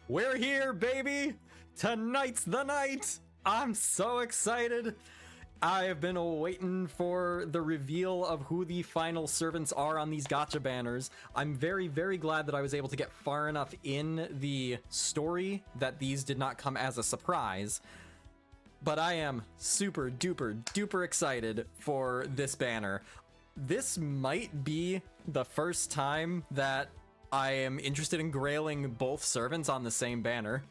We're here, baby! Tonight's the night! I'm so excited! I have been waiting for the reveal of who the final servants are on these gacha banners. I'm very, very glad that I was able to get far enough in the story that these did not come as a surprise. But I am super duper duper excited for this banner. This might be the first time that I am interested in grailing both servants on the same banner.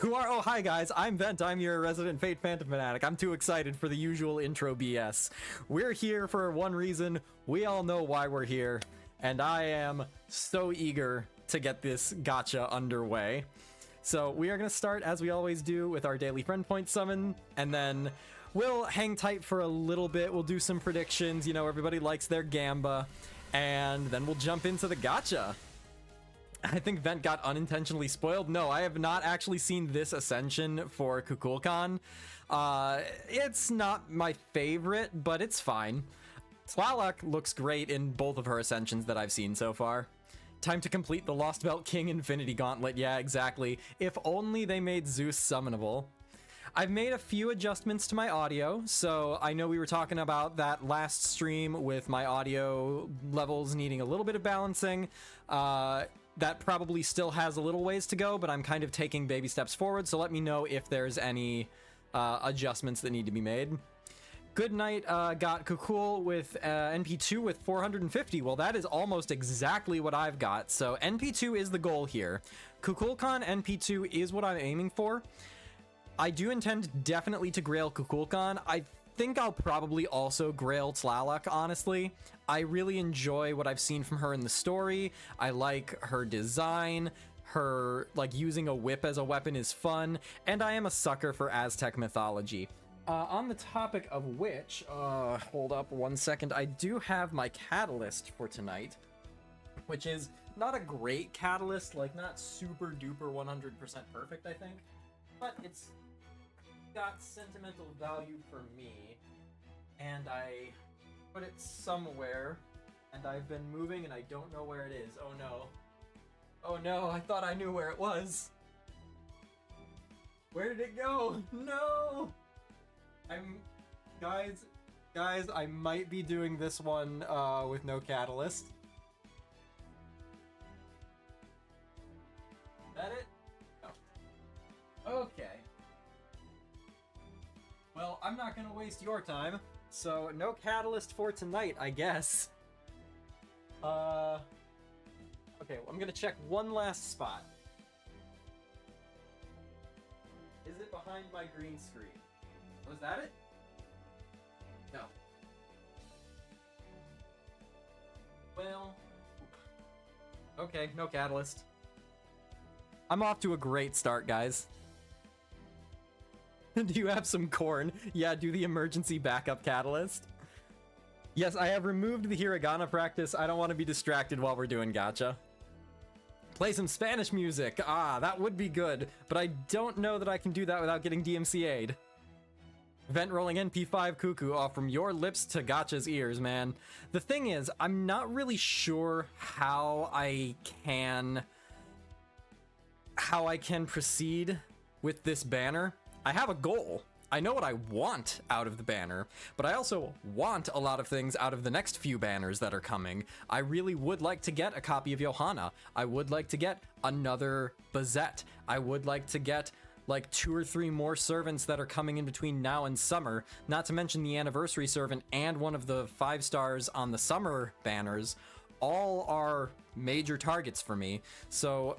Oh, hi guys, I'm Vent, I'm your resident Fate Phantom fanatic. I'm too excited for the usual intro BS. We're here for one reason, we all know why we're here, and I am so eager to get this gacha underway. So we are going to start, as we always do, with our daily friend point summon, and then we'll hang tight for a little bit, we'll do some predictions, you know, everybody likes their gamba, and then we'll jump into the gacha. I think Vent got unintentionally spoiled. No, I have not actually seen this ascension for Kukulkan. It's not my favorite, but it's fine. Tlaloc looks great in both of her ascensions that I've seen so far. Time to complete the Lost Belt King Infinity Gauntlet. Yeah, exactly. If only they made Zeus summonable. I've made a few adjustments to my audio, so I know we were talking about that last stream with my audio levels needing a little bit of balancing. That probably still has a little ways to go, but I'm kind of taking baby steps forward, so let me know if there's any adjustments that need to be made. Good Night got Kuku with NP2 with 450. Well, that is almost exactly what I've got, so NP2 is the goal here. Kukulkan NP2 is what I'm aiming for. I do intend definitely to grail Kukulkan. I think I'll probably also grail Tlaloc, honestly. I really enjoy what I've seen from her in the story. I like her design. Her, like, using a whip as a weapon is fun. And I am a sucker for Aztec mythology. On the topic of which, hold up one second. I do have my catalyst for tonight, which is not a great catalyst, like not super duper 100% perfect, I think. But it's got sentimental value for me, and I put it somewhere, and I've been moving and I don't know where it is. Oh no. Oh no, I thought I knew where it was. Where did it go? No! Guys, I might be doing this one with no catalyst. Is that it? No. Okay. Well, I'm not gonna waste your time, so no catalyst for tonight, I guess. Okay, well, I'm gonna check one last spot. Is it behind my green screen? Was that it? No. Well, okay, no catalyst. I'm off to a great start, guys. Do you have some corn? Yeah, do the emergency backup catalyst. Yes, I have removed the hiragana practice. I don't want to be distracted while we're doing gacha. Play some Spanish music. Ah, that would be good, but I don't know that I can do that without getting DMCA'd. Vent rolling NP5 Kuku off from your lips to Gacha's ears, man. The thing is, I'm not really sure how I can proceed with this banner. I have a goal. I know what I want out of the banner, but I also want a lot of things out of the next few banners that are coming. I really would like to get a copy of Johanna. I would like to get another Bazette. I would like to get like 2 or 3 more servants that are coming in between now and summer, not to mention the anniversary servant and one of the 5 stars on the summer banners. All are major targets for me, so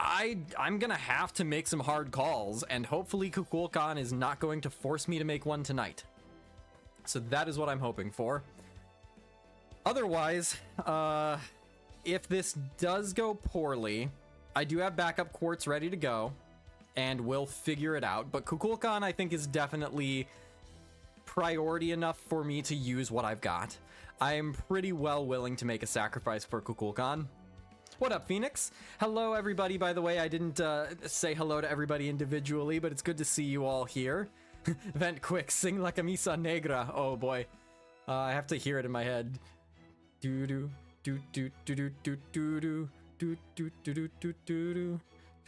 I'm gonna have to make some hard calls, and hopefully Kukulkan is not going to force me to make one tonight. So that is what I'm hoping for. Otherwise, if this does go poorly, I do have backup quartz ready to go, and we'll figure it out. But Kukulkan, I think, is definitely priority enough for me to use what I've got. I am pretty well willing to make a sacrifice for Kukulkan. What up, Phoenix? Hello, everybody. By the way, I didn't say hello to everybody individually, but it's good to see you all here. Vent quick, sing La Camisa Negra. Oh boy, I have to hear it in my head. Do do do do do do do do do do do do do do do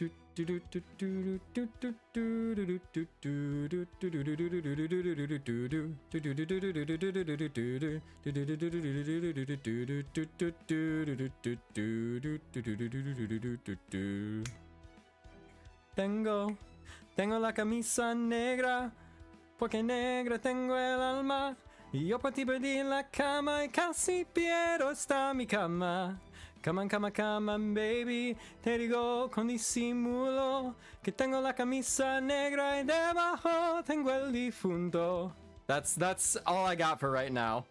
Tengo la camisa negra, porque negra tengo el alma. Y yo por ti perdí la cama y casi pierdo esta mi cama. Come on, come on, come on, baby. Te digo con disimulo que tengo la camisa negra y debajo tengo el difunto. That's all I got for right now.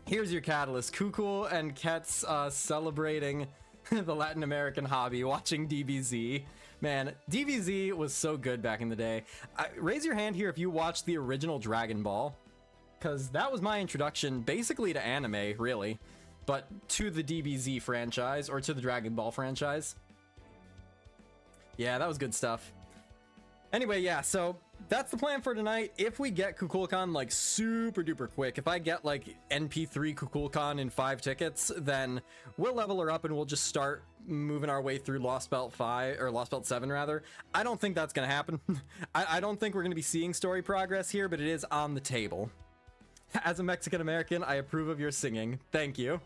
Here's your catalyst. Kuku and Ket's celebrating the Latin American hobby, watching DBZ. Man, DBZ was so good back in the day. Raise your hand here if you watched the original Dragon Ball, because that was my introduction basically to anime, really, but to the DBZ franchise, or to the Dragon Ball franchise. Yeah, that was good stuff. Anyway, yeah, so that's the plan for tonight. If we get Kukulkan like super duper quick, if I get like NP3 Kukulkan in 5 tickets, then we'll level her up and we'll just start moving our way through Lost Belt 5, or Lost Belt 7 rather. I don't think that's gonna happen. I don't think we're gonna be seeing story progress here, but it is on the table. As a Mexican American, I approve of your singing. Thank you.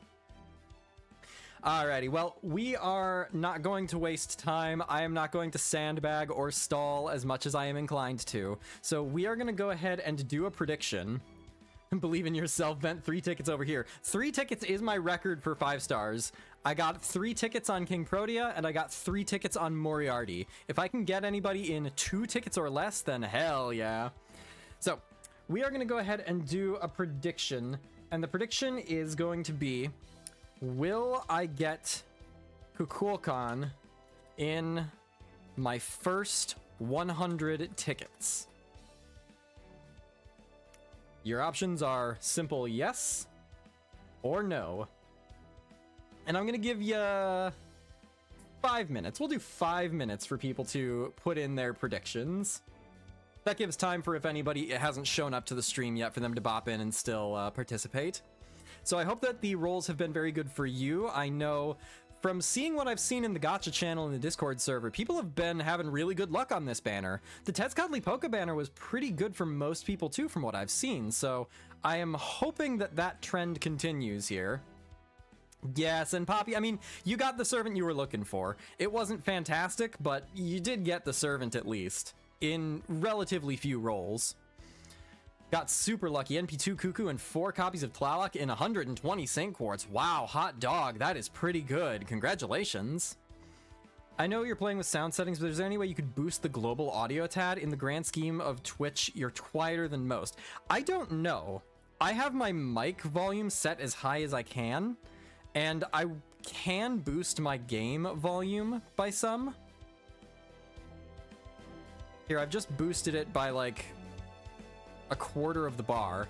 Alrighty, well, we are not going to waste time. I am not going to sandbag or stall as much as I am inclined to. So we are going to go ahead and do a prediction. Believe in yourself, Vent 3 tickets over here. 3 tickets is my record for 5 stars. I got 3 tickets on King Protea, and I got 3 tickets on Moriarty. If I can get anybody in 2 tickets or less, then hell yeah. So we are going to go ahead and do a prediction. And the prediction is going to be, will I get Kukulkan in my first 100 tickets? Your options are simple yes or no. And I'm going to give you 5 minutes. We'll do 5 minutes for people to put in their predictions. That gives time for, if anybody hasn't shown up to the stream yet, for them to bop in and still participate. So I hope that the rolls have been very good for you. I know from seeing what I've seen in the Gacha channel and the Discord server, people have been having really good luck on this banner. The Tezcatli Polka banner was pretty good for most people too, from what I've seen. So I am hoping that that trend continues here. Yes, and Poppy, I mean, you got the servant you were looking for. It wasn't fantastic, but you did get the servant at least, in relatively few rolls. Got super lucky. NP2 Kuku and 4 copies of Tlaloc in 120 Saint Quartz. Wow, hot dog. That is pretty good. Congratulations. I know you're playing with sound settings, but is there any way you could boost the global audio tad? In the grand scheme of Twitch, you're quieter than most. I don't know. I have my mic volume set as high as I can, and I can boost my game volume by some. Here, I've just boosted it by like a quarter of the bar.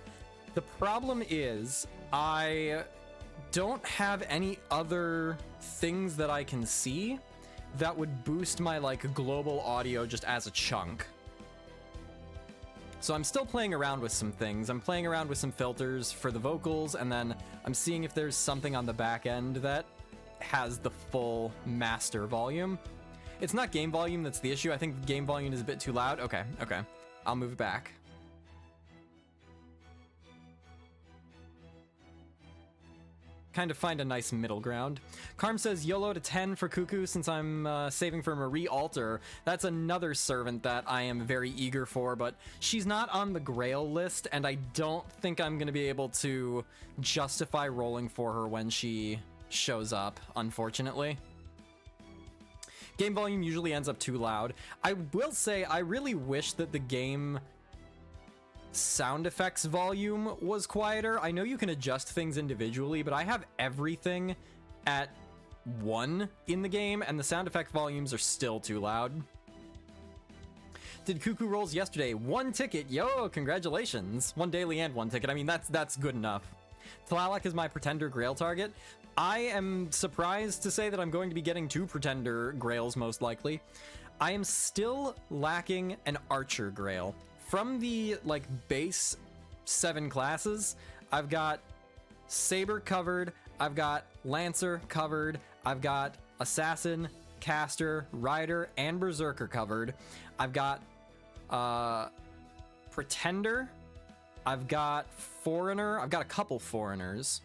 The problem is I don't have any other things that I can see that would boost my like global audio just as a chunk. So I'm still playing around with some things. I'm playing around with some filters for the vocals, and then I'm seeing if there's something on the back end that has the full master volume. It's not game volume that's the issue. I think game volume is a bit too loud. Okay. I'll move it back. Kind of find a nice middle ground. Carm says YOLO to 10 for Kuku since I'm saving for Marie Alter. That's another servant that I am very eager for, but she's not on the Grail list, and I don't think I'm going to be able to justify rolling for her when she shows up, unfortunately. Game volume usually ends up too loud. I will say I really wish that the game sound effects volume was quieter. I know you can adjust things individually, but I have everything at 1 in the game, and the sound effect volumes are still too loud. Did Kuku rolls yesterday? 1 ticket. Yo, congratulations. 1 daily and 1 ticket. I mean, that's good enough. Tlaloc is my Pretender Grail target. I am surprised to say that I'm going to be getting 2 Pretender Grails, most likely. I am still lacking an Archer Grail. From the, like, base 7 classes, I've got Saber covered, I've got Lancer covered, I've got Assassin, Caster, Rider, and Berserker covered. I've got Pretender. I've got Foreigner. I've got a couple Foreigners.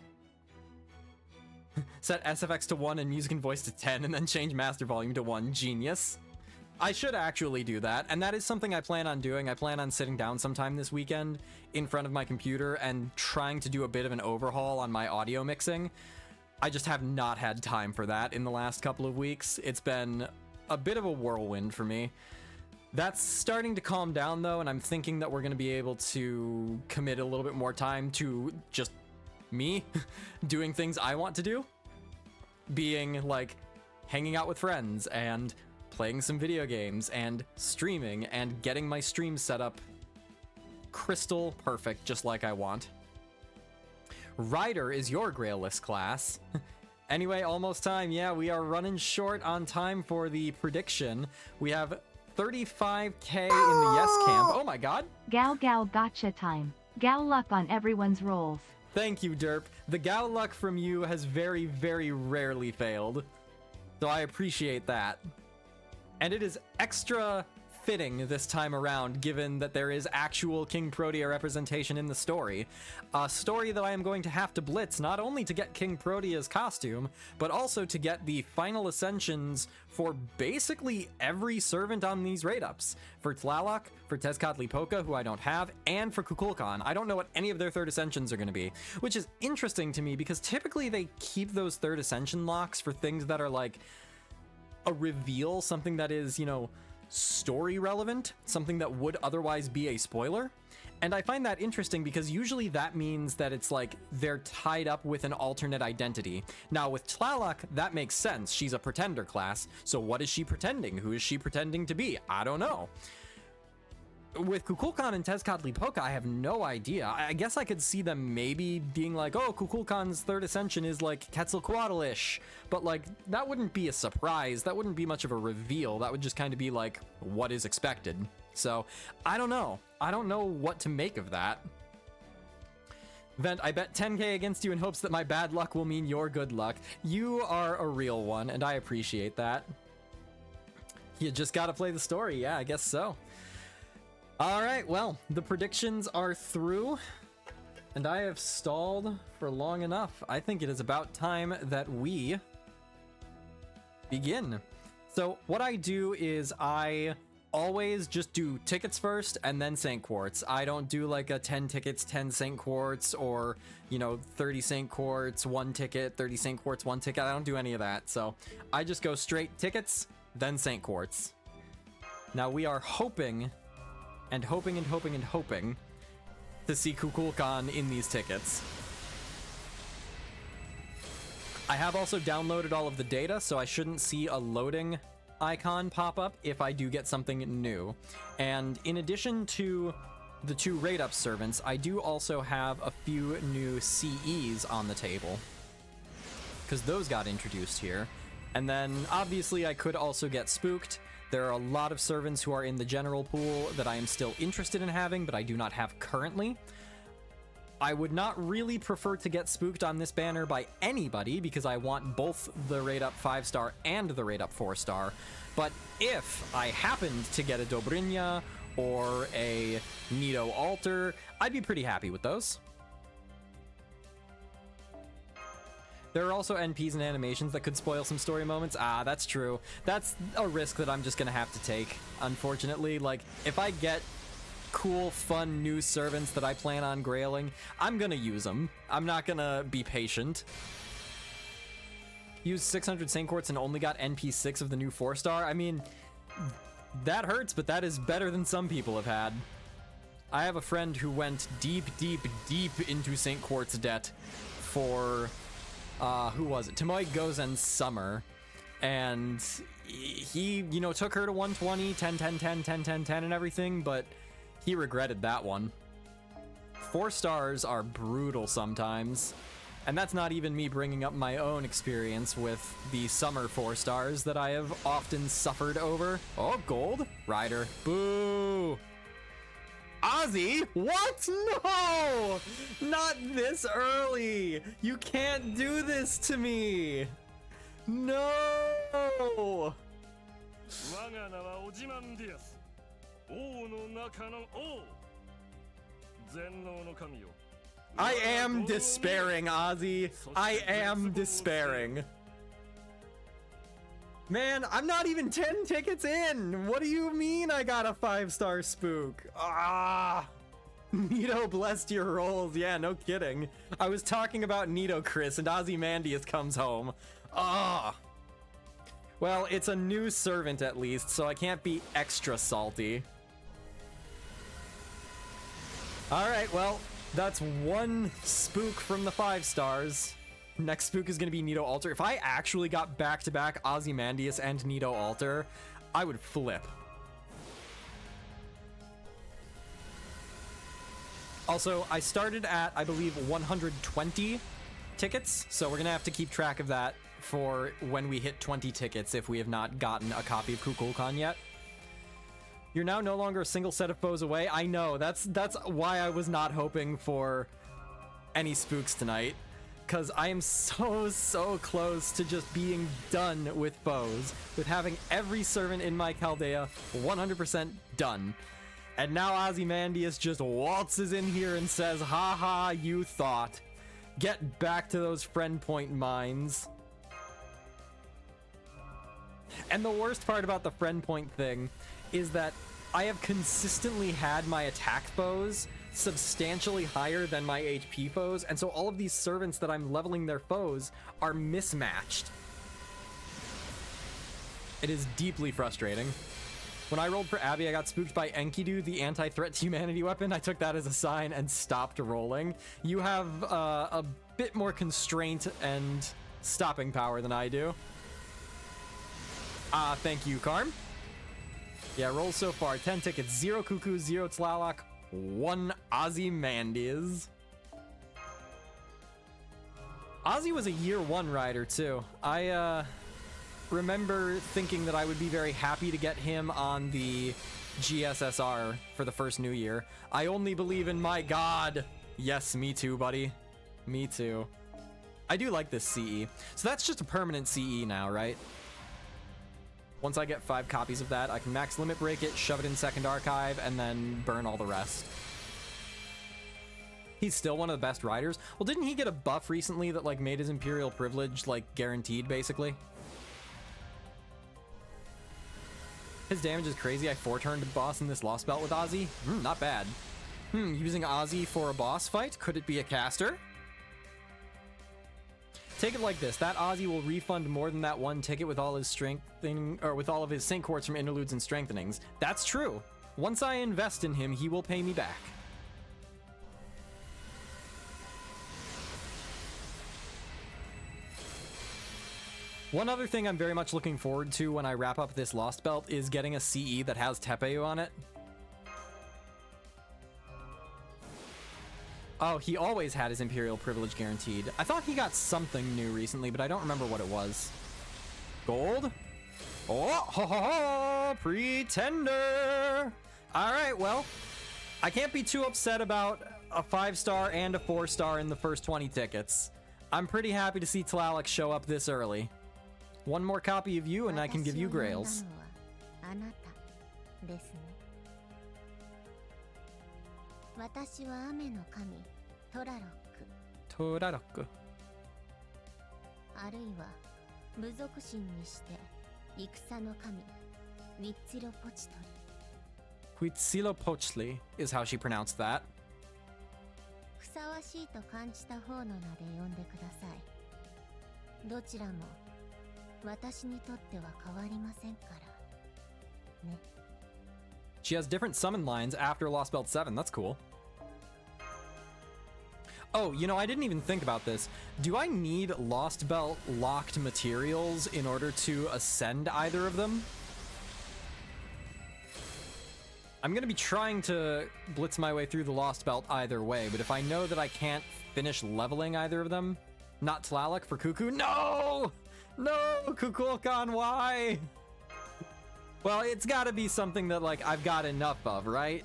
Set SFX to 1 and music and voice to 10, and then change master volume to 1. Genius. I should actually do that, and that is something I plan on doing. I plan on sitting down sometime this weekend in front of my computer and trying to do a bit of an overhaul on my audio mixing. I just have not had time for that in the last couple of weeks. It's been a bit of a whirlwind for me. That's starting to calm down though, and I'm thinking that we're going to be able to commit a little bit more time to just me doing things I want to do. Being like hanging out with friends and playing some video games and streaming and getting my stream set up crystal perfect just like I want. Rider is your Grail-less class. Anyway, almost time. Yeah, we are running short on time for the prediction. We have 35k in the yes camp. Oh my god. Gal Gacha time. Gal luck on everyone's rolls. Thank you, Derp. The Gal luck from you has very, very rarely failed. So I appreciate that. And it is extra fitting this time around, given that there is actual King Protea representation in the story. A story that I am going to have to blitz, not only to get King Protea's costume, but also to get the final ascensions for basically every servant on these raid-ups. For Tlaloc, for Tezcatlipoca, who I don't have, and for Kukulkan. I don't know what any of their third ascensions are going to be, which is interesting to me because typically they keep those third ascension locks for things that are like a reveal, something that is, you know, story relevant, something that would otherwise be a spoiler. And I find that interesting because usually that means that it's like they're tied up with an alternate identity. Now with Tlaloc, that makes sense. She's a pretender class. So what is she pretending? Who is she pretending to be? I don't know. With Kukulkan and Tezcatlipoca, I have no idea. I guess I could see them maybe being like, oh, Kukulkan's third ascension is like Quetzalcoatl-ish. But like, that wouldn't be a surprise. That wouldn't be much of a reveal. That would just kind of be like, what is expected? So, I don't know. I don't know what to make of that. Vent, I bet 10k against you in hopes that my bad luck will mean your good luck. You are a real one, and I appreciate that. You just gotta play the story. Yeah, I guess so. All right, well, the predictions are through, and I have stalled for long enough. I think it is about time that we begin. So what I do is I always just do tickets first and then St. Quartz. I don't do like a 10 tickets, 10 St. Quartz, or, you know, 30 St. Quartz, 1 ticket, 30 St. Quartz, 1 ticket. I don't do any of that. So I just go straight tickets, then St. Quartz. Now we are hoping and hoping and hoping and hoping to see Kukulkan in these tickets. I have also downloaded all of the data, so I shouldn't see a loading icon pop up if I do get something new. And in addition to the 2 raid-up servants, I do also have a few new CEs on the table, because those got introduced here. And then obviously I could also get spooked. There are a lot of servants who are in the general pool that I am still interested in having, but I do not have currently. I would not really prefer to get spooked on this banner by anybody because I want both the raid up 5-star and the raid up 4-star. But if I happened to get a Dobrynia or a Nito Altar, I'd be pretty happy with those. There are also NPs and animations that could spoil some story moments. Ah, that's true. That's a risk that I'm just gonna have to take, unfortunately. Like, if I get cool, fun, new servants that I plan on grailing, I'm gonna use them. I'm not gonna be patient. Used 600 St. Quartz and only got NP 6 of the new 4-star. I mean, that hurts, but that is better than some people have had. I have a friend who went deep, deep, deep into St. Quartz debt for... who was it? Tomoe Gozen's Summer. And he, you know, took her to 120, 10, 10, 10, 10, 10, 10 and everything, but he regretted that one. 4 stars are brutal sometimes. And that's not even me bringing up my own experience with the Summer 4 stars that I have often suffered over. Oh, gold? Rider. Boo! Ozzy? What? No! Not this early! You can't do this to me! No! 我が名はオジマンディアス。王の中の王。全能の神よ。 I am despairing, Ozzy. I am despairing. Man, I'm not even 10 tickets in. What do you mean I got a 5-star spook? Ah. Nito blessed your rolls. Yeah, no kidding. I was talking about Nito, Chris, and Ozymandias comes home. Ah. Well, it's a new servant at least, so I can't be extra salty. Alright, well, that's one spook from the 5 stars. Next spook is going to be Nito Alter. If I actually got back-to-back Ozymandias and Nito Alter, I would flip. Also, I started at, I believe, 120 tickets, so we're going to have to keep track of that for when we hit 20 tickets if we have not gotten a copy of Kukulkan yet. You're now no longer a single set of foes away. I know, that's why I was not hoping for any spooks tonight, because I am so close to just being done with foes, with having every servant in my Chaldea 100% done. And now Ozymandias just waltzes in here and says, haha, you thought. Get back to those friend point mines. And the worst part about the friend point thing is that I have consistently had my attack foes substantially higher than my HP foes, and so all of these servants that I'm leveling their foes are mismatched. It is deeply frustrating. When I rolled for Abby, I got spooked by Enkidu, the anti-threat to humanity weapon. I took that as a sign and stopped rolling. You have a bit more constraint and stopping power than I do. Thank you, Karm. Yeah, rolls so far. 10 tickets, 0 Kuku, 0 Tlaloc, 1 Ozymandias. Ozzy was a year 1 rider, too. I, remember thinking that I would be very happy to get him on the GSSR for the first New Year. I only believe in my god. Yes, me too, buddy. Me too. I do like this CE. So that's just a permanent CE now, right? Once I get 5 copies of that, I can max limit break it, shove it in second archive, and then burn all the rest. He's still one of the best riders. Well, didn't he get a buff recently that like made his Imperial privilege like guaranteed, basically? His damage is crazy. I 4-turned a boss in this Lost Belt with Ozzy. Not bad. Using Ozzy for a boss fight? Could it be a caster? Take it like this. That Ozzy will refund more than that 1 ticket with all his strengthening, or with all of his Sync Quartz from interludes and strengthenings. That's true. Once I invest in him, he will pay me back. One other thing I'm very much looking forward to when I wrap up this Lost Belt is getting a CE that has Tepeu on it. Oh, he always had his Imperial privilege guaranteed. I thought he got something new recently, but I don't remember what it was. Gold? Oh, ho, ho, ho, Pretender! Alright, well, I can't be too upset about a 5-star and a 4-star in the first 20 tickets. I'm pretty happy to see Tlaloc show up this early. One more copy of you and I can give you grails. Tlaloc. Huitzilopochtli is how she pronounced that. She has different summon lines after Lost Belt 7. That's cool. Oh, you know, I didn't even think about this. Do I need Lost Belt locked materials in order to ascend either of them? I'm going to be trying to blitz my way through the Lost Belt either way, but if I know that I can't finish leveling either of them, not Tlaloc for Kuku. No! No, Kukulkan, why? Well, it's got to be something that, like, I've got enough of, right?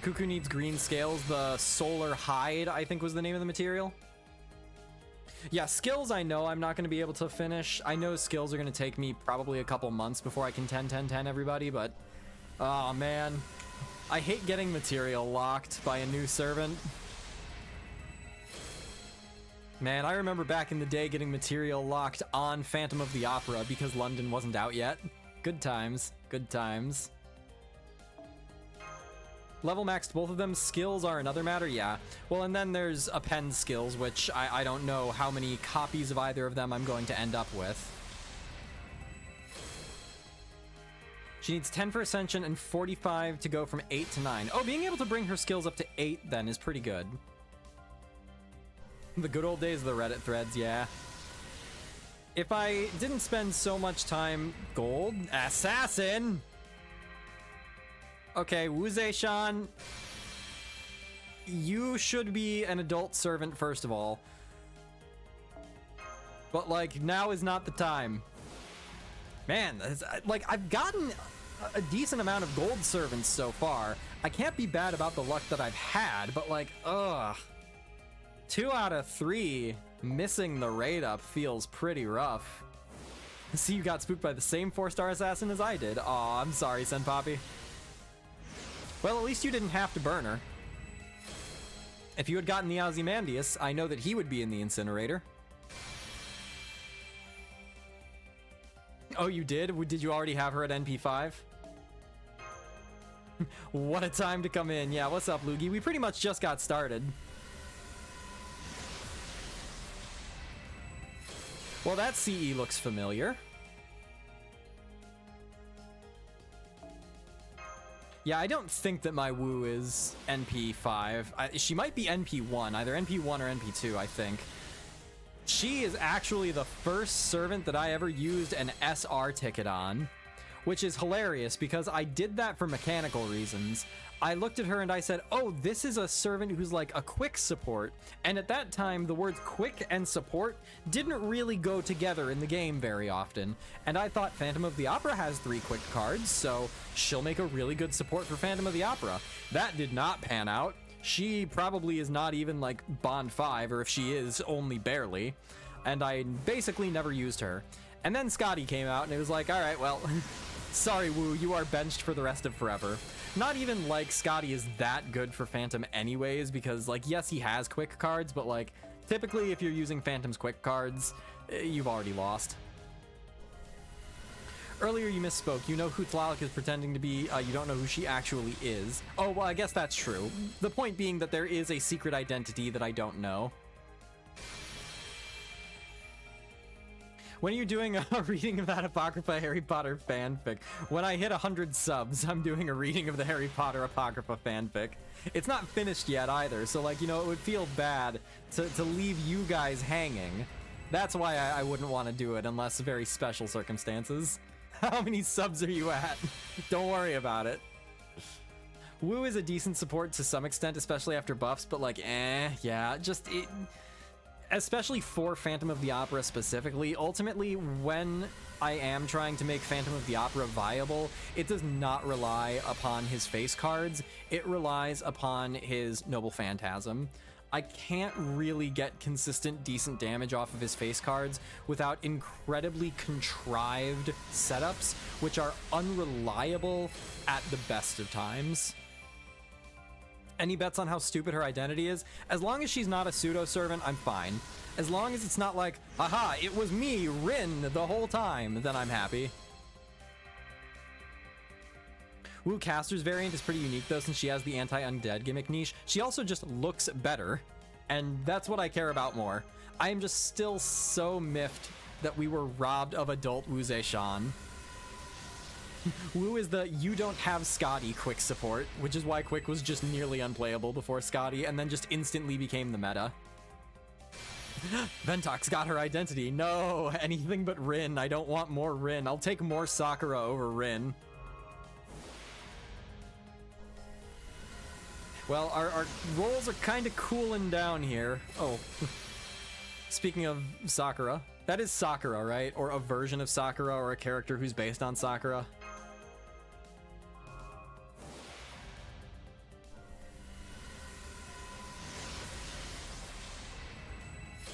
Kuku needs green scales. The Solar Hide, I think, was the name of the material. Yeah, skills I know I'm not going to be able to finish. I know skills are going to take me probably a couple months before I can 10 everybody, but... Oh, man. I hate getting material locked by a new servant. Man, I remember back in the day getting material locked on Phantom of the Opera because London wasn't out yet. Good times. Good times. Level maxed both of them. Skills are another matter, yeah. Well, and then there's append skills, which I don't know how many copies of either of them I'm going to end up with. She needs 10 for Ascension and 45 to go from 8 to 9. Oh, being able to bring her skills up to 8 then is pretty good. The good old days of the Reddit threads, yeah. If I didn't spend so much time... Gold? Assassin! Okay, Wuze-shan, you should be an adult servant first of all. But, like, now is not the time. Man, like, I've gotten a decent amount of gold servants so far. I can't be bad about the luck that I've had, but, like, ugh. 2 out of 3 missing the rate up feels pretty rough. See, you got spooked by the same 4-star assassin as I did. Aw, I'm sorry, Senpapi. Well, at least you didn't have to burn her. If you had gotten the Ozymandias, I know that he would be in the incinerator. Oh, you did? Did you already have her at NP5? What a time to come in. Yeah, what's up, Loogie? We pretty much just got started. Well, that CE looks familiar. Yeah, I don't think that my Wu is NP5. She might be NP1, either NP1 or NP2, I think. She is actually the first servant that I ever used an SR ticket on, which is hilarious because I did that for mechanical reasons. I looked at her and I said, oh, this is a servant who's like a quick support. And at that time, the words quick and support didn't really go together in the game very often. And I thought Phantom of the Opera has 3 quick cards, so she'll make a really good support for Phantom of the Opera. That did not pan out. She probably is not even like Bond 5, or if she is, only barely. And I basically never used her. And then Scotty came out and it was like, all right, well, sorry, Wu, you are benched for the rest of forever. Not even like Scotty is that good for Phantom anyways, because like, yes, he has quick cards, but like, typically if you're using Phantom's quick cards, you've already lost. Earlier you misspoke. You know who Tlaloc is pretending to be, you don't know who she actually is. Oh, well, I guess that's true. The point being that there is a secret identity that I don't know. When are you doing a reading of that Apocrypha Harry Potter fanfic? When I hit 100 subs, I'm doing a reading of the Harry Potter Apocrypha fanfic. It's not finished yet either, so like, you know, it would feel bad to leave you guys hanging. That's why I wouldn't want to do it unless very special circumstances. How many subs are you at? Don't worry about it. Wu is a decent support to some extent, especially after buffs, but like, yeah, just it... Especially for Phantom of the Opera specifically, ultimately, when I am trying to make Phantom of the Opera viable, it does not rely upon his face cards, it relies upon his Noble Phantasm. I can't really get consistent, decent damage off of his face cards without incredibly contrived setups, which are unreliable at the best of times. Any bets on how stupid her identity is? As long as she's not a pseudo-servant, I'm fine. As long as it's not like, aha, it was me, Rin, the whole time, then I'm happy. Wu Caster's variant is pretty unique though, since she has the anti-undead gimmick niche. She also just looks better, and that's what I care about more. I am just still so miffed that we were robbed of adult Wuze-shan. Wu is the you don't have Scotty quick support, which is why quick was just nearly unplayable before Scotty, and then just instantly became the meta. Ventox got her identity. No, anything but Rin. I don't want more Rin. I'll take more Sakura over Rin. Well, our rolls are kind of cooling down here. Oh, speaking of Sakura, that is Sakura, right? Or a version of Sakura, or a character who's based on Sakura.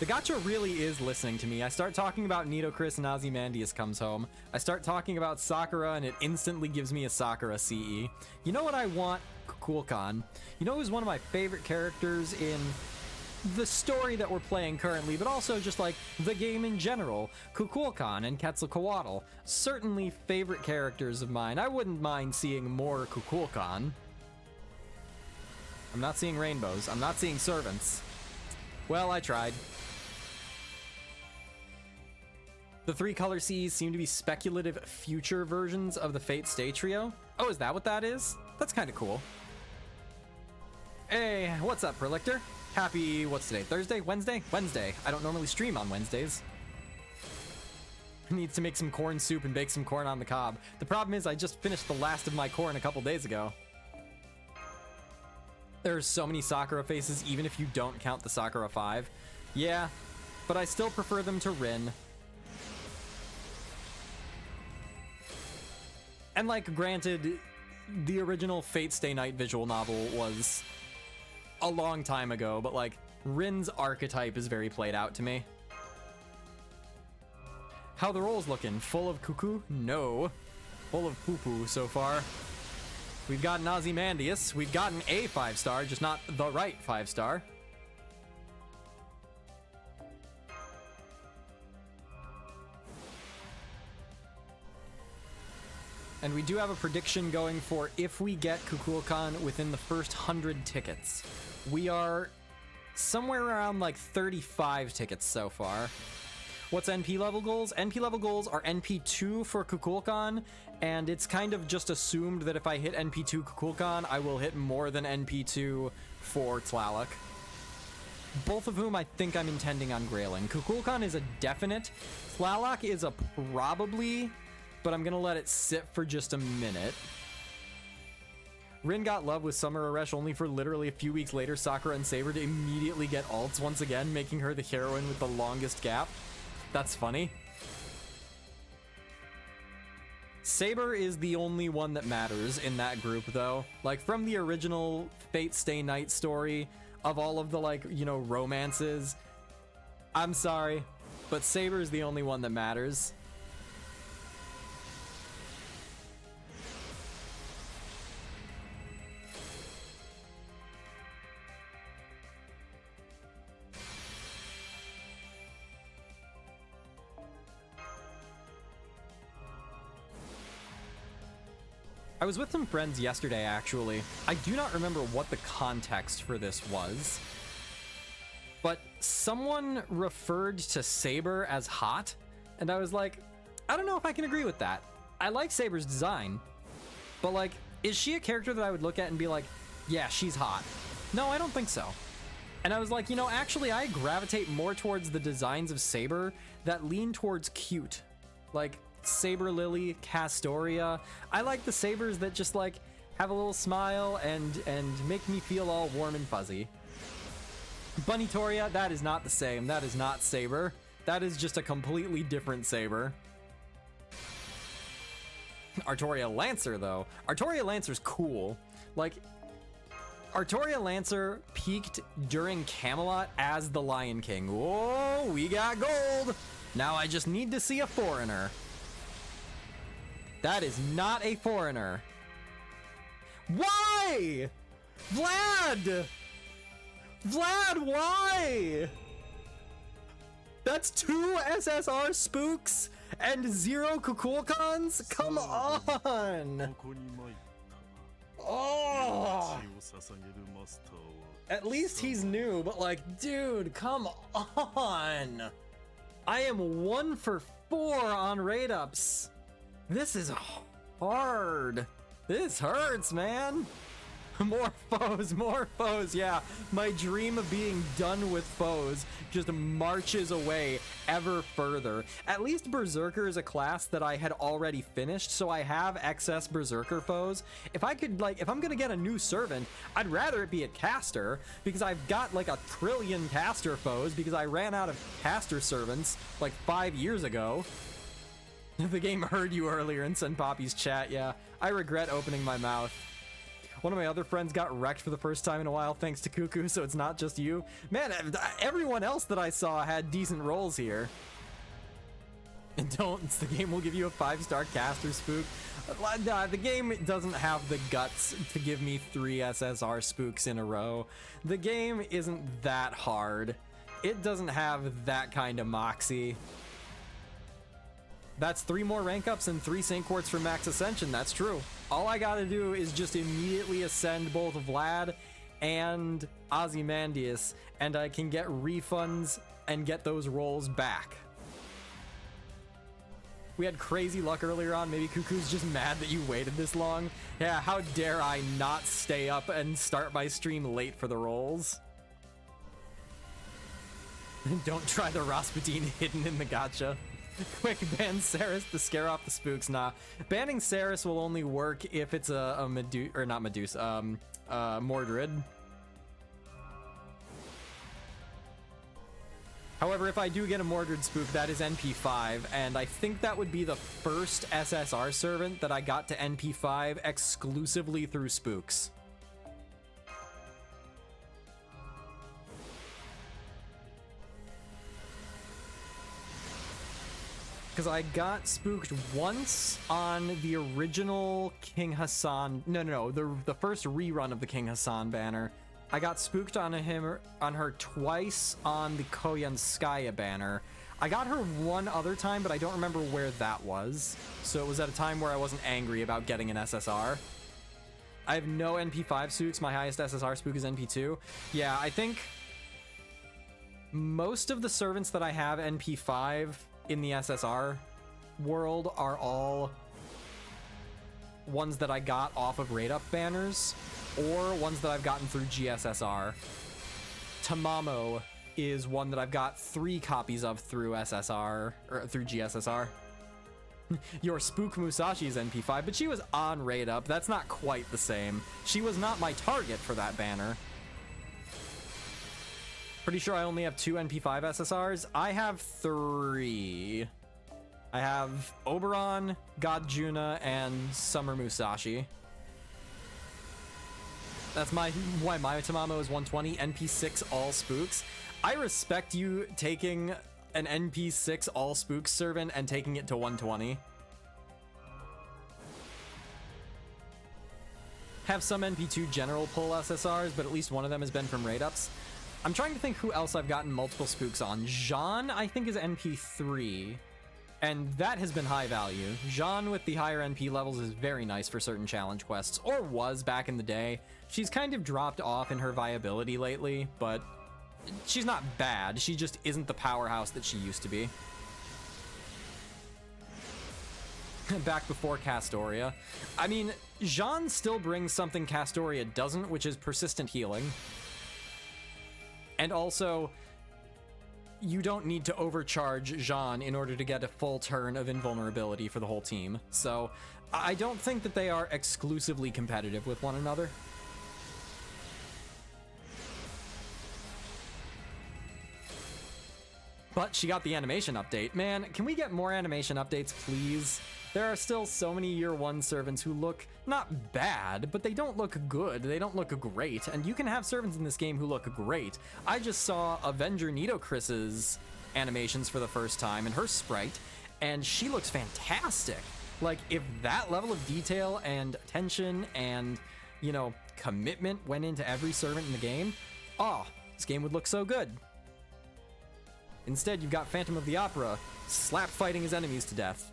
The gacha really is listening to me. I start talking about Nitocris and Ozymandias comes home. I start talking about Sakura and it instantly gives me a Sakura CE. You know what I want? Kukulkan. You know who's one of my favorite characters in the story that we're playing currently, but also just like the game in general? Kukulkan and Quetzalcoatl. Certainly favorite characters of mine. I wouldn't mind seeing more Kukulkan. I'm not seeing rainbows. I'm not seeing servants. Well, I tried. The 3 color Cs seem to be speculative future versions of the Fate Stay trio. Oh, is that what that is? That's kind of cool. Hey, what's up, Prelictor? Happy, what's today? Thursday? Wednesday? Wednesday. I don't normally stream on Wednesdays. Needs to make some corn soup and bake some corn on the cob. The problem is I just finished the last of my corn a couple days ago. There's so many Sakura faces even if you don't count the Sakura 5. Yeah, but I still prefer them to Rin. And like, granted, the original Fate Stay Night visual novel was a long time ago, but like, Rin's archetype is very played out to me. How the rolls looking? Full of Kuku? No. Full of poo-poo so far. We've gotten Ozymandias. We've gotten a 5-star, just not the right 5-star. And we do have a prediction going for if we get Kukulkan within the first 100 tickets. We are somewhere around like 35 tickets so far. What's NP level goals? NP level goals are NP2 for Kukulkan, and it's kind of just assumed that if I hit NP2 Kukulkan, I will hit more than NP2 for Tlaloc. Both of whom I think I'm intending on grailing. Kukulkan is a definite. Tlaloc is a probably, but I'm gonna let it sit for just a minute. Rin got love with Summer Arash only for literally a few weeks later Sakura and Saber to immediately get ults once again, making her the heroine with the longest gap. That's funny. Saber is the only one that matters in that group though. Like, from the original Fate Stay Night story, of all of the, like, you know, romances, I'm sorry, but Saber is the only one that matters. I was with some friends yesterday, actually. I do not remember what the context for this was, but someone referred to Saber as hot, and I was like, I don't know if I can agree with that. I like Saber's design, but like, is she a character that I would look at and be like, yeah, she's hot? No, I don't think so. And I was like, you know, actually, I gravitate more towards the designs of Saber that lean towards cute. Like, Saber Lily, Castoria. I like the Sabers that just like have a little smile and make me feel all warm and fuzzy. Bunnytoria, that is not the same. That is not Saber. That is just a completely different Saber. Artoria Lancer though. Artoria Lancer's cool. Like, Artoria Lancer peaked during Camelot as the Lion King. Whoa, we got gold. Now I just need to see a foreigner. That is not a foreigner. Why? Vlad! Vlad, why? That's 2 SSR Spooks and 0 Kukulkans? Come on! Oh! At least he's new, but like, dude, come on! I am 1 for 4 on raid ups. This is hard. This hurts, man. More foes, yeah. My dream of being done with foes just marches away ever further. At least Berserker is a class that I had already finished, so I have excess Berserker foes. If I could, like, if I'm gonna get a new servant, I'd rather it be a caster, because I've got like 1 trillion caster foes because I ran out of caster servants like 5 years ago. The game heard you earlier in Sun Poppy's chat, yeah. I regret opening my mouth. One of my other friends got wrecked for the first time in a while thanks to Kuku, so it's not just you. Man, everyone else that I saw had decent rolls here. And the game will give you a 5-star caster spook. Nah, the game doesn't have the guts to give me 3 SSR spooks in a row. The game isn't that hard. It doesn't have that kind of moxie. That's 3 more rank ups and 3 Saint Quartz for max ascension. That's true. All I gotta do is just immediately ascend both Vlad and Ozymandias, and I can get refunds and get those rolls back. We had crazy luck earlier on. Maybe Kuku's just mad that you waited this long. Yeah, how dare I not stay up and start my stream late for the rolls. Don't try the Rasputin hidden in the gacha. Quick, ban Saris to scare off the spooks. Nah, banning Saris will only work if it's a Mordred. However, if I do get a Mordred spook, that is NP5, and I think that would be the first SSR servant that I got to NP5 exclusively through spooks. Because I got spooked once on the original King Hassan. No, the first rerun of the King Hassan banner. I got spooked on her twice on the Koyanskaya banner. I got her one other time, but I don't remember where that was. So it was at a time where I wasn't angry about getting an SSR. I have no NP5 spooks. My highest SSR spook is NP2. Yeah, I think most of the servants that I have NP5 in the SSR world are all ones that I got off of raid up banners or ones that I've gotten through GSSR. Tamamo is one that I've got 3 copies of through SSR or through GSSR. Your Spook Musashi is NP5, but she was on raid up. That's not quite the same. She was not my target for that banner. Pretty sure I only have 2 NP5 SSRs. I have 3. I have Oberon, God Juna, and Summer Musashi. That's why my Tamamo is 120, NP6 all spooks. I respect you taking an NP6 all spooks servant and taking it to 120. Have some NP2 general pull SSRs, but at least one of them has been from raid ups. I'm trying to think who else I've gotten multiple spooks on. Jean, I think, is NP3. And that has been high value. Jean with the higher NP levels is very nice for certain challenge quests, or was back in the day. She's kind of dropped off in her viability lately, but she's not bad. She just isn't the powerhouse that she used to be. Back before Castoria. I mean, Jean still brings something Castoria doesn't, which is persistent healing. And also, you don't need to overcharge Jean in order to get a full turn of invulnerability for the whole team. So I don't think that they are exclusively competitive with one another. But she got the animation update. Man, can we get more animation updates, please? There are still so many year 1 servants who look not bad, but they don't look good. They don't look great. And you can have servants in this game who look great. I just saw Avenger Nitocris's animations for the first time and her sprite, and she looks fantastic. Like, if that level of detail and attention and, you know, commitment went into every servant in the game, oh, this game would look so good. Instead, you've got Phantom of the Opera slap fighting his enemies to death.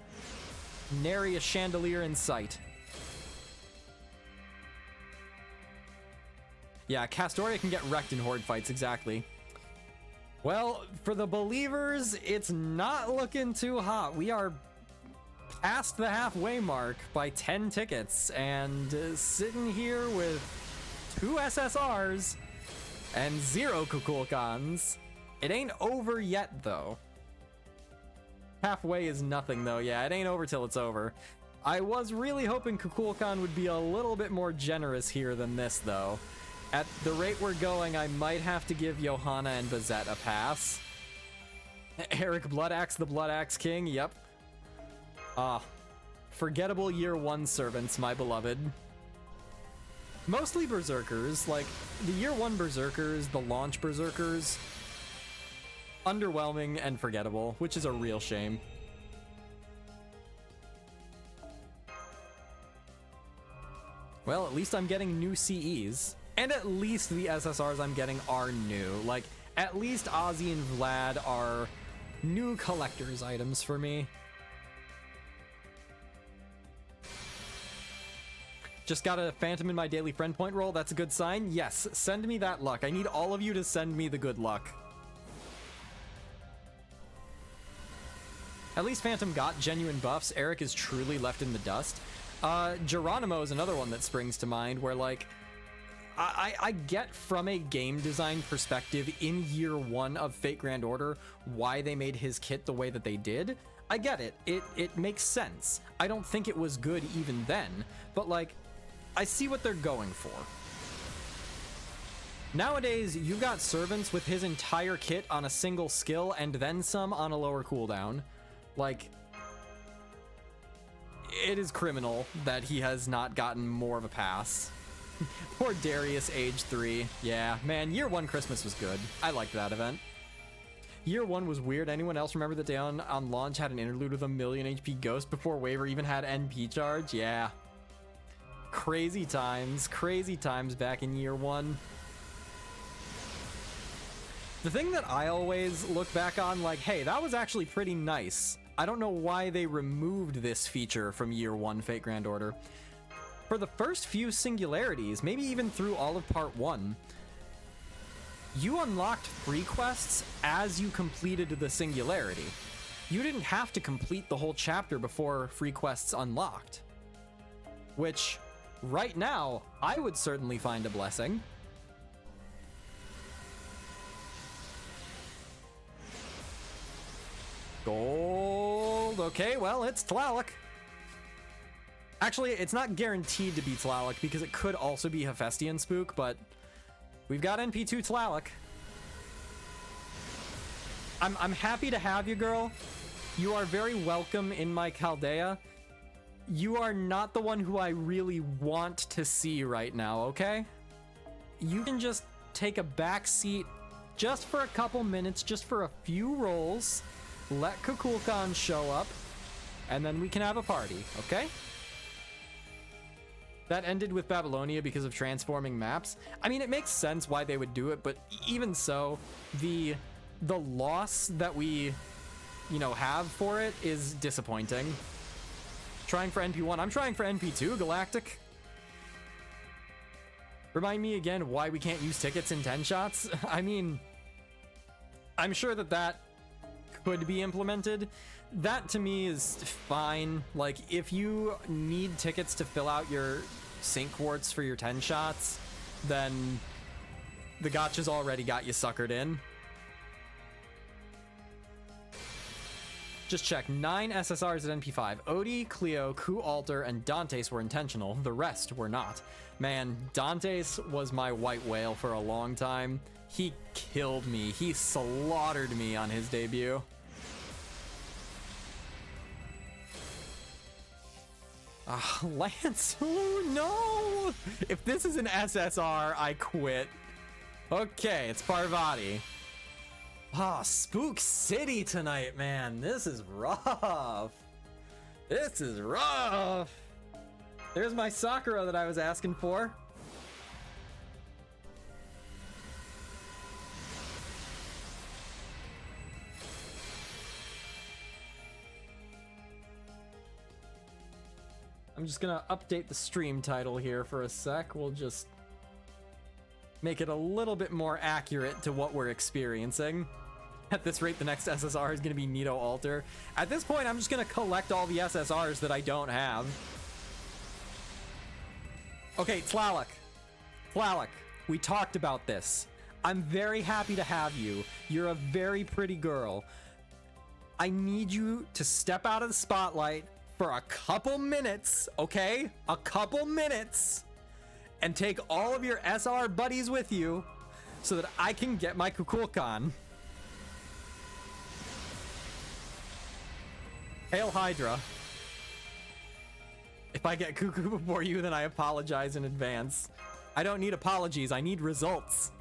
Nary a chandelier in sight. Yeah, Castoria can get wrecked in horde fights, exactly. Well, for the believers, it's not looking too hot. We are past the halfway mark by 10 tickets, and sitting here with 2 SSRs and 0 Kukulkans. It ain't over yet, though. Halfway is nothing, though. Yeah, it ain't over till it's over. I was really hoping Kukulkan would be a little bit more generous here than this, though. At the rate we're going, I might have to give Johanna and Bazette a pass. Eric Bloodaxe, the Bloodaxe King, yep. Forgettable year 1 servants, my beloved. Mostly Berserkers, like the year 1 Berserkers, the launch Berserkers, underwhelming and forgettable, which is a real shame. Well, at least I'm getting new CEs. And at least the SSRs I'm getting are new. Like, at least Ozzy and Vlad are new collector's items for me. Just got a phantom in my daily friend point roll. That's a good sign. Yes, send me that luck. I need all of you to send me the good luck. At least Phantom got genuine buffs. Eric is truly left in the dust. Geronimo is another one that springs to mind where, like, I get from a game design perspective in year 1 of Fate Grand Order why they made his kit the way that they did. I get it. It makes sense. I don't think it was good even then, but, like, I see what they're going for. Nowadays, you've got Servants with his entire kit on a single skill and then some on a lower cooldown. Like, it is criminal that he has not gotten more of a pass. Poor Darius, age 3. Yeah, man, year 1 Christmas was good. I liked that event. Year 1 was weird. Anyone else remember that they on launch had an interlude with a 1,000,000 HP ghost before Waver even had NP charge? Yeah. Crazy times back in year 1. The thing that I always look back on, like, hey, that was actually pretty nice. I don't know why they removed this feature from year 1 Fate Grand Order. For the first few singularities, maybe even through all of part 1, you unlocked free quests as you completed the singularity. You didn't have to complete the whole chapter before free quests unlocked. Which, right now, I would certainly find a blessing. Gold. Okay, well, it's Tlaloc. Actually, it's not guaranteed to be Tlaloc because it could also be Hephaestion Spook, but we've got NP2 Tlaloc. I'm happy to have you, girl. You are very welcome in my Chaldea. You are not the one who I really want to see right now, okay? You can just take a back seat just for a couple minutes, just for a few rolls. Let Kukulkan show up, and then we can have a party, okay? That ended with Babylonia because of transforming maps. I mean, it makes sense why they would do it, but even so, the loss that we, have for it is disappointing. Trying for NP1. I'm trying for NP2, Galactic. Remind me again why we can't use tickets in 10 shots. I mean, I'm sure that could be implemented. That to me is fine. Like, if you need tickets to fill out your sync quartz for your 10 shots, then the gacha's already got you suckered in. Just check. 9 SSRs at NP5. Odie, Cleo, Ku Alter, and Dantes were intentional. The rest were not. Man, Dantes was my white whale for a long time. He killed me. He slaughtered me on his debut. Lance, oh no! If this is an SSR, I quit. Okay, it's Parvati. Spook City tonight, man. This is rough. This is rough. There's my Sakura that I was asking for. I'm just gonna update the stream title here for a sec. We'll just make it a little bit more accurate to what we're experiencing. At this rate, the next SSR is gonna be Nito Alter. At this point, I'm just gonna collect all the SSRs that I don't have. Okay, Tlaloc. Tlaloc, we talked about this. I'm very happy to have you. You're a very pretty girl. I need you to step out of the spotlight for a couple minutes, okay? A couple minutes. And take all of your SR buddies with you so that I can get my Kukulkan. Hail Hydra. If I get Kuku before you, then I apologize in advance. I don't need apologies, I need results.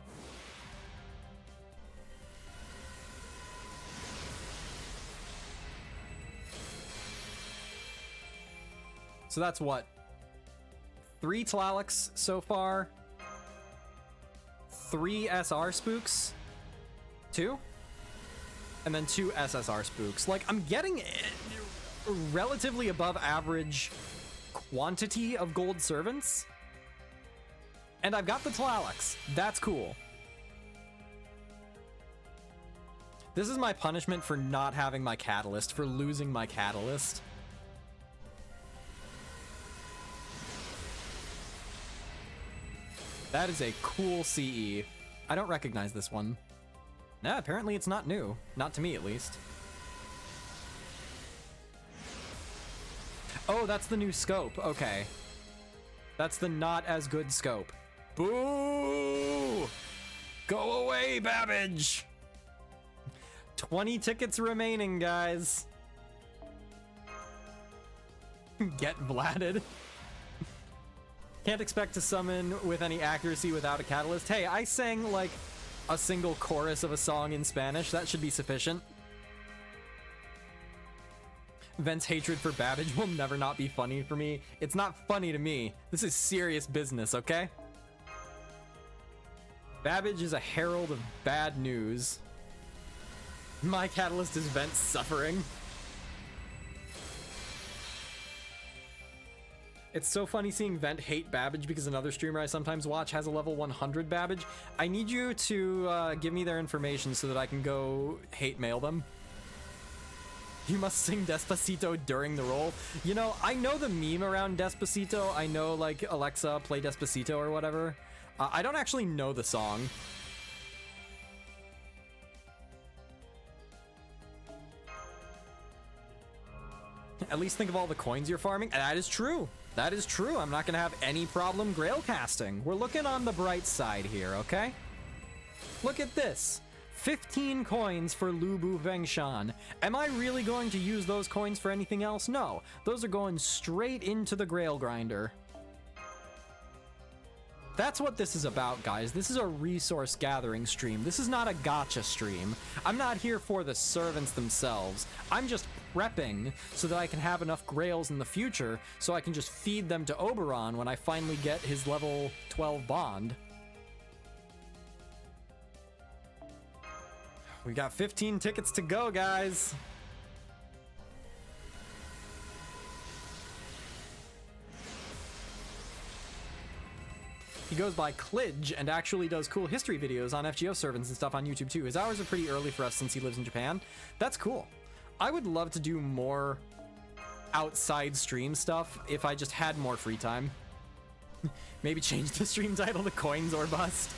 So that's what? 3 Tlalocs so far. 3 SR spooks. 2? And then 2 SSR spooks. Like, I'm getting a relatively above average quantity of gold servants. And I've got the Tlalocs. That's cool. This is my punishment for not having my catalyst, for losing my catalyst. That is a cool CE. I don't recognize this one. Nah, apparently it's not new. Not to me, at least. Oh, that's the new scope. Okay. That's the not as good scope. Boo! Go away, Babbage! 20 tickets remaining, guys. Get Vladed. Can't expect to summon with any accuracy without a catalyst. Hey, I sang like a single chorus of a song in Spanish. That should be sufficient. Vent's hatred for Babbage will never not be funny for me. It's not funny to me. This is serious business, okay? Babbage is a herald of bad news. My catalyst is Vent's suffering. It's so funny seeing Vent hate Babbage because another streamer I sometimes watch has a level 100 Babbage. I need you to give me their information so that I can go hate mail them. You must sing Despacito during the roll. You know, I know the meme around Despacito. I know, like, Alexa, play Despacito or whatever. I don't actually know the song. At least think of all the coins you're farming. That is true. That is true. I'm not going to have any problem grail casting. We're looking on the bright side here, okay? Look at this. 15 coins for Lubu Vengshan. Am I really going to use those coins for anything else? No. Those are going straight into the grail grinder. That's what this is about, guys. This is a resource gathering stream. This is not a gacha stream. I'm not here for the servants themselves. I'm just prepping so that I can have enough grails in the future so I can just feed them to Oberon when I finally get his level 12 bond. We got 15 tickets to go, guys. He goes by Klidge and actually does cool history videos on FGO servants and stuff on YouTube too. His hours are pretty early for us since he lives in Japan. That's cool. I would love to do more outside stream stuff if I just had more free time. Maybe change the stream title to Coins or Bust.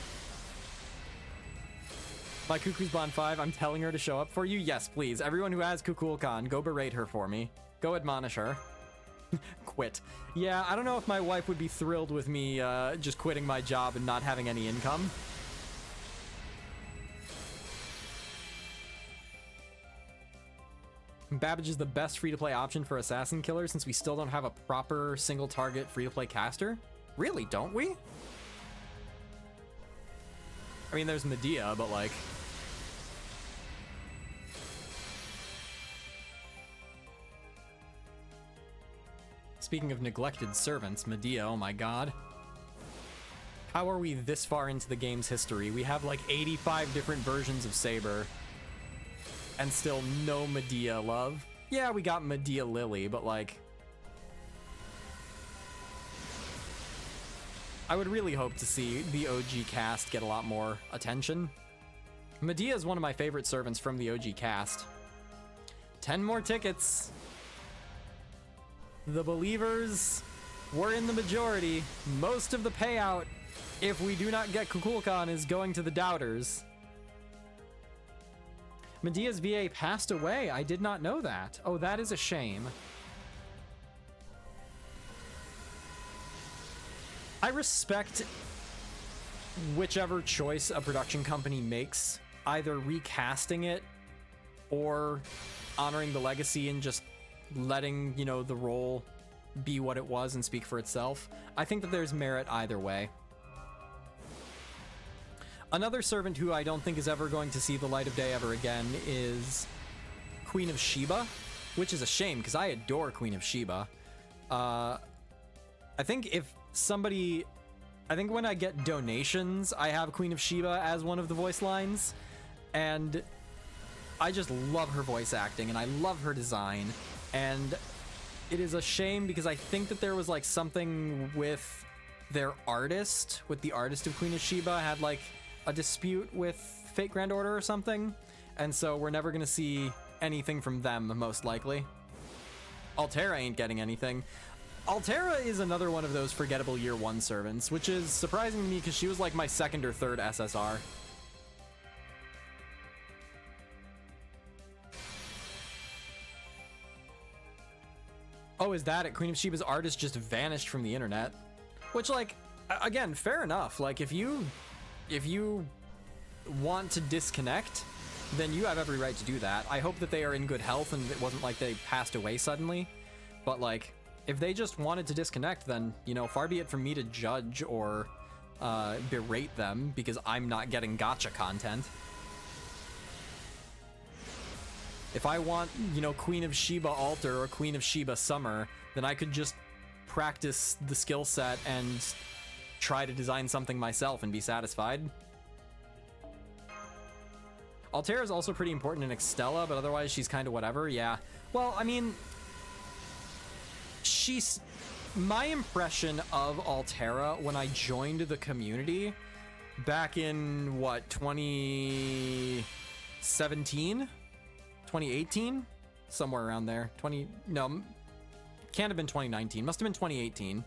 My Kuku's Bond 5, I'm telling her to show up for you? Yes, please. Everyone who has Kukulkan, go berate her for me. Go admonish her. Quit. Yeah, I don't know if my wife would be thrilled with me just quitting my job and not having any income. Babbage is the best free-to-play option for Assassin Killer since we still don't have a proper single-target free-to-play caster. Really, don't we? I mean, there's Medea, but like... Speaking of neglected servants, Medea, oh my god. How are we this far into the game's history? We have like 85 different versions of Saber. And still no Medea love. Yeah, we got Medea Lily, but like... I would really hope to see the OG cast get a lot more attention. Medea is one of my favorite servants from the OG cast. 10 more tickets. The believers were in the majority. Most of the payout, if we do not get Kukulkan, is going to the doubters. Medea's VA passed away. I did not know that. Oh, that is a shame. I respect whichever choice a production company makes, either recasting it or honoring the legacy and just letting, you know, the role be what it was and speak for itself. I think that there's merit either way. Another servant who I don't think is ever going to see the light of day ever again is Queen of Sheba, which is a shame because I adore Queen of Sheba. I think when I get donations, I have Queen of Sheba as one of the voice lines, and I just love her voice acting and I love her design, and it is a shame because I think that there was like something with their artist, with the artist of Queen of Sheba had like a dispute with Fate Grand Order or something, and so we're never gonna see anything from them, most likely. Altera ain't getting anything. Altera is another one of those forgettable year 1 servants, which is surprising to me because she was like my second or third SSR. Oh, is that it? Queen of Sheba's artist just vanished from the internet. Which, like, again, fair enough. Like, if you want to disconnect, then you have every right to do that. I hope that they are in good health and it wasn't like they passed away suddenly. But, like, if they just wanted to disconnect, then, you know, far be it from me to judge or berate them because I'm not getting gacha content. If I want, you know, Queen of Sheba Alter or Queen of Sheba Summer, then I could just practice the skill set and try to design something myself and be satisfied. Altera is also pretty important in Extella, but otherwise she's kind of whatever. Yeah. Well, I mean, my impression of Altera when I joined the community back in, what, 2017? 2018? Somewhere around there. No, can't have been 2019. Must have been 2018.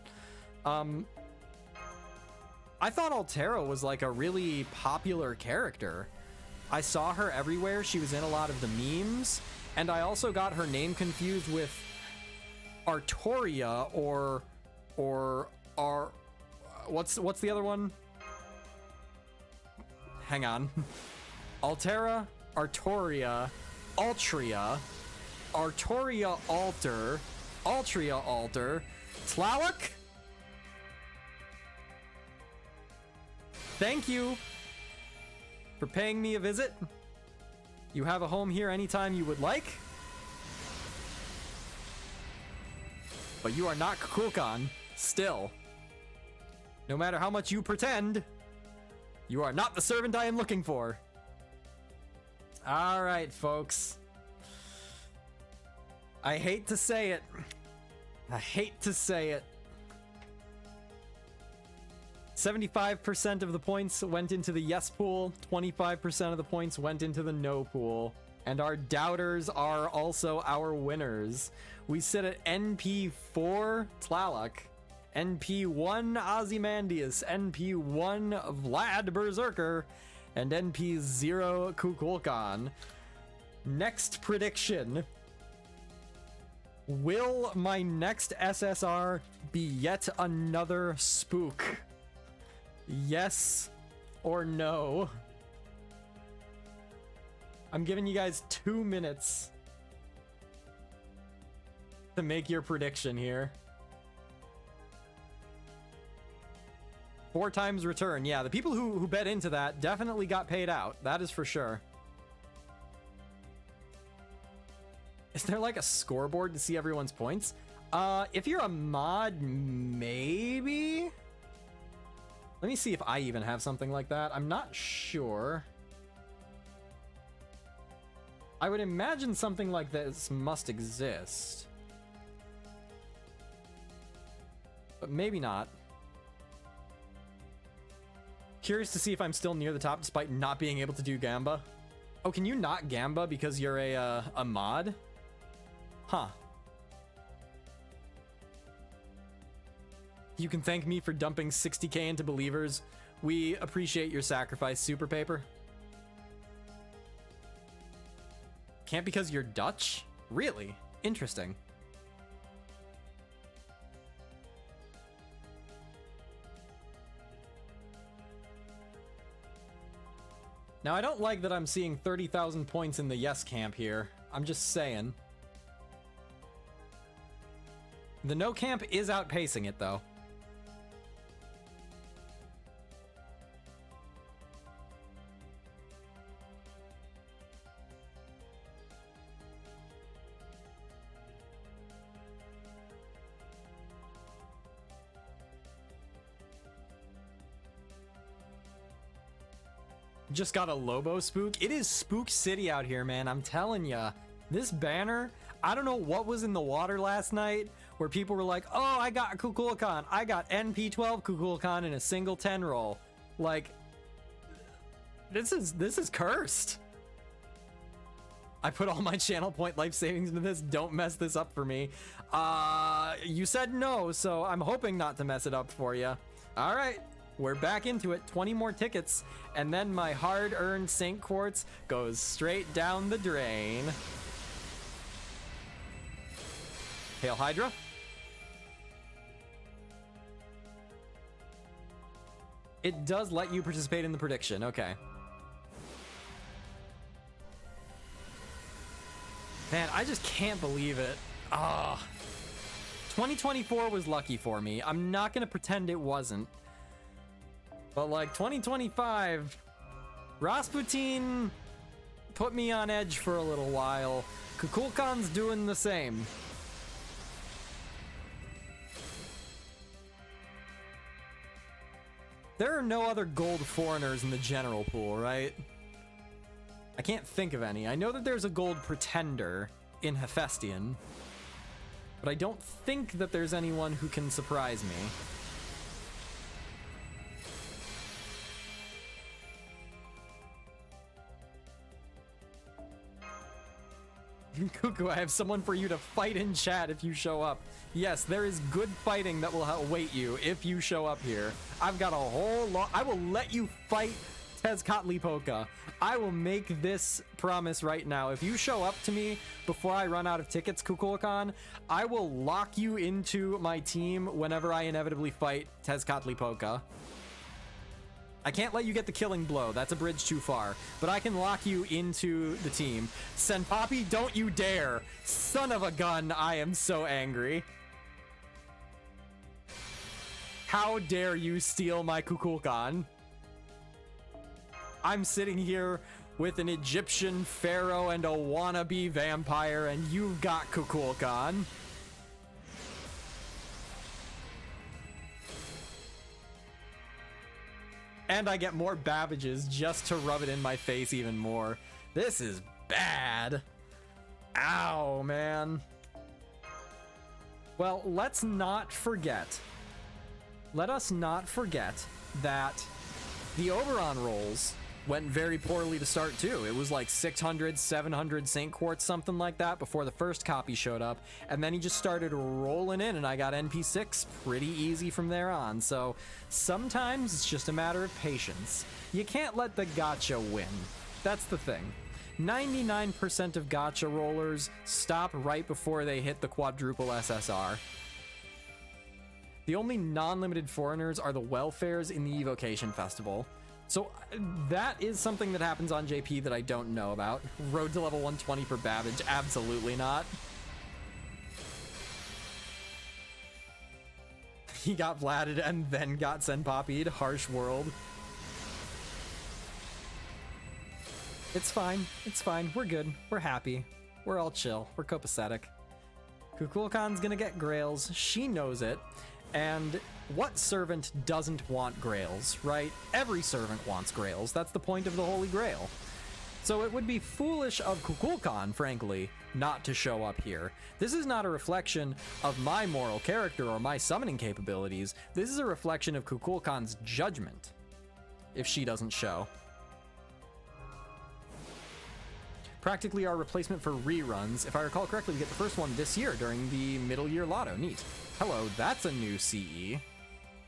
I thought Altera was like a really popular character. I saw her everywhere. She was in a lot of the memes, and I also got her name confused with Artoria or what's the other one? Hang on. Altera, Artoria, Altria, Artoria Alter, Altria Alter, Tlaloc? Thank you for paying me a visit. You have a home here anytime you would like. But you are not Kukulkan, still. No matter how much you pretend, you are not the servant I am looking for. All right, folks. I hate to say it. I hate to say it. 75% of the points went into the yes pool, 25% of the points went into the no pool, and our doubters are also our winners. We sit at NP4 Tlaloc, NP1 Ozymandias, NP1 Vlad Berserker, and NP0 Kukulkan. Next prediction. Will my next SSR be yet another Spook? Yes or no? I'm giving you guys 2 minutes to make your prediction here. 4 times return. Yeah, the people who bet into that definitely got paid out. That is for sure. Is there like a scoreboard to see everyone's points? If you're a mod, maybe? Let me see if I even have something like that. I'm not sure. I would imagine something like this must exist. But maybe not. Curious to see if I'm still near the top despite not being able to do Gamba. Oh, can you not Gamba because you're a mod? Huh. You can thank me for dumping 60k into believers. We appreciate your sacrifice, Super Paper. Can't because you're Dutch? Really? Interesting. Now, I don't like that I'm seeing 30,000 points in the yes camp here. I'm just saying. The no camp is outpacing it, though. just got a Lobo Spook. It is Spook City out here, man. I'm telling ya. This banner, I don't know what was in the water last night where people were like, oh, I got Kukulkan. I got NP12 Kukulkan in a single 10 roll. Like, this is cursed. I put all my channel point life savings into this. Don't mess this up for me. You said no, so I'm hoping not to mess it up for you. All right. We're back into it, 20 more tickets, and then my hard-earned Saint Quartz goes straight down the drain. Hail Hydra. It does let you participate in the prediction, okay. Man, I just can't believe it. Ah, 2024 was lucky for me. I'm not gonna pretend it wasn't. But like 2025, Rasputin put me on edge for a little while. Kukulkan's doing the same. There are no other gold foreigners in the general pool, right? I can't think of any. I know that there's a gold pretender in Hephaestion, but I don't think that there's anyone who can surprise me. Kuku, I have someone for you to fight in chat if you show up. Yes, there is good fighting that will await you if you show up here. I've got a whole lot. I will let you fight Tezcatlipoca. I will make this promise right now. If you show up to me before I run out of tickets, Kukulkan, I will lock you into my team whenever I inevitably fight Tezcatlipoca. I can't let you get the killing blow. That's a bridge too far. But I can lock you into the team. Senpapi, don't you dare. Son of a gun, I am so angry. How dare you steal my Kukulkan? I'm sitting here with an Egyptian pharaoh and a wannabe vampire, and you've got Kukulkan. And I get more Babbages just to rub it in my face even more. This is bad. Ow, man. Well, let's not forget. Let us not forget that the Oberon rolls went very poorly to start too. It was like 600, 700 Saint Quartz, something like that before the first copy showed up. And then he just started rolling in and I got NP6 pretty easy from there on. So sometimes it's just a matter of patience. You can't let the gacha win. That's the thing. 99% of gacha rollers stop right before they hit the quadruple SSR. The only non-limited foreigners are the welfares in the Evocation Festival. So that is something that happens on JP that I don't know about. Road to level 120 for Babbage, absolutely not. He got Vladed and then got Senpapi'd, harsh world. It's fine, we're good, we're happy. We're all chill, we're copacetic. Kukulkan's gonna get Grails, she knows it. And what servant doesn't want Grails, right? Every servant wants Grails. That's the point of the Holy Grail. So it would be foolish of Kukulkan, frankly, not to show up here. This is not a reflection of my moral character or my summoning capabilities. This is a reflection of Kukulkan's judgment, if she doesn't show. Practically our replacement for reruns. If I recall correctly, we get the first one this year during the middle year lotto. Neat. Hello, that's a new CE.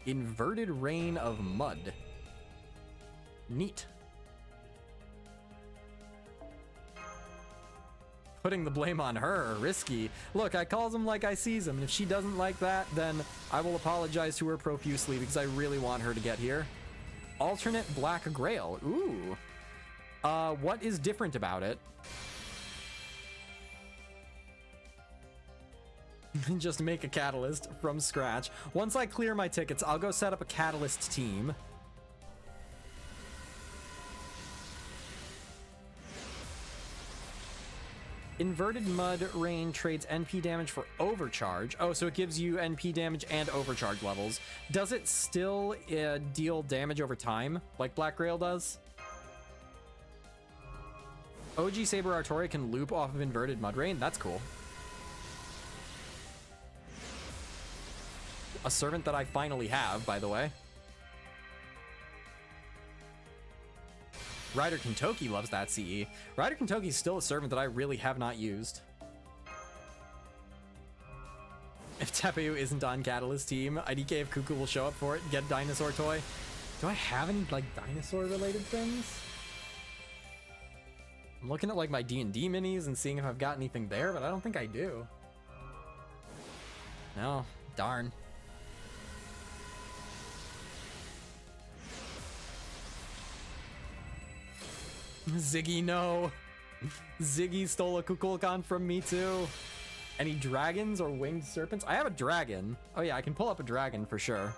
Inverted Rain of Mud. Neat. Putting the blame on her, risky. Look, I calls him like I sees him, and if she doesn't like that, then I will apologize to her profusely because I really want her to get here. Alternate Black Grail. Ooh. What is different about it? Just make a catalyst from scratch. Once I clear my tickets, I'll go set up a catalyst team. Inverted Mud Rain trades NP damage for overcharge. Oh, so it gives you NP damage and overcharge levels. Does it still deal damage over time, like Black Grail does? OG Saber Artori can loop off of Inverted Mudrain. That's cool. A servant that I finally have, by the way. Ryder Kentoki loves that CE. Ryder Kentoki is still a servant that I really have not used. If Tepeyu isn't on Catalyst team, IDK if Kuku will show up for it and get a dinosaur toy. Do I have any, like, dinosaur-related things? I'm looking at, like, my D&D minis and seeing if I've got anything there, but I don't think I do. No, darn. Ziggy, no. Ziggy stole a Kukulkan from me, too. Any dragons or winged serpents? I have a dragon. Oh yeah, I can pull up a dragon for sure.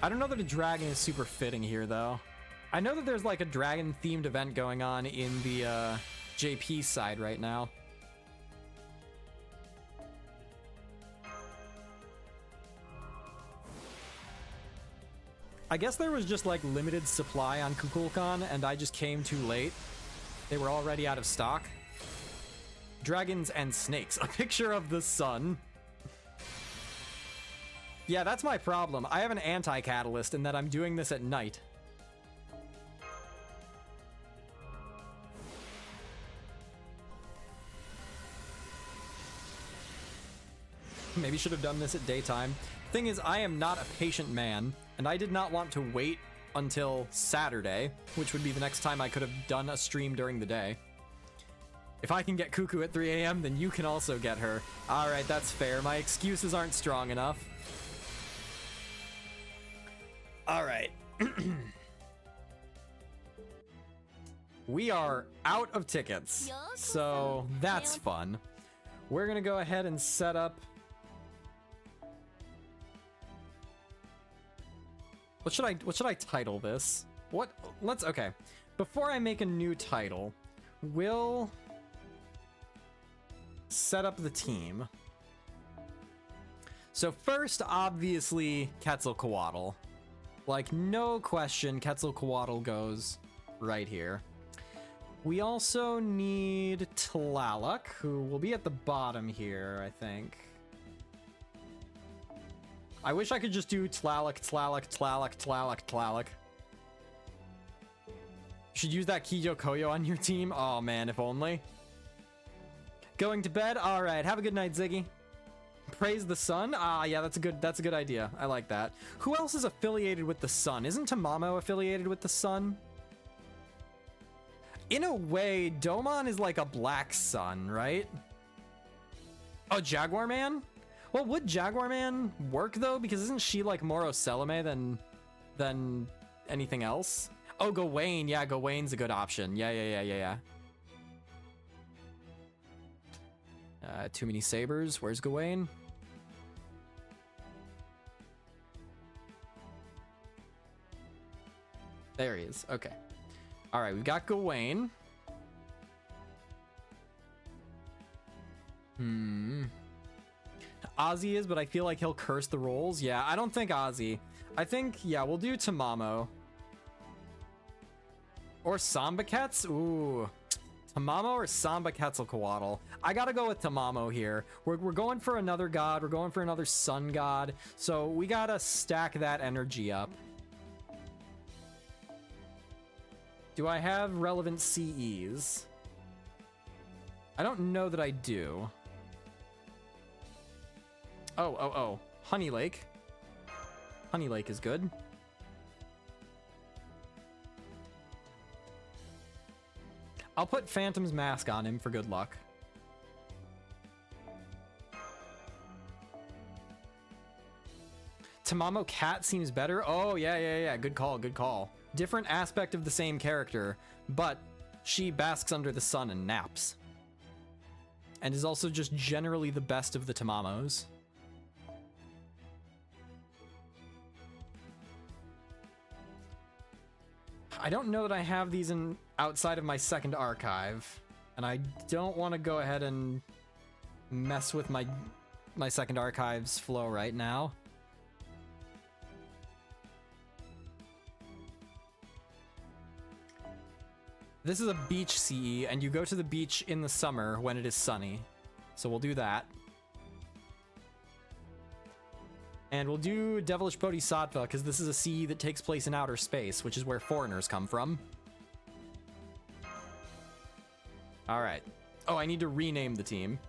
I don't know that a dragon is super fitting here, though. I know that there's like a dragon-themed event going on in the JP side right now. I guess there was just like limited supply on Kukulkan and I just came too late. They were already out of stock. Dragons and snakes. A picture of the sun. Yeah, that's my problem. I have an anti-catalyst in that I'm doing this at night. Maybe should have done this at daytime. Thing is, I am not a patient man, and I did not want to wait until Saturday, which would be the next time I could have done a stream during the day. If I can get Kuku at 3 a.m., then you can also get her. Alright, that's fair. My excuses aren't strong enough. Alright. We are out of tickets, so that's fun. We're gonna go ahead and set up... What should I title this? Okay. Before I make a new title, we'll set up the team. So first, obviously, Quetzalcoatl. Like, no question, Quetzalcoatl goes right here. We also need Tlaloc, who will be at the bottom here, I think. I wish I could just do Tlaloc, Tlaloc, Tlaloc, Tlaloc, Tlaloc. You should use that Kijo Koyo on your team. Oh man, if only. Going to bed? Alright, have a good night, Ziggy. Praise the sun? Ah, yeah, that's a good idea. I like that. Who else is affiliated with the sun? Isn't Tamamo affiliated with the sun? In a way, Domon is like a black sun, right? Oh, Jaguar Man? Well, would Jaguar Man work, though? Because isn't she, like, more Oseleme than anything else? Oh, Gawain. Yeah, Gawain's a good option. Yeah. Too many sabers. Where's Gawain? There he is. Okay. All right, we've got Gawain. Ozzy is, but I feel like he'll curse the rolls. Yeah, I don't think Ozzy. I think, yeah, we'll do Tamamo. Or Samba Cats? Ooh. Tamamo or Samba Quetzalcoatl? I gotta go with Tamamo here. We're going for another god. We're going for another sun god. So we gotta stack that energy up. Do I have relevant CEs? I don't know that I do. Oh. Honey Lake. Honey Lake is good. I'll put Phantom's Mask on him for good luck. Tamamo Cat seems better. Oh, yeah. Good call. Different aspect of the same character, but she basks under the sun and naps. And is also just generally the best of the Tamamos. I don't know that I have these in outside of my second archive, and I don't want to go ahead and mess with my my second archives flow right now. This is a beach CE, and you go to the beach in the summer when it is sunny. So we'll do that. And we'll do Devilish Bodhisattva, because this is a CE that takes place in outer space, which is where foreigners come from. Alright. Oh, I need to rename the team.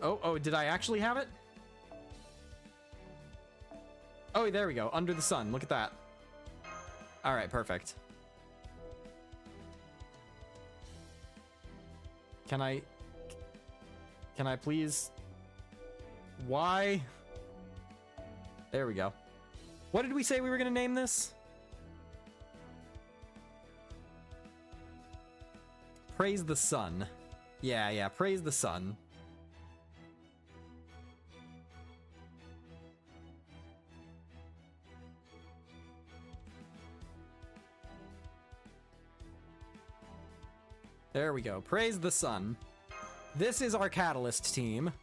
Oh, did I actually have it? Oh, there we go. Under the sun. Look at that. Alright, perfect. Can I please? Why? There we go. What did we say we were gonna name this? Praise the sun. Yeah, praise the sun. There we go. Praise the sun. This is our Catalyst team.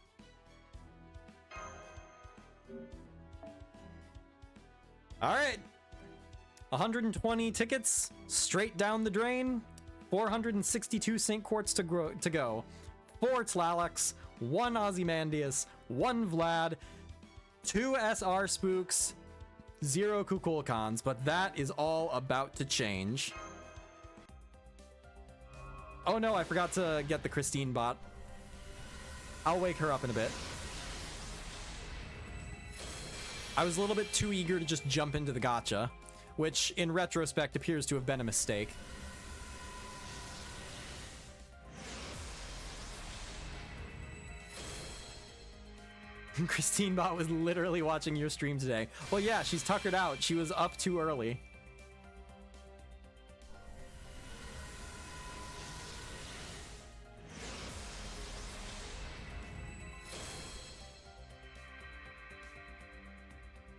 Alright. 120 tickets straight down the drain. 462 St. Quartz to go. 4 Tlalocs, 1 Ozymandias, 1 Vlad, 2 SR Spooks, 0 Kukulkans, but that is all about to change. Oh no, I forgot to get the Christine bot. I'll wake her up in a bit. I was a little bit too eager to just jump into the gacha, which in retrospect appears to have been a mistake. Christine bot was literally watching your stream today. Well, yeah, she's tuckered out. She was up too early.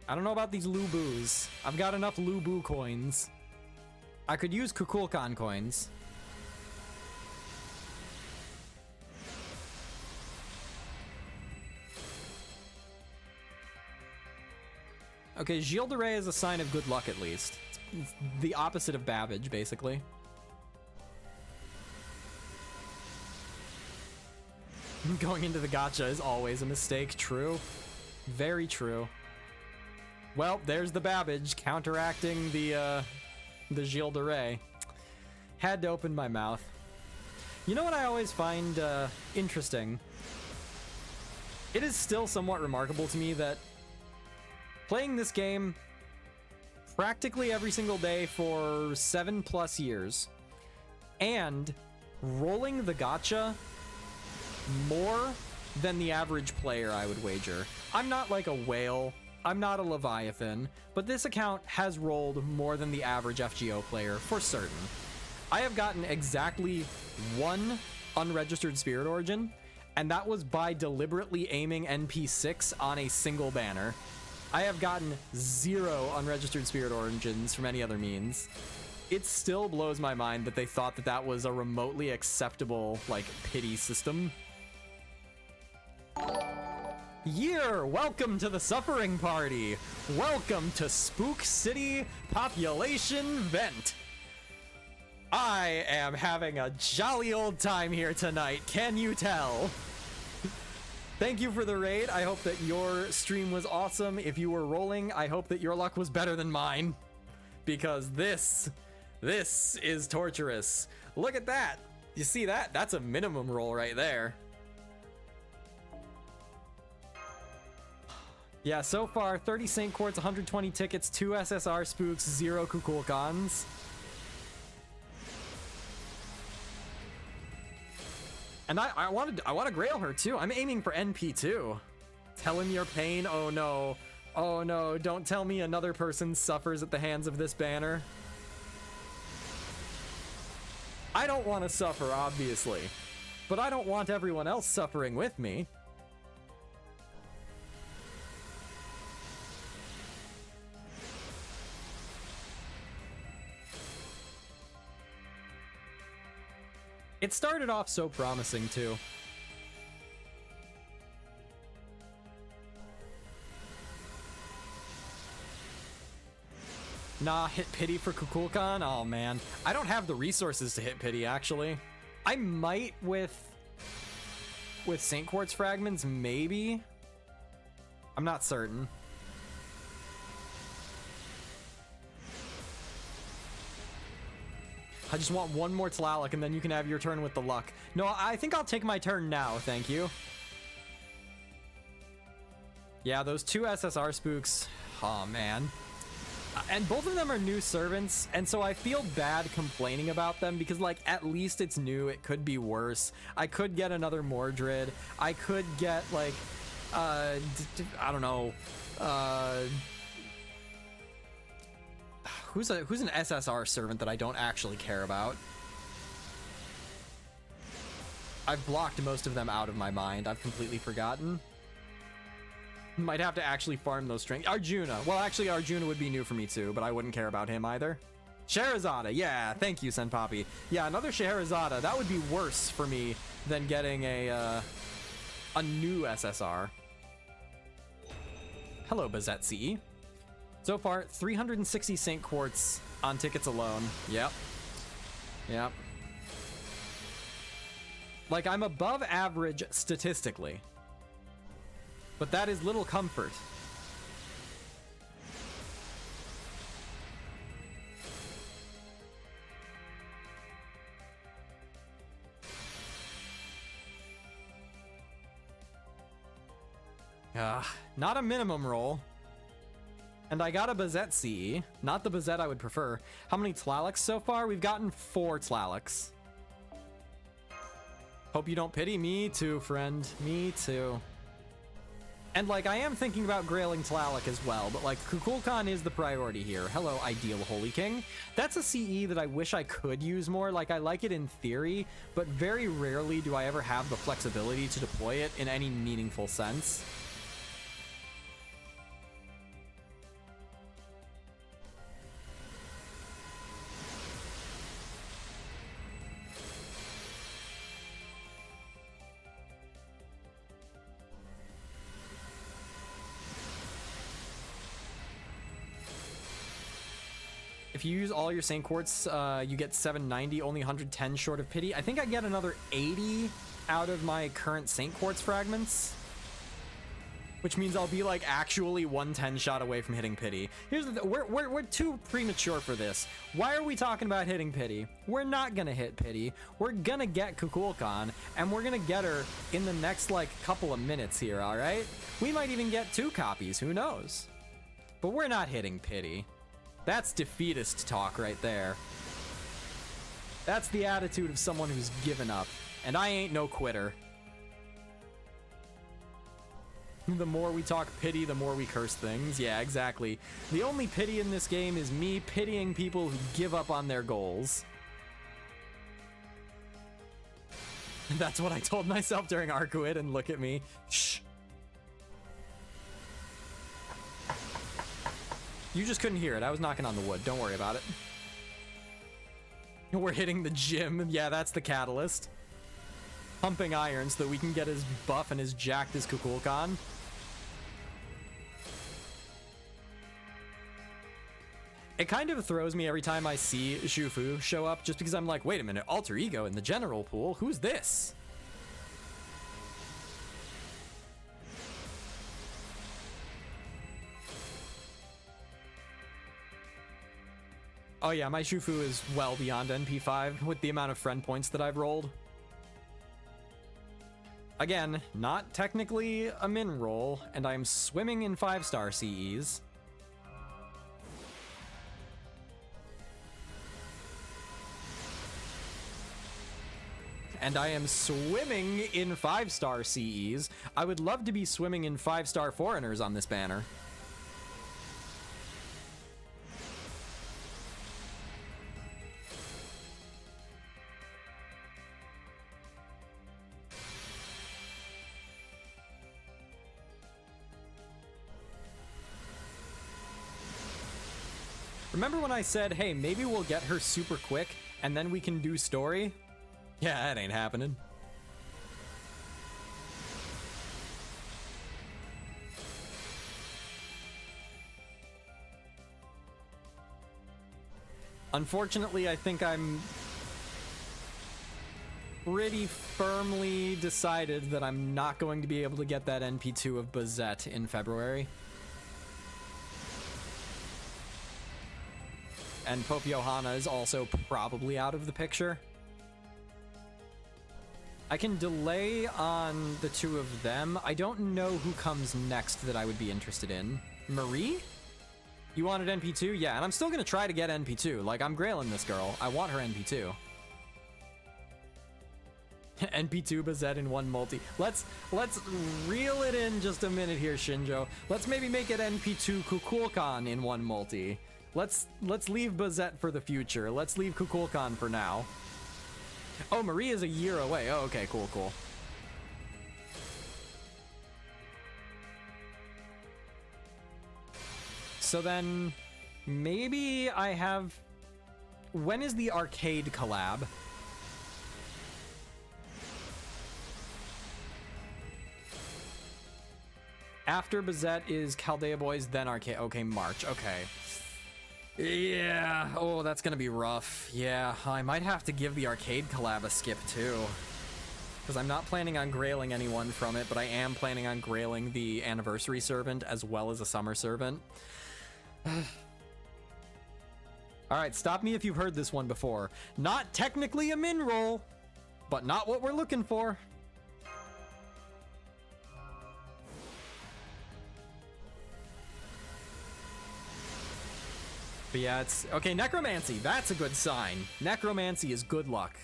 I don't know about these Lubus. I've got enough Lubu coins. I could use Kukulkan coins. Okay, Gilles de Rais is a sign of good luck at least. It's the opposite of Babbage, basically. Going into the gacha is always a mistake. True. Very true. Well, there's the Babbage counteracting the Gilles de Rais. Had to open my mouth. You know what I always find interesting? It is still somewhat remarkable to me that playing this game practically every single day for 7+ years and rolling the gacha more than the average player, I would wager. I'm not like a whale. I'm not a Leviathan, but this account has rolled more than the average FGO player for certain. I have gotten exactly 1 unregistered Spirit Origin, and that was by deliberately aiming NP6 on a single banner. I have gotten 0 unregistered Spirit Origins from any other means. It still blows my mind that they thought that that was a remotely acceptable, like, pity system. Year, welcome to the Suffering Party. Welcome to Spook City Population Vent. I am having a jolly old time here tonight, can you tell? Thank you for the raid. I hope that your stream was awesome. If you were rolling, I hope that your luck was better than mine. Because this is torturous. Look at that. You see that? That's a minimum roll right there. Yeah, so far, 30 St. Quartz, 120 tickets, 2 SSR Spooks, 0 Kukulkans. And I want to grail her too. I'm aiming for NP2. Tell him your pain. Oh no. Oh no, don't tell me another person suffers at the hands of this banner. I don't want to suffer, obviously. But I don't want everyone else suffering with me. It started off so promising, too. Nah, hit pity for Kukulkan? Oh man. I don't have the resources to hit pity, actually. I might with Saint Quartz fragments, maybe. I'm not certain. I just want one more Tlaloc and then you can have your turn with the luck. No, I think I'll take my turn now, thank you. Yeah, those two SSR spooks. Oh man. And both of them are new servants, and so I feel bad complaining about them because, like, at least it's new. It could be worse. I could get another Mordred. I could get, like, I don't know, who's an SSR servant that I don't actually care about? I've blocked most of them out of my mind. I've completely forgotten. Might have to actually farm those strings. Arjuna. Well, actually, Arjuna would be new for me too, but I wouldn't care about him either. Scheherazade. Yeah, thank you, Senpapi. Yeah, another Scheherazade. That would be worse for me than getting a new SSR. Hello, Bazette CE. So far, 360 Saint Quartz on tickets alone. Yep. Yep. Like, I'm above average statistically. But that is little comfort. Not a minimum roll. And I got a Bazette CE. Not the Bazette I would prefer. How many Tlalocs so far? We've gotten 4 Tlalocs. Hope you don't pity me too, friend. Me too. And, like, I am thinking about grailing Tlaloc as well, but, like, Kukulkan is the priority here. Hello, Ideal Holy King. That's a CE that I wish I could use more. Like, I like it in theory, but very rarely do I ever have the flexibility to deploy it in any meaningful sense. If you use all your Saint Quartz, you get 790, only 110 short of pity. I think I get another 80 out of my current Saint Quartz fragments, which means I'll be like actually 110 shot away from hitting pity. Here's the we're too premature for this. Why are we talking about hitting pity? We're not gonna hit pity. We're gonna get Kukulkan, and we're gonna get her in the next like couple of minutes here. All right, we might even get 2 copies. Who knows? But we're not hitting pity. That's defeatist talk right there. That's the attitude of someone who's given up. And I ain't no quitter. The more we talk pity, the more we curse things. Yeah, exactly. The only pity in this game is me pitying people who give up on their goals. That's what I told myself during Arcuit, and look at me. Shh. You just couldn't hear it. I was knocking on the wood. Don't worry about it. We're hitting the gym. Yeah, that's the catalyst. Pumping iron so that we can get as buff and as jacked as Kukulkan. It kind of throws me every time I see Zhufu show up, just because I'm like, wait a minute, alter ego in the general pool? Who's this? Oh yeah, my Zhufu is well beyond NP5 with the amount of friend points that I've rolled. Again, not technically a min roll, and I'm swimming in 5-star CEs. And I am swimming in 5-star CEs. I would love to be swimming in 5-star foreigners on this banner. Remember when I said, hey, maybe we'll get her super quick and then we can do story? Yeah, that ain't happening. Unfortunately, I think I'm pretty firmly decided that I'm not going to be able to get that NP2 of Bazette in February. And Pope Johanna is also probably out of the picture. I can delay on the two of them. I don't know who comes next that I would be interested in. Marie? You wanted NP2? Yeah, and I'm still gonna try to get NP2. Like, I'm grailing this girl. I want her NP2. NP2 Bazette in one multi. Let's reel it in just a minute here, Shinjo. Let's maybe make it NP2 Kukulkan in one multi. Let's leave Bazette for the future. Let's leave Kukulkan for now. Oh, Marie is a year away. Oh, okay, cool, cool. So then, maybe I have... When is the arcade collab? After Bazette is Chaldea Boys, then arcade. Okay, March. Okay. Yeah. Oh, that's gonna be rough. Yeah, I might have to give the arcade collab a skip too. Because I'm not planning on grailing anyone from it, but I am planning on grailing the anniversary servant as well as a summer servant. Alright, stop me if you've heard this one before. Not technically a min roll, but not what we're looking for. But yeah, it's... Okay, Necromancy. That's a good sign. Necromancy is good luck.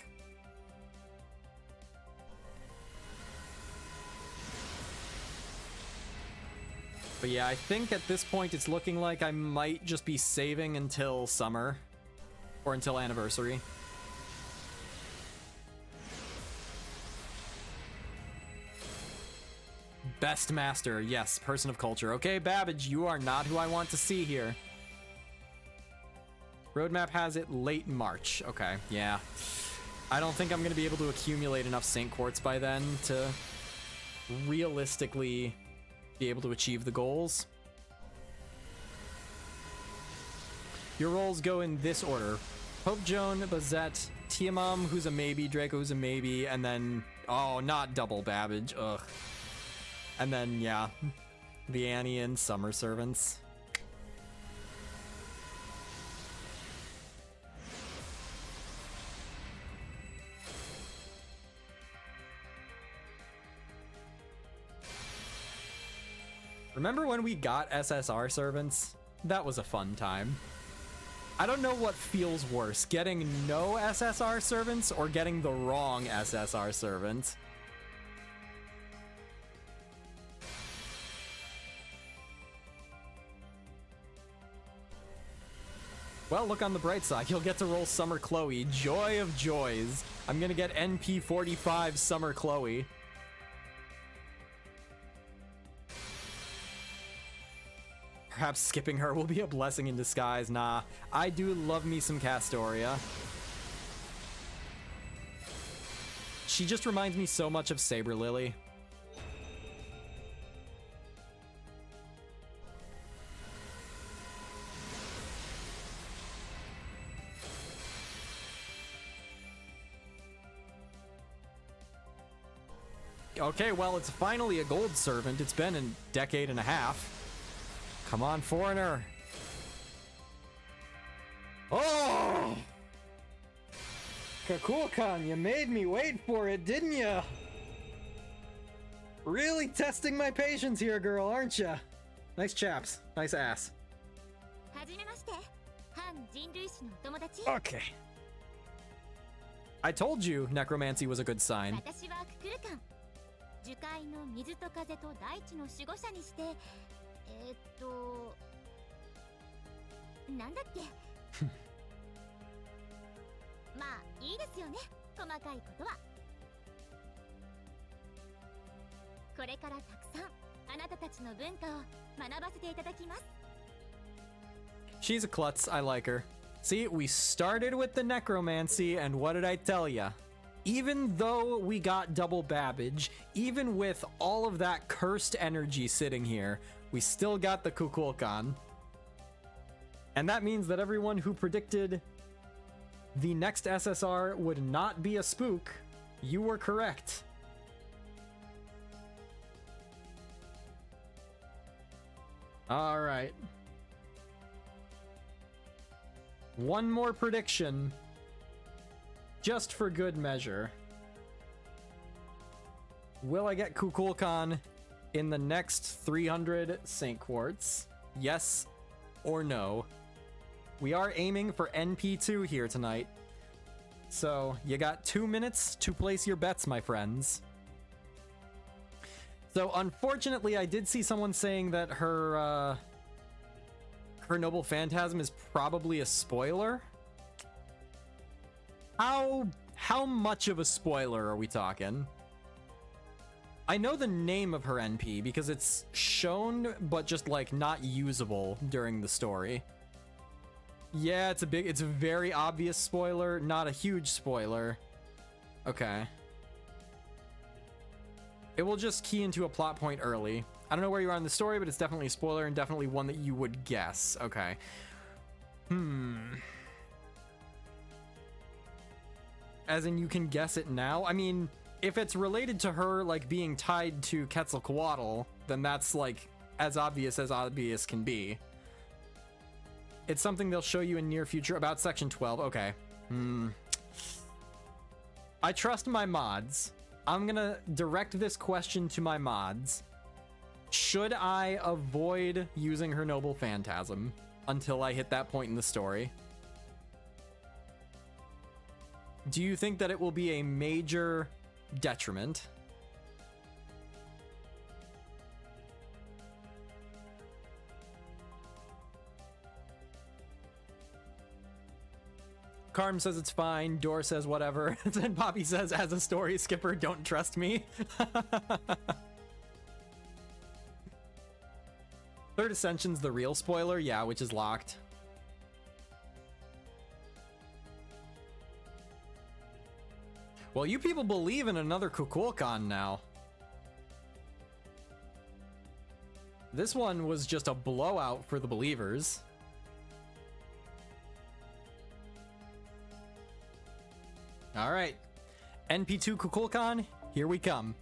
But yeah, I think at this point it's looking like I might just be saving until summer. Or until anniversary. Best master. Yes, person of culture. Okay, Babbage, you are not who I want to see here. Roadmap has it late March. Okay, yeah. I don't think I'm going to be able to accumulate enough Saint Quartz by then to realistically be able to achieve the goals. Your roles go in this order. Pope Joan, Bazette, Tiamam, who's a maybe, Draco, who's a maybe, and then... Oh, not double Babbage. Ugh. And then, yeah, the Annie and Summer Servants. Remember when we got SSR servants? That was a fun time. I don't know what feels worse, getting no SSR servants or getting the wrong SSR servant. Well, look on the bright side. You'll get to roll Summer Chloe. Joy of joys. I'm gonna get NP45 Summer Chloe. Perhaps skipping her will be a blessing in disguise. Nah, I do love me some Castoria. She just reminds me so much of Saber Lily. Okay, well, it's finally a gold servant. It's been a decade and a half. Come on, foreigner. Oh! Kukulkan, you made me wait for it, didn't you? Really testing my patience here, girl, aren't you? Nice chaps. Nice ass. Okay. I told you necromancy was a good sign. She's a klutz, I like her. See, we started with the necromancy, and what did I tell ya? Even though we got double Babbage, even with all of that cursed energy sitting here, we still got the Kukulkan. And that means that everyone who predicted The next SSR would not be a spook. You were correct. All right. One more prediction, just for good measure. Will I get Kukulkan in the next 300 Saint Quartz? Yes or no? We are aiming for NP2 here tonight. So you got 2 minutes to place your bets, my friends. So unfortunately, I did see someone saying that her Noble Phantasm is probably a spoiler. How much of a spoiler are we talking? I know the name of her NP because it's shown, but just like not usable during the story. Yeah, it's a very obvious spoiler, not a huge spoiler. Okay. It will just key into a plot point early. I don't know where you are in the story, but it's definitely a spoiler and definitely one that you would guess. Okay. As in you can guess it now? I mean, if it's related to her, like, being tied to Quetzalcoatl, then that's, like, as obvious can be. It's something they'll show you in near future about Section 12. Okay. I trust my mods. I'm gonna direct this question to my mods. Should I avoid using her Noble Phantasm until I hit that point in the story? Do you think that it will be a major detriment? Carm says it's fine. Dor says whatever. Then Poppy says, as a story skipper, don't trust me. Third Ascension's the real spoiler? Yeah, which is locked. Well, you people believe in another Kukulkan now. This one was just a blowout for the believers. All right, NP2 Kukulkan, here we come.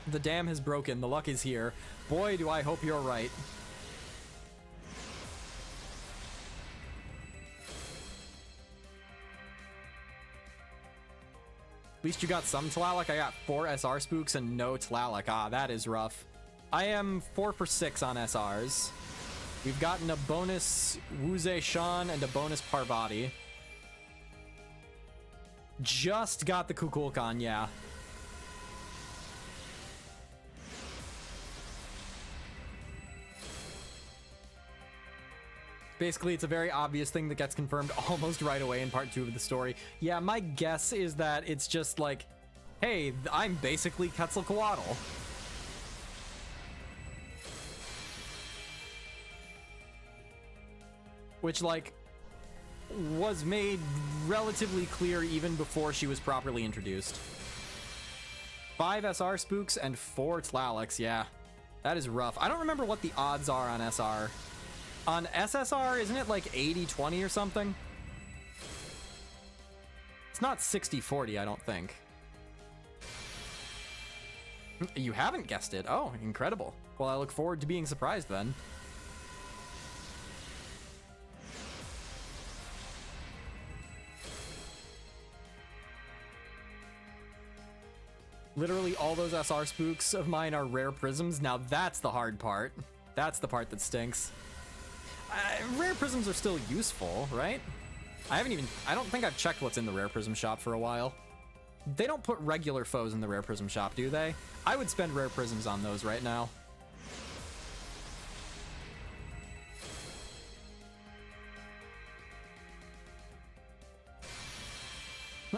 The dam has broken, the luck is here. Boy, do I hope you're right. At least you got some Tlaloc. I got 4 SR spooks and no Tlaloc. Ah, that is rough. I am 4 for 6 on SRs. We've gotten a bonus Wuze Shan and a bonus Parvati. Just got the Kukulkan, yeah. Basically, it's a very obvious thing that gets confirmed almost right away in part 2 of the story. Yeah, my guess is that it's just like, hey, I'm basically Quetzalcoatl. Which, like, was made relatively clear even before she was properly introduced. 5 SR spooks and 4 Tlalocs, yeah. That is rough. I don't remember what the odds are on SR. On SSR, isn't it like 80-20 or something? It's not 60-40, I don't think. You haven't guessed it. Oh, incredible. Well, I look forward to being surprised then. Literally all those SR spooks of mine are rare prisms. Now that's the hard part. That's the part that stinks. Rare prisms are still useful, right? I don't think I've checked what's in the rare prism shop for a while. They don't put regular foes in the rare prism shop, do they? I would spend rare prisms on those right now.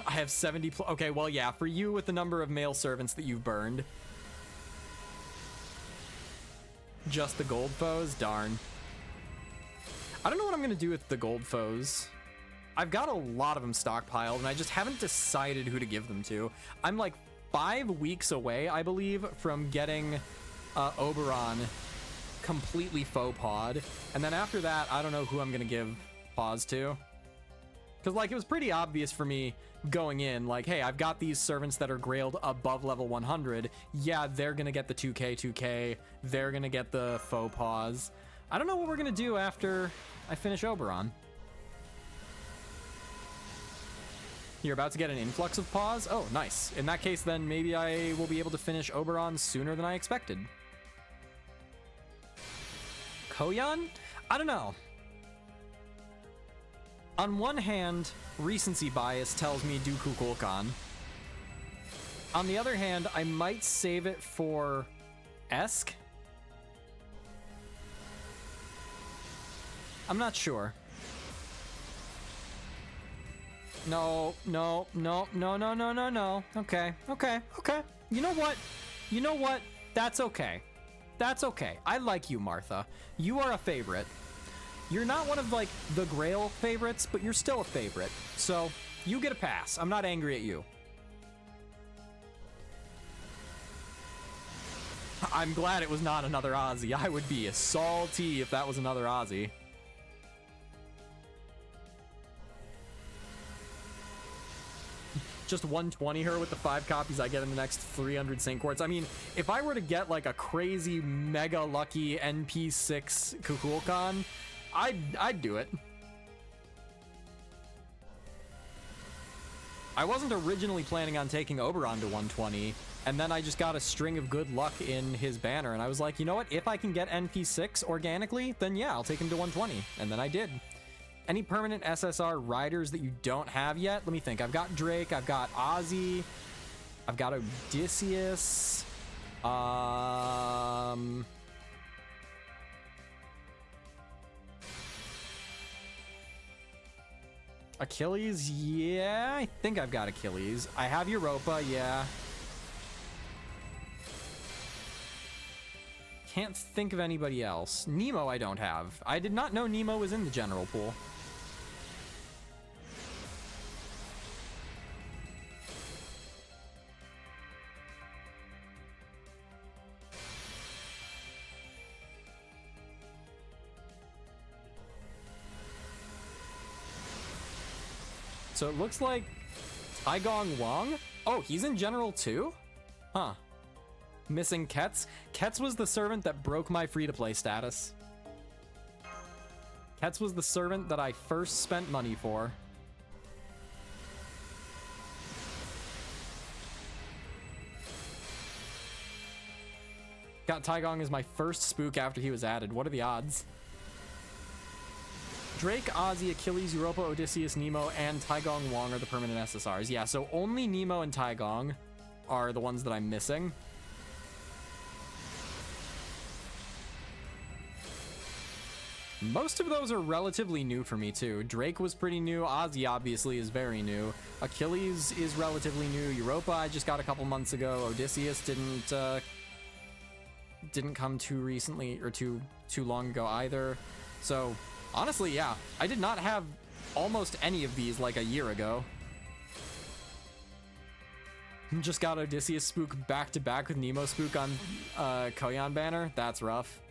I have 70 okay, well, yeah, for you with the number of male servants that you've burned. Just the gold foes? Darn. I don't know what I'm gonna do with the gold foes. I've got a lot of them stockpiled, and I just haven't decided who to give them to. I'm like 5 weeks away, I believe, from getting Oberon completely faux pod, and then after that, I don't know who I'm gonna give pause too. Because, like, it was pretty obvious for me going in, like, hey, I've got these servants that are grailed above level 100. Yeah, they're going to get the 2k. They're going to get the faux pause. I don't know what we're going to do after I finish Oberon. You're about to get an influx of pause? Oh, nice. In that case, then maybe I will be able to finish Oberon sooner than I expected. Koyan? I don't know. On one hand, recency bias tells me do Kukulkan. On the other hand, I might save it for Esk. I'm not sure. No. Okay. You know what? That's okay. I like you, Martha. You are a favorite. You're not one of, like, the Grail favorites, but you're still a favorite. So, you get a pass. I'm not angry at you. I'm glad it was not another Aussie. I would be salty if that was another Aussie. Just 120 her with the 5 copies I get in the next 300 Saint Quartz. I mean, if I were to get, like, a crazy mega lucky NP6 Kukulkan, I'd do it. I wasn't originally planning on taking Oberon to 120, and then I just got a string of good luck in his banner, and I was like, you know what? If I can get NP6 organically, then yeah, I'll take him to 120, and then I did. Any permanent SSR riders that you don't have yet? Let me think. I've got Drake, I've got Ozzy, I've got Odysseus, Achilles, yeah, I think I've got Achilles. I have Europa, yeah. Can't think of anybody else. Nemo I don't have. I did not know Nemo was in the general pool. So it looks like Taigong Wang? Oh, he's in general too? Huh. Missing Ketz? Ketz was the servant that broke my free-to-play status. Ketz was the servant that I first spent money for. Got Taigong as my first spook after he was added. What are the odds? Drake, Ozzy, Achilles, Europa, Odysseus, Nemo, and Taigong Wang are the permanent SSRs. Yeah, so only Nemo and Taigong are the ones that I'm missing. Most of those are relatively new for me too. Drake was pretty new. Ozzy obviously is very new. Achilles is relatively new. Europa I just got a couple months ago. Odysseus didn't come too recently or too long ago either. So honestly, yeah, I did not have almost any of these like a year ago. Just got Odysseus spook back to back with Nemo spook on Koyan banner. That's rough.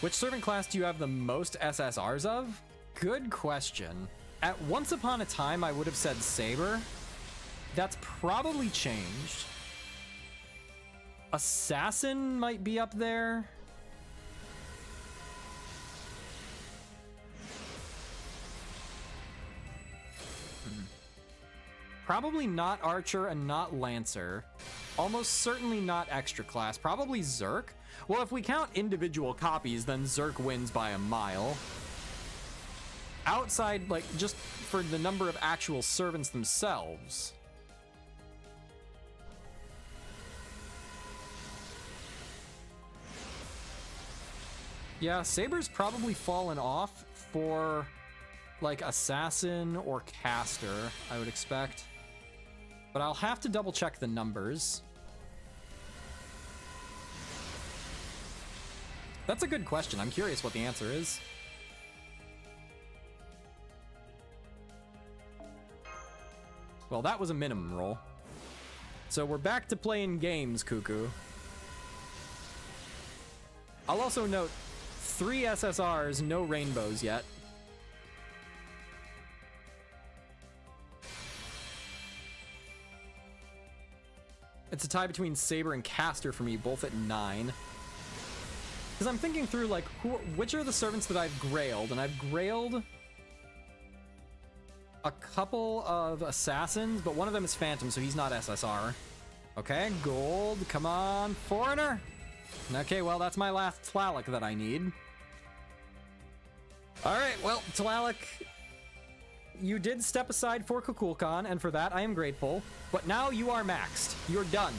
Which servant class do you have the most SSRs of? Good question. At once upon a time, I would have said Saber. That's probably changed. Assassin might be up there. Probably not Archer and not Lancer. Almost certainly not extra class. Probably Zerk. Well, if we count individual copies, then Zerk wins by a mile. Outside, like, just for the number of actual servants themselves. Yeah, Saber's probably fallen off for, like, Assassin or Caster, I would expect. But I'll have to double check the numbers. That's a good question. I'm curious what the answer is. Well, that was a minimum roll. So we're back to playing games, Kuku. I'll also note 3 SSRs, no rainbows yet. It's a tie between Saber and Caster for me, both at 9. Because I'm thinking through, like, which are the servants that I've grailed? And I've grailed a couple of assassins, but one of them is Phantom, so he's not SSR. Okay, gold, come on, Foreigner. Okay, well, that's my last Tlaloc that I need. All right, well, Tlaloc, you did step aside for Kukulkan, and for that I am grateful. But now you are maxed. You're done.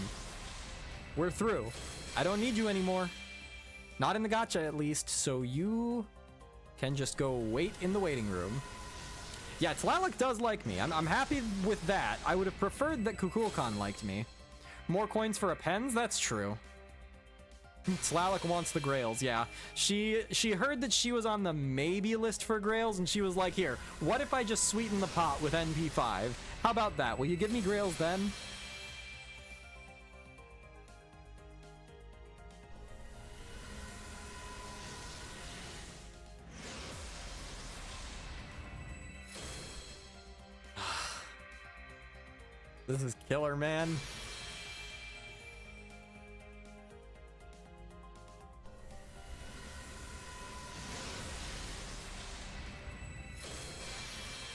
We're through. I don't need you anymore. Not in the gacha, at least, so you can just go wait in the waiting room. Yeah, Tlaloc does like me. I'm happy with that. I would have preferred that Kukulkan liked me. More coins for a pens? That's true. Tlaloc wants the grails, yeah. She heard that she was on the maybe list for grails, and she was like, here, what if I just sweeten the pot with NP5? How about that? Will you give me grails then? This is killer, man.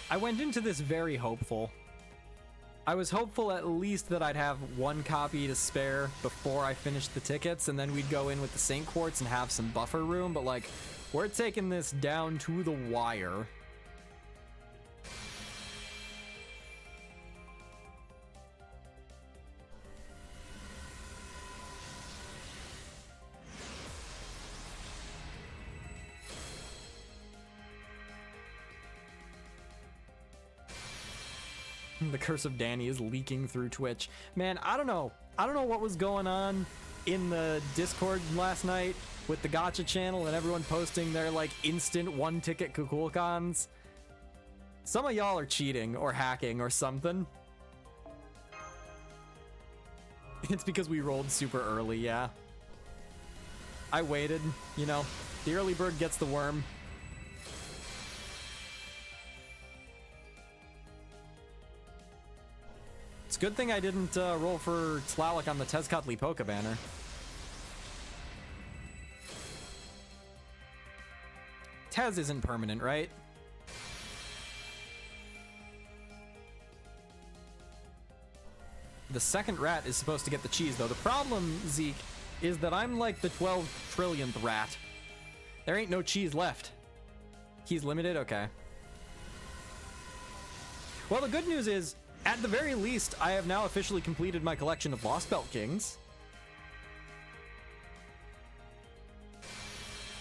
I went into this very hopeful. I was hopeful at least that I'd have 1 copy to spare before I finished the tickets, and then we'd go in with the Saint Quartz and have some buffer room, but like, we're taking this down to the wire. The curse of Danny is leaking through Twitch. Man, I don't know. I don't know what was going on in the Discord last night with the Gacha channel and everyone posting their like instant 1-ticket Kukulkans. Some of y'all are cheating or hacking or something. It's because we rolled super early, yeah. I waited, you know. The early bird gets the worm. It's a good thing I didn't roll for Tlaloc on the Tezcatli Poke banner. Tez isn't permanent, right? The second rat is supposed to get the cheese, though. The problem, Zeke, is that I'm like the 12 trillionth rat. There ain't no cheese left. He's limited? Okay. Well, the good news is, at the very least, I have now officially completed my collection of Lost Belt Kings.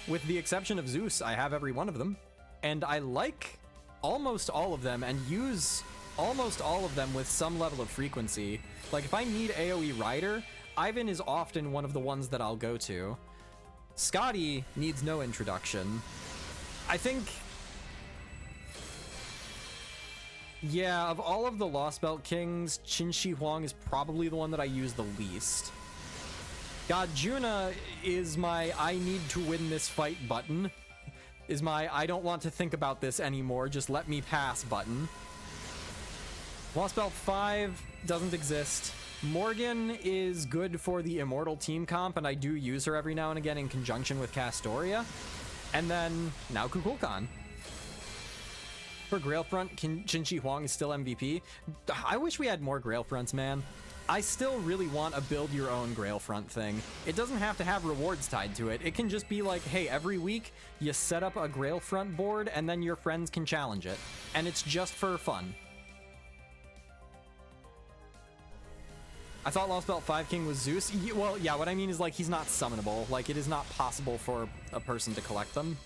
With the exception of Zeus, I have every one of them. And I like almost all of them and use almost all of them with some level of frequency. Like, if I need AoE Rider, Ivan is often one of the ones that I'll go to. Scotty needs no introduction. I think... yeah, of all of the Lost Belt Kings, Qin Shi Huang is probably the one that I use the least. God, Juna is my I need to win this fight button. Is my I don't want to think about this anymore, just let me pass button. Lost Belt 5 doesn't exist. Morgan is good for the Immortal team comp, and I do use her every now and again in conjunction with Castoria. And then, now Kukulkan. For Grailfront, Qin Shi Huang is still MVP. I wish we had more Grailfronts, man. I still really want a build your own Grailfront thing. It doesn't have to have rewards tied to it. It can just be like, hey, every week you set up a Grailfront board and then your friends can challenge it. And it's just for fun. I thought Lost Belt 5 King was Zeus. Well, yeah, what I mean is like he's not summonable. Like it is not possible for a person to collect them.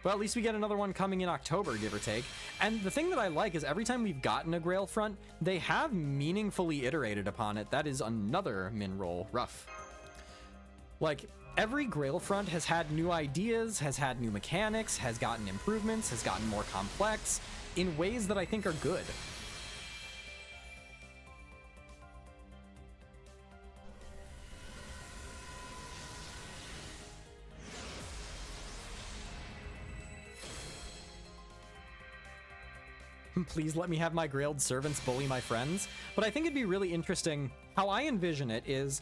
Well, at least we get another one coming in October, give or take. And the thing that I like is every time we've gotten a Grailfront, they have meaningfully iterated upon it. That is another min roll. Rough. Like, every Grailfront has had new ideas, has had new mechanics, has gotten improvements, has gotten more complex, in ways that I think are good. please let me have my Grailed servants bully my friends. But I think it'd be really interesting. How I envision it is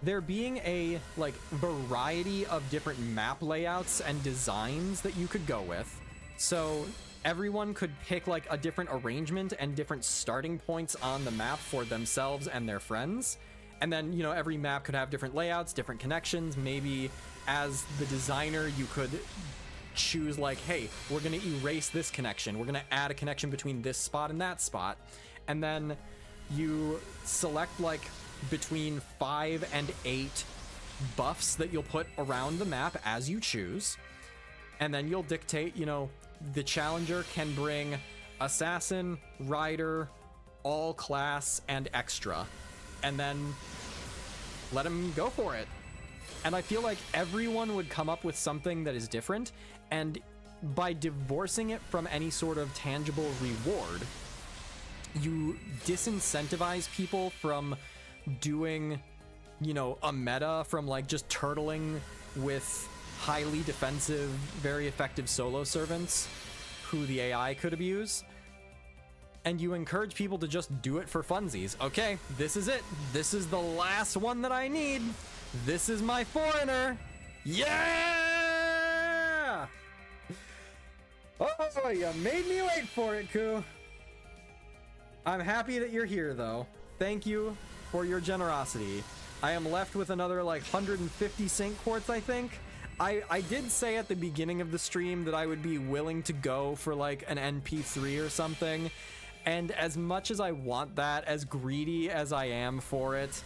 there being a like variety of different map layouts and designs that you could go with. So everyone could pick like a different arrangement and different starting points on the map for themselves and their friends. And then, you know, every map could have different layouts, different connections. Maybe as the designer, you could choose like, hey, we're going to erase this connection. We're going to add a connection between this spot and that spot. And then you select like between 5 and 8 buffs that you'll put around the map as you choose. And then you'll dictate, you know, the challenger can bring assassin, rider, all class, and extra. And then let him go for it. And I feel like everyone would come up with something that is different. And by divorcing it from any sort of tangible reward, you disincentivize people from doing, you know, a meta from like just turtling with highly defensive, very effective solo servants who the AI could abuse. And you encourage people to just do it for funsies. Okay, this is it. This is the last one that I need. This is my foreigner. Yeah! Oh, you made me wait for it, Ku. I'm happy that you're here, though. Thank you for your generosity. I am left with another like 150 Saint Quartz, I think. I did say at the beginning of the stream that I would be willing to go for like an NP3 or something. And as much as I want that, as greedy as I am for it,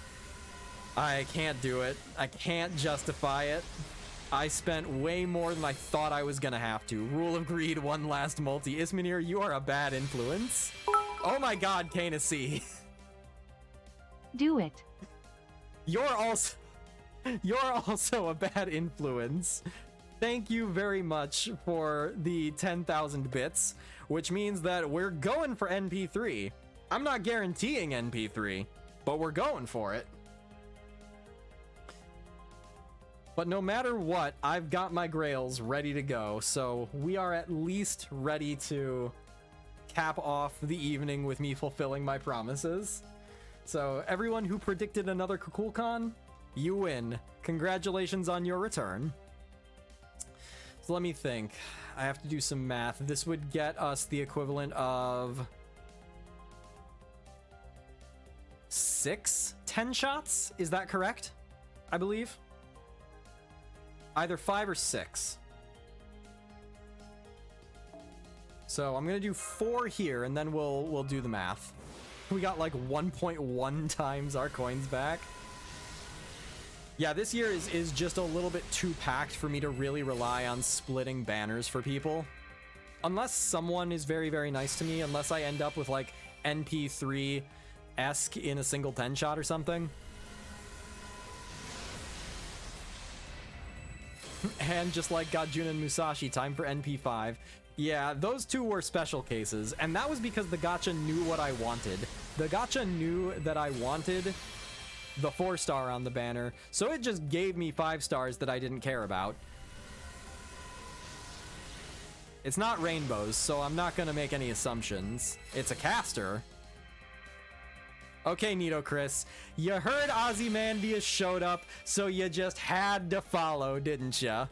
I can't do it. I can't justify it. I spent way more than I thought I was gonna have to. Rule of greed, one last multi. Ismanir, you are a bad influence. Oh my god, Canasee. Do it. You're also a bad influence. Thank you very much for the 10,000 bits, which means that we're going for NP3. I'm not guaranteeing NP3, but we're going for it. But no matter what, I've got my grails ready to go, so we are at least ready to cap off the evening with me fulfilling my promises. So everyone who predicted another KukulCon, you win. Congratulations on your return. So let me think. I have to do some math. This would get us the equivalent of 6 10 shots. Is that correct? I believe. Either 5 or 6. So I'm gonna do 4 here, and then we'll do the math. We got like 1.1 times our coins back. Yeah, this year is just a little bit too packed for me to really rely on splitting banners for people. Unless someone is very, very nice to me, unless I end up with like NP3-esque in a single 10 shot or something. And just like Gajun and Musashi, time for NP5. Yeah, those two were special cases, and that was because the gacha knew what I wanted. The gacha knew that I wanted the 4-star on the banner, so it just gave me 5 stars that I didn't care about. It's not rainbows, so I'm not gonna make any assumptions. It's a caster. Okay, Nito Chris, you heard Ozymandias showed up, so you just had to follow, didn't ya?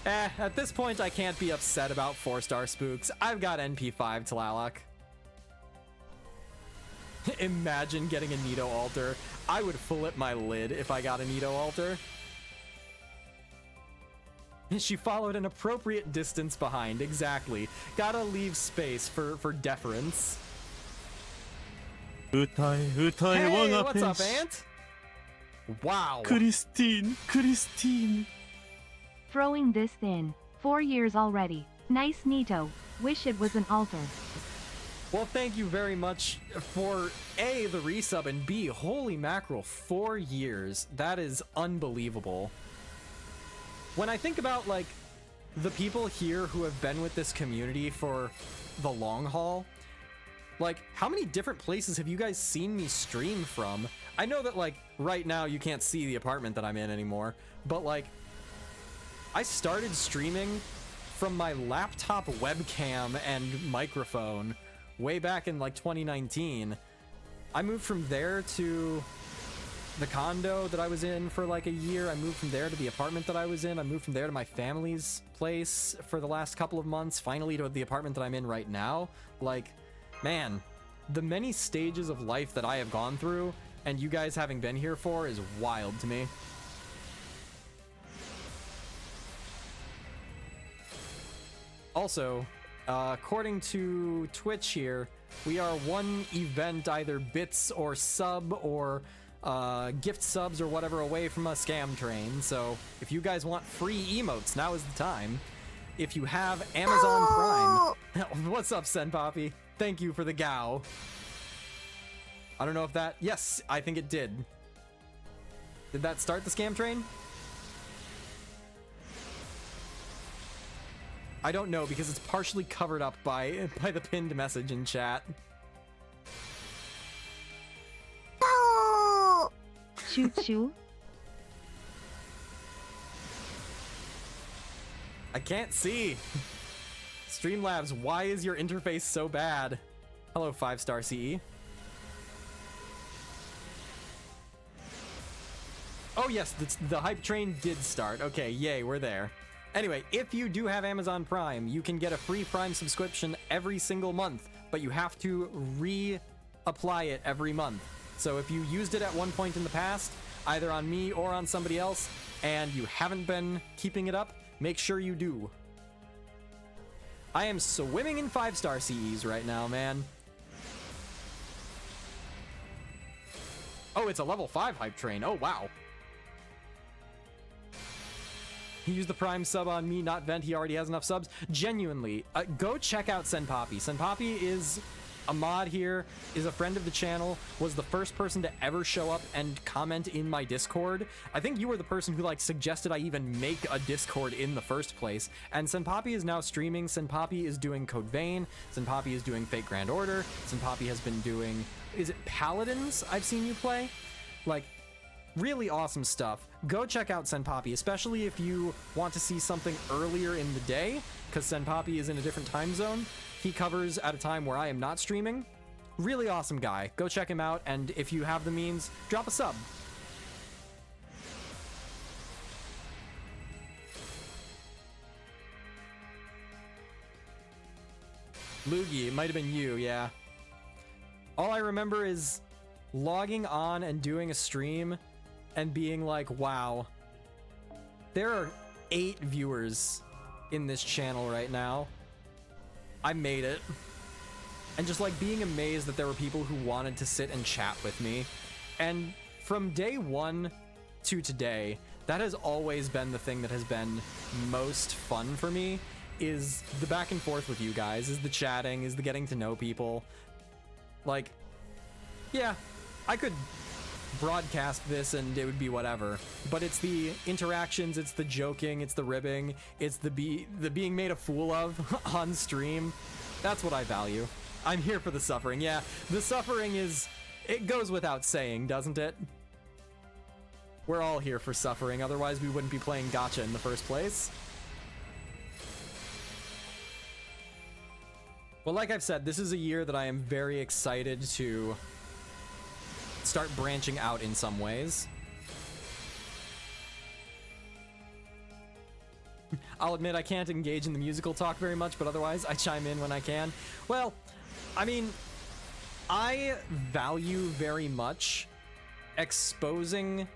At this point, I can't be upset about 4-star spooks. I've got NP5 Tlaloc. Imagine getting a Nito altar. I would flip my lid if I got a Nito altar. She followed an appropriate distance behind, exactly. Gotta leave space for deference. Hey, what's up, Ant? Wow. Christine. Throwing this in. 4 years already. Nice Nito. Wish it was an altar. Well, thank you very much for A, the resub, and B, holy mackerel, 4 years. That is unbelievable. When I think about, like, the people here who have been with this community for the long haul, like, how many different places have you guys seen me stream from? I know that, like, right now you can't see the apartment that I'm in anymore, but, like, I started streaming from my laptop webcam and microphone way back in like 2019. I moved from there to the condo that I was in for like a year. I moved from there to the apartment that I was in. I moved from there to my family's place for the last couple of months, finally to the apartment that I'm in right now. Like, man, the many stages of life that I have gone through and you guys having been here for is wild to me. Also, according to Twitch here, we are one event, either bits or sub or gift subs or whatever, away from a scam train. So if you guys want free emotes, now is the time. If you have Amazon Prime... What's up, Senpapi? Thank you for the Gao. I don't know if that... Yes, I think it did. Did that start the scam train? I don't know, because it's partially covered up by the pinned message in chat. Choo choo. I can't see. Streamlabs, why is your interface so bad? Hello, 5-star CE. Oh yes, the hype train did start. Okay, yay, we're there. Anyway, if you do have Amazon Prime, you can get a free Prime subscription every single month, but you have to reapply it every month. So if you used it at one point in the past, either on me or on somebody else, and you haven't been keeping it up, make sure you do. I am swimming in 5-star CEs right now, man. Oh, it's a level 5 hype train. Oh, wow. He used the Prime sub on me, not Vent. He already has enough subs. Genuinely, go check out Senpapi. Senpapi is a mod here, is a friend of the channel, was the first person to ever show up and comment in my Discord. I think you were the person who like suggested I even make a Discord in the first place. And Senpapi is now streaming. Senpapi is doing Code Vein. Senpapi is doing Fate Grand Order. Senpapi has been doing, is it Paladins I've seen you play? Like, really awesome stuff. Go check out Senpapi, especially if you want to see something earlier in the day, because Senpapi is in a different time zone. He covers at a time where I am not streaming. Really awesome guy. Go check him out, and if you have the means, drop a sub. Loogie, it might have been you, yeah. All I remember is logging on and doing a stream and being like, wow, there are 8 viewers in this channel right now. I made it. And just like being amazed that there were people who wanted to sit and chat with me. And from day one to today, that has always been the thing that has been most fun for me, is the back and forth with you guys, is the chatting, is the getting to know people. Like, yeah, I could broadcast this and it would be whatever, but it's the interactions, it's the joking, it's the ribbing, it's the being made a fool of on stream. That's what I value. I'm here for the suffering. Yeah, the suffering is, it goes without saying, doesn't it? We're all here for suffering, otherwise we wouldn't be playing Gacha in the first place. Well, like I've said, this is a year that I am very excited to start branching out in some ways. I'll admit I can't engage in the musical talk very much, but otherwise I chime in when I can. Well, I mean, I value very much exposing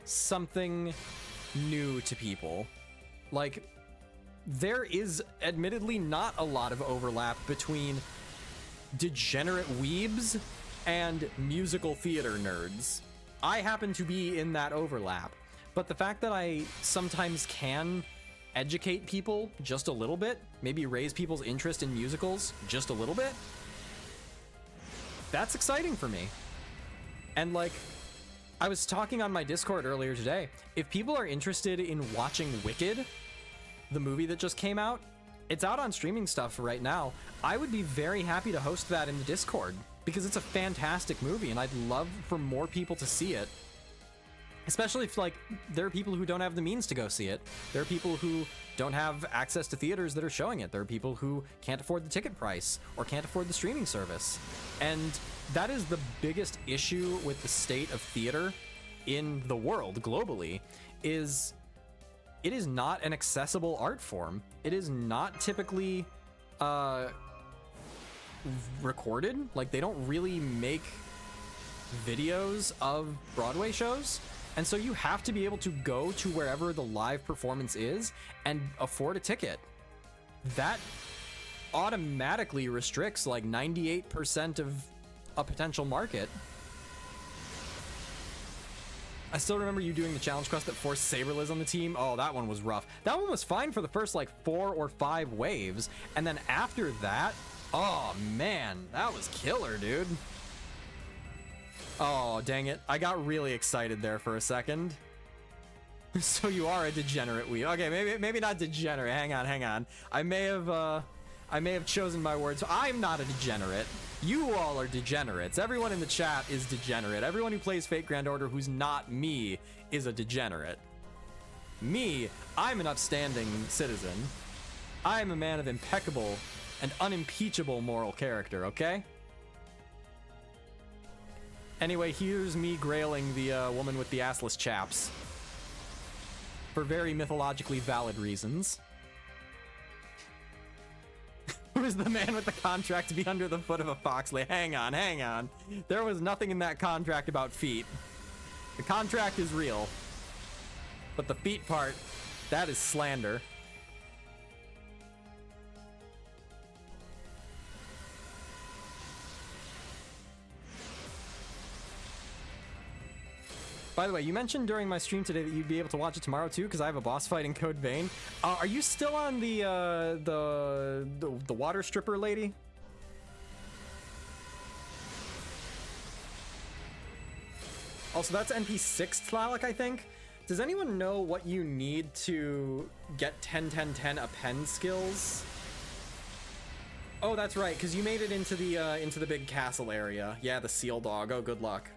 something new to people. Like, there is admittedly not a lot of overlap between degenerate weebs and musical theater nerds. I happen to be in that overlap, but the fact that I sometimes can educate people just a little bit, maybe raise people's interest in musicals just a little bit, that's exciting for me. And like, I was talking on my Discord earlier today, if people are interested in watching Wicked, the movie that just came out, it's out on streaming stuff right now. I would be very happy to host that in the Discord, because it's a fantastic movie and I'd love for more people to see it. Especially if, like, there are people who don't have the means to go see it. There are people who don't have access to theaters that are showing it. There are people who can't afford the ticket price or can't afford the streaming service. And that is the biggest issue with the state of theater in the world globally, is it is not an accessible art form. It is not typically recorded. Like, they don't really make videos of Broadway shows. And so you have to be able to go to wherever the live performance is and afford a ticket. That automatically restricts like 98% of a potential market. I still remember you doing the challenge quest that forced Saberliz on the team. Oh, that one was rough. That one was fine for the first like 4 or 5 waves. And then after that, oh man, that was killer, dude. Oh, dang it. I got really excited there for a second. So you are a degenerate Wii. Okay, maybe not degenerate. Hang on. I may have chosen my words. I'm not a degenerate. You all are degenerates. Everyone in the chat is degenerate. Everyone who plays Fate Grand Order who's not me is a degenerate. Me, I'm an upstanding citizen. I'm a man of impeccable and unimpeachable moral character, okay? Anyway, here's me grailing the woman with the assless chaps. For very mythologically valid reasons. Who is the man with the contract to be under the foot of a Foxley? Hang on. There was nothing in that contract about feet. The contract is real. But the feet part, that is slander. By the way, you mentioned during my stream today that you'd be able to watch it tomorrow too, because I have a boss fight in Code Vein. Are you still on the water stripper lady? Also, that's NP6 Tlaloc, I think. Does anyone know what you need to get 10-10-10 append skills? Oh, that's right, because you made it into the big castle area. Yeah, the seal dog. Oh, good luck.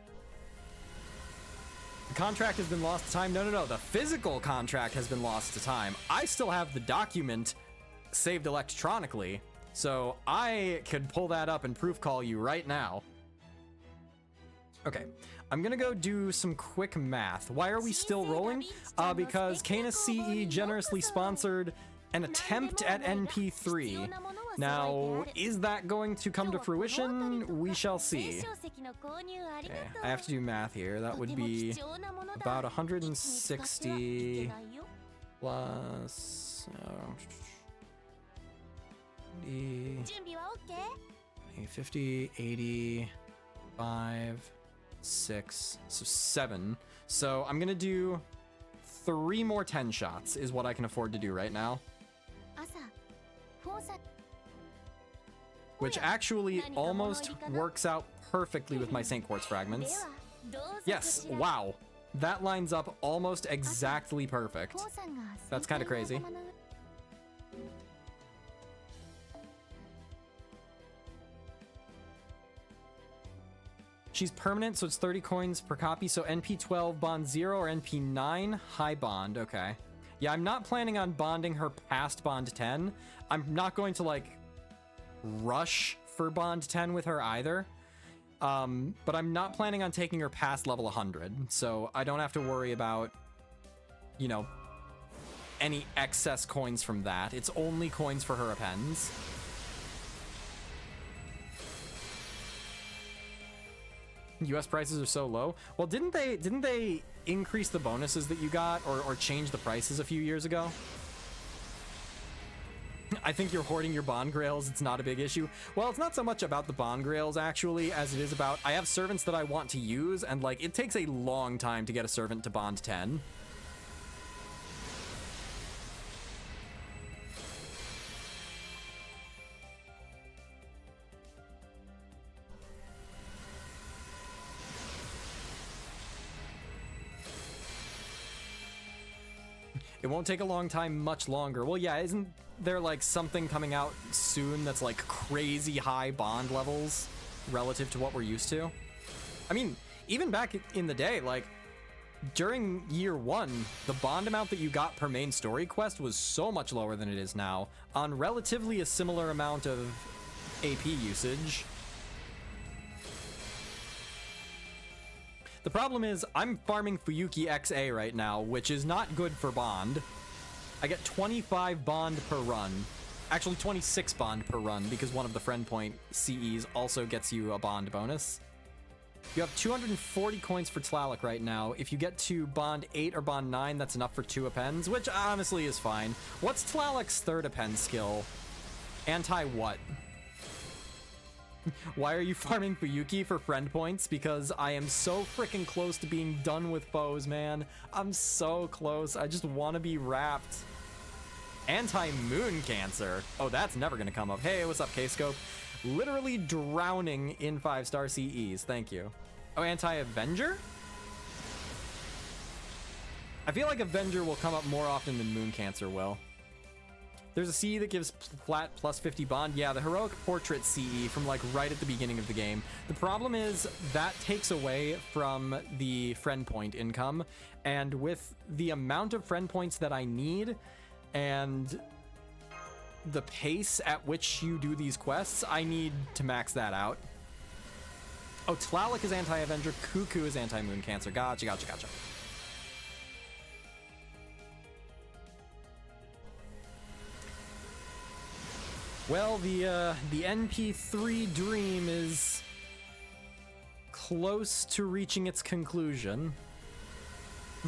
The contract has been lost to time. No. The physical contract has been lost to time. I still have the document saved electronically, so I could pull that up and proof call you right now. Okay, I'm gonna go do some quick math. Why are we still rolling? Because Canis CE generously sponsored an attempt at NP3. Now, is that going to come to fruition? We shall see. Okay, I have to do math here. That would be about 160 plus 50, 80, 5, 6, so 7. So I'm gonna do 3 more 10 shots is what I can afford to do right now. Which actually almost works out perfectly with my Saint Quartz fragments. Yes, wow. That lines up almost exactly perfect. That's kind of crazy. She's permanent, so it's 30 coins per copy, so NP12 bond 0 or NP9 high bond, okay. Yeah, I'm not planning on bonding her past bond 10. I'm not going to, like, rush for bond 10 with her either. But I'm not planning on taking her past level 100, so I don't have to worry about, you know, any excess coins from that. It's only coins for her appends. US prices are so low. Well, didn't they increase the bonuses that you got or change the prices a few years ago? I think you're hoarding your bond grails. It's not a big issue. Well, it's not so much about the bond grails actually as it is about I have servants that I want to use, and like it takes a long time to get a servant to bond 10. It won't take a long time, much longer. Well, yeah, isn't there like something coming out soon that's like crazy high bond levels relative to what we're used to? I mean, even back in the day, like during year 1, the bond amount that you got per main story quest was so much lower than it is now, on relatively a similar amount of AP usage. The problem is, I'm farming Fuyuki XA right now, which is not good for bond. I get 25 bond per run. Actually, 26 bond per run, because one of the friend point CEs also gets you a bond bonus. You have 240 coins for Tlaloc right now. If you get to bond 8 or bond 9, that's enough for 2 appends, which honestly is fine. What's Tlaloc's third append skill? Anti-what? Why are you farming Fuyuki for friend points? Because I am so freaking close to being done with foes, man. I'm so close. I just want to be wrapped. Anti-moon cancer. Oh, that's never gonna come up. Hey, what's up, K-Scope? Literally drowning in 5-star CEs. Thank you. Oh, anti-Avenger? I feel like Avenger will come up more often than moon cancer will. There's a CE that gives flat plus 50 bond. Yeah, the heroic portrait CE from like right at the beginning of the game. The problem is that takes away from the friend point income, and with the amount of friend points that I need and the pace at which you do these quests, I need to max that out. Oh, Tlaloc is anti-Avenger, Kuku is anti-Moon Cancer. Gotcha, gotcha, gotcha. Well, the NP3 dream is close to reaching its conclusion.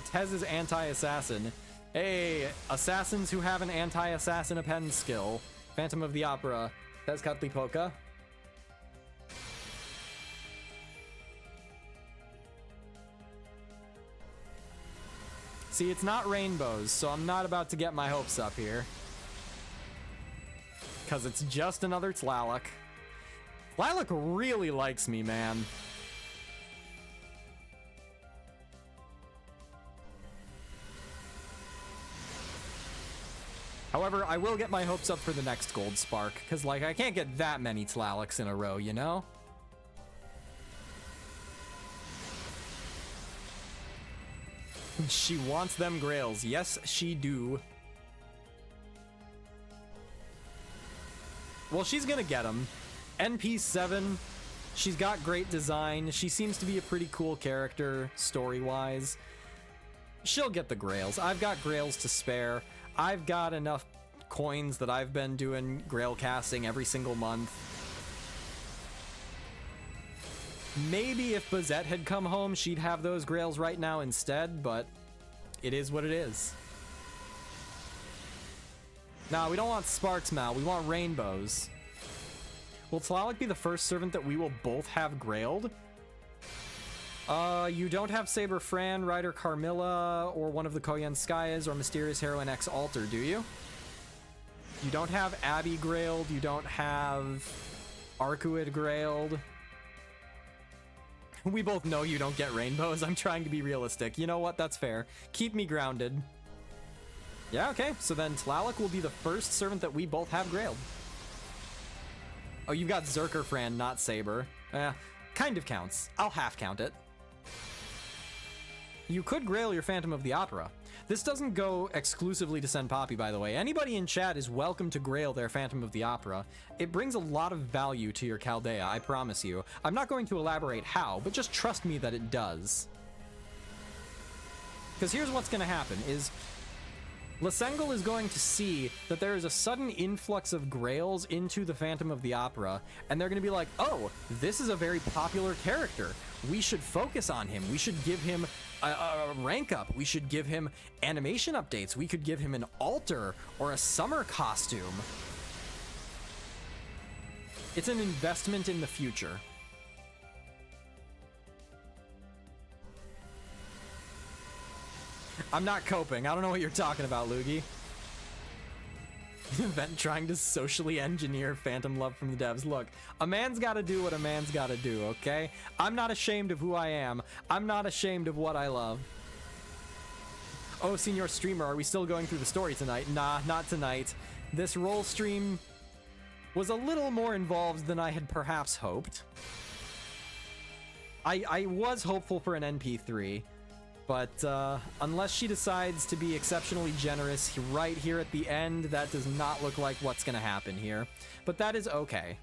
Tez is anti-assassin. Hey, assassins who have an anti-assassin append skill. Phantom of the Opera. Tez Katlipoka. See, it's not rainbows, so I'm not about to get my hopes up here. Because it's just another Tlaloc. Tlaloc really likes me, man. However, I will get my hopes up for the next gold spark, because, like, I can't get that many Tlalocs in a row, you know? She wants them grails. Yes, she do. Well, she's gonna get them. NP7, she's got great design. She seems to be a pretty cool character, story-wise. She'll get the grails. I've got grails to spare. I've got enough coins that I've been doing grail casting every single month. Maybe if Bazette had come home, she'd have those grails right now instead, but it is what it is. Nah, we don't want sparks, Mal. We want rainbows. Will Tlaloc be the first servant that we will both have grailed? You don't have Saber Fran, Rider Carmilla, or one of the Koyan Skies, or Mysterious Heroine X Alter, do you? You don't have Abby grailed, you don't have Arcuid grailed. We both know you don't get rainbows. I'm trying to be realistic. You know what? That's fair. Keep me grounded. Yeah, okay. So then Tlaloc will be the first servant that we both have grailed. Oh, you've got Zerker Fran, not Saber. Kind of counts. I'll half count it. You could grail your Phantom of the Opera. This doesn't go exclusively to Sen Poppy, by the way. Anybody in chat is welcome to grail their Phantom of the Opera. It brings a lot of value to your Chaldea, I promise you. I'm not going to elaborate how, but just trust me that it does. Because here's what's going to happen, is Lasengel is going to see that there is a sudden influx of grails into the Phantom of the Opera, and they're going to be like, oh, this is a very popular character. We should focus on him. We should give him a rank up. We should give him animation updates. We could give him an altar or a summer costume. It's an investment in the future. I'm not coping. I don't know what you're talking about, Loogie. Event trying to socially engineer Phantom love from the devs. Look, a man's gotta do what a man's gotta do, okay? I'm not ashamed of who I am. I'm not ashamed of what I love. Oh, Senior Streamer, are we still going through the story tonight? Nah, not tonight. This roll stream was a little more involved than I had perhaps hoped. I was hopeful for an NP3. But unless she decides to be exceptionally generous right here at the end, that does not look like what's going to happen here. But that is okay.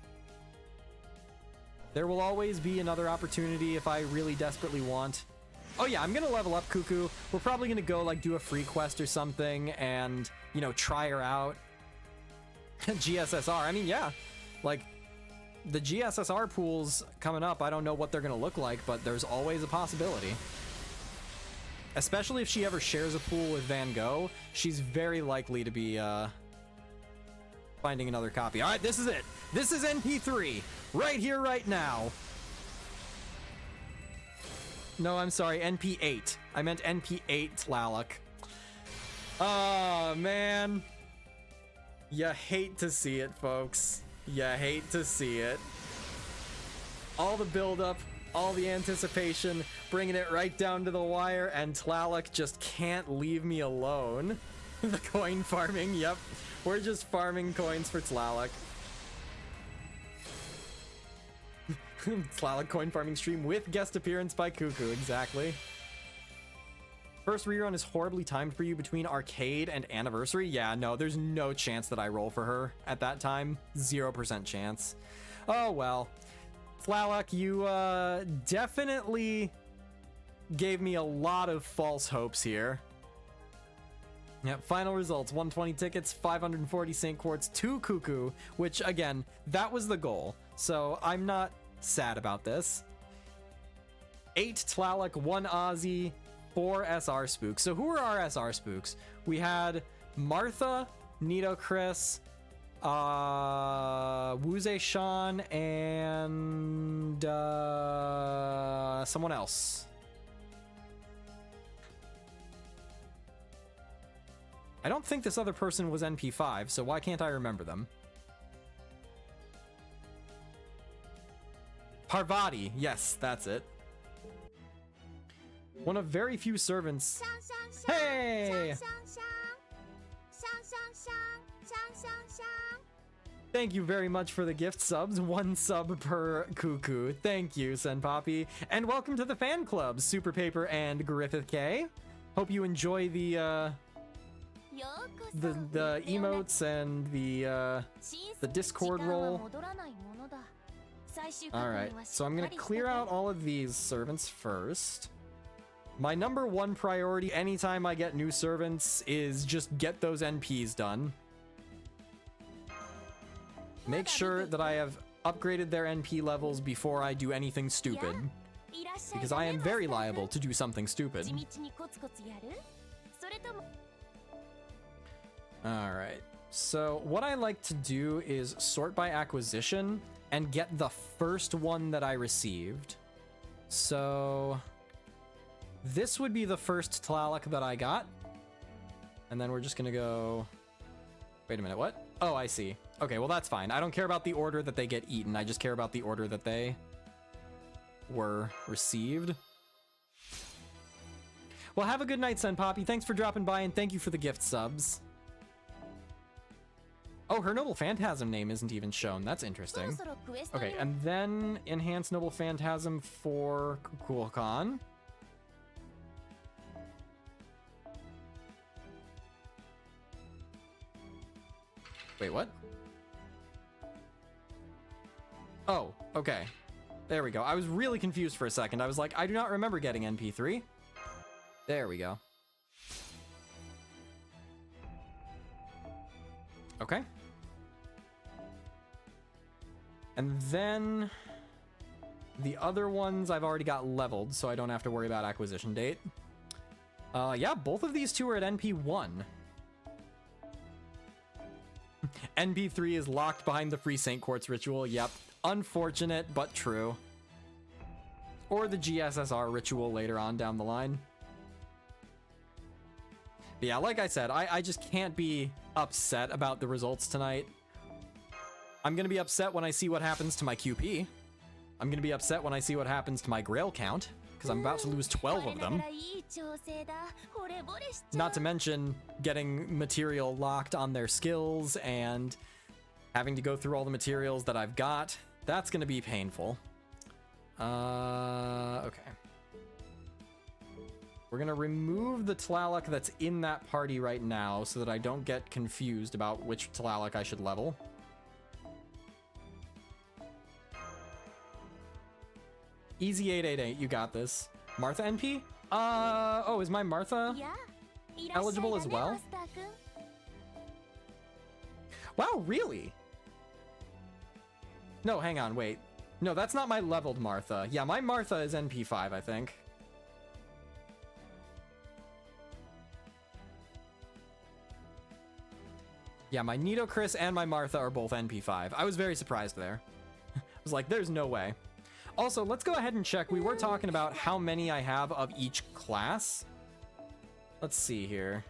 There will always be another opportunity if I really desperately want. Oh yeah, I'm going to level up Kuku. We're probably going to go like do a free quest or something and, you know, try her out. GSSR. I mean, yeah, like the GSSR pools coming up, I don't know what they're going to look like, but there's always a possibility. Especially if she ever shares a pool with Van Gogh, she's very likely to be finding another copy. All right, this is it. This is NP3 right here, right now. No, I'm sorry, NP8. I meant NP8 Tlaloc. Oh, man. You hate to see it, folks. You hate to see it. All the buildup, all the anticipation, bringing it right down to the wire, and Tlaloc just can't leave me alone. The coin farming, yep. We're just farming coins for Tlaloc. Tlaloc coin farming stream with guest appearance by Kuku, exactly. First rerun is horribly timed for you between arcade and anniversary. Yeah, no, there's no chance that I roll for her at that time. 0% chance. Oh, well. Tlaloc, you definitely gave me a lot of false hopes here. Yep, final results, 120 tickets, 540 St. Quartz, 2 Kuku, which, again, that was the goal. So I'm not sad about this. 8 Tlaloc, 1 Aussie, 4 SR Spooks. So who were our SR Spooks? We had Martha, Nito Chris, Wuze Sean, and someone else. I don't think this other person was NP5, so why can't I remember them? Parvati, yes, that's it. One of very few servants. Hey! Thank you very much for the gift subs. 1 sub per Kuku. Thank you, Senpapi. And welcome to the fan club, Super Paper and Griffith K. Hope you enjoy the emotes and the Discord role. Alright, so I'm gonna clear out all of these servants first. My number 1 priority anytime I get new servants is just get those NPs done. Make sure that I have upgraded their NP levels before I do anything stupid, because I am very liable to do something stupid. Alright, so what I like to do is sort by acquisition and get the first one that I received. So this would be the first Tlaloc that I got. And then we're just gonna go... Wait a minute, what? Oh, I see. Okay, well that's fine. I don't care about the order that they get eaten. I just care about the order that they were received. Well, have a good night, Senpapi. Thanks for dropping by, and thank you for the gift subs. Oh, her Noble Phantasm name isn't even shown. That's interesting. Okay, and then Enhance Noble Phantasm for Kukulkan. Wait, what? Oh, okay. There we go. I was really confused for a second. I was like, I do not remember getting NP3. There we go. Okay. And then the other ones I've already got leveled, so I don't have to worry about acquisition date. Yeah, both of these two are at NP1. NP3 is locked behind the free St. Quartz ritual. Yep. Unfortunate, but true. Or the GSSR ritual later on down the line. But yeah, like I said, I just can't be upset about the results tonight. I'm going to be upset when I see what happens to my QP. I'm going to be upset when I see what happens to my Grail count, because I'm about to lose 12 of them. Not to mention getting material locked on their skills and having to go through all the materials that I've got. That's going to be painful. Okay. We're gonna remove the Tlaloc that's in that party right now so that I don't get confused about which Tlaloc I should level. Easy 888, you got this. Martha NP? Oh, is my Martha eligible as well? Wow, really? No, hang on, wait. No, that's not my leveled Martha. Yeah, my Martha is NP5, I think. Yeah, my Nidochris and my Martha are both NP5. I was very surprised there. I was like, there's no way. Also, let's go ahead and check. We were talking about how many I have of each class. Let's see here.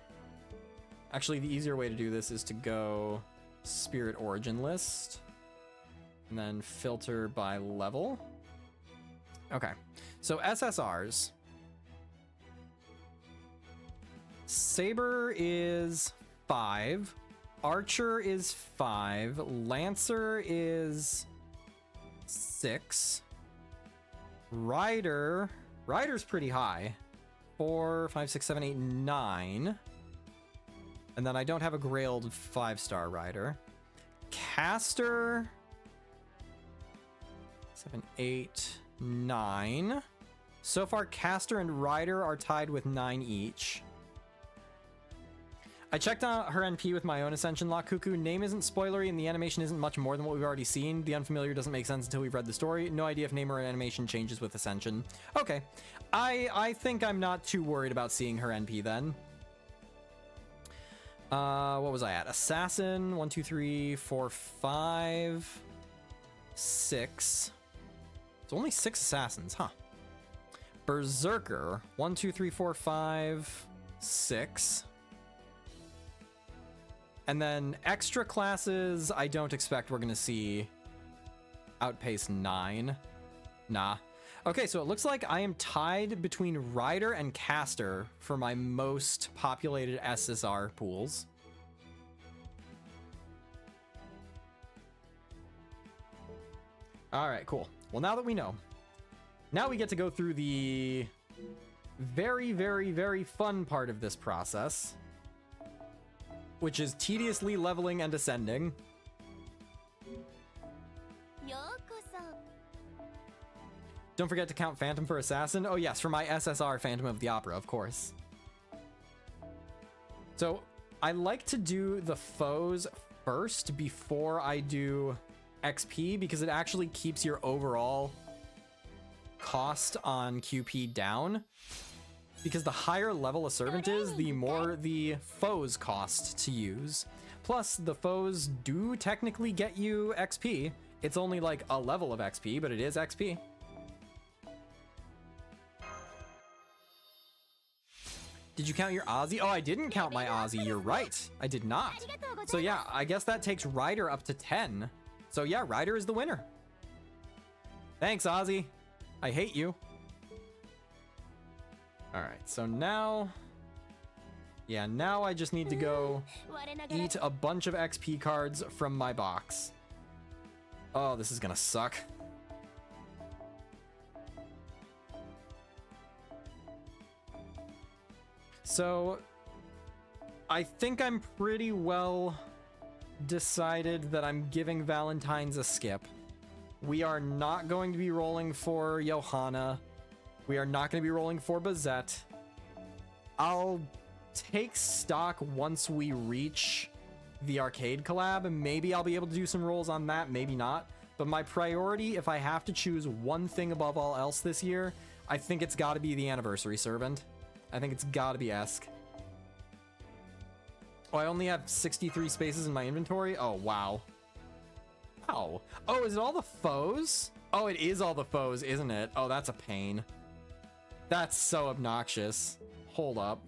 Actually, the easier way to do this is to go Spirit Origin List. And then filter by level. Okay, so SSRs. Saber is 5. Archer is 5. Lancer is 6. Rider's pretty high. 4, 5, 6, 7, 8, 9. And then I don't have a Grailed 5-star Rider. Caster 7, 8, 9. So far, Caster and Rider are tied with 9 each. I checked out her NP with my own Ascension lock. Kuku, name isn't spoilery and the animation isn't much more than what we've already seen. The unfamiliar doesn't make sense until we've read the story. No idea if name or animation changes with Ascension. Okay, I think I'm not too worried about seeing her NP then. What was I at? Assassin, 1, 2, 3, 4, 5, 6. It's only 6 assassins, huh? Berserker, 1, 2, 3, 4, 5, 6. And then extra classes, I don't expect we're gonna see outpace 9. Nah. Okay, so it looks like I am tied between Rider and Caster for my most populated SSR pools. All right, cool. Well, now that we know, now we get to go through the very, very, very fun part of this process, which is tediously leveling and ascending. Don't forget to count Phantom for Assassin. Oh yes, for my SSR Phantom of the Opera, of course. So I like to do the foes first before I do XP because it actually keeps your overall cost on QP down. Because the higher level a servant is, the more the foes cost to use. Plus, the foes do technically get you XP. It's only like a level of XP, but it is XP. Did you count your Aussie? Oh, I didn't count my Aussie. You're right. I did not. So yeah, I guess that takes Rider up to 10. So yeah, Rider is the winner. Thanks, Aussie. I hate you. All right, so now, yeah, now I just need to go eat a bunch of XP cards from my box. Oh, this is gonna suck. So, I think I'm pretty well decided that I'm giving Valentine's a skip. We are not going to be rolling for Johanna. We are not going to be rolling for Bazette. I'll take stock once we reach the arcade collab. Maybe I'll be able to do some rolls on that, maybe not. But my priority, if I have to choose one thing above all else this year, I think it's got to be the Anniversary Servant. I think it's got to be Esk. Oh, I only have 63 spaces in my inventory? Oh, wow. Wow. Oh, is it all the foes? Oh, it is all the foes, isn't it? Oh, that's a pain. That's so obnoxious. Hold up.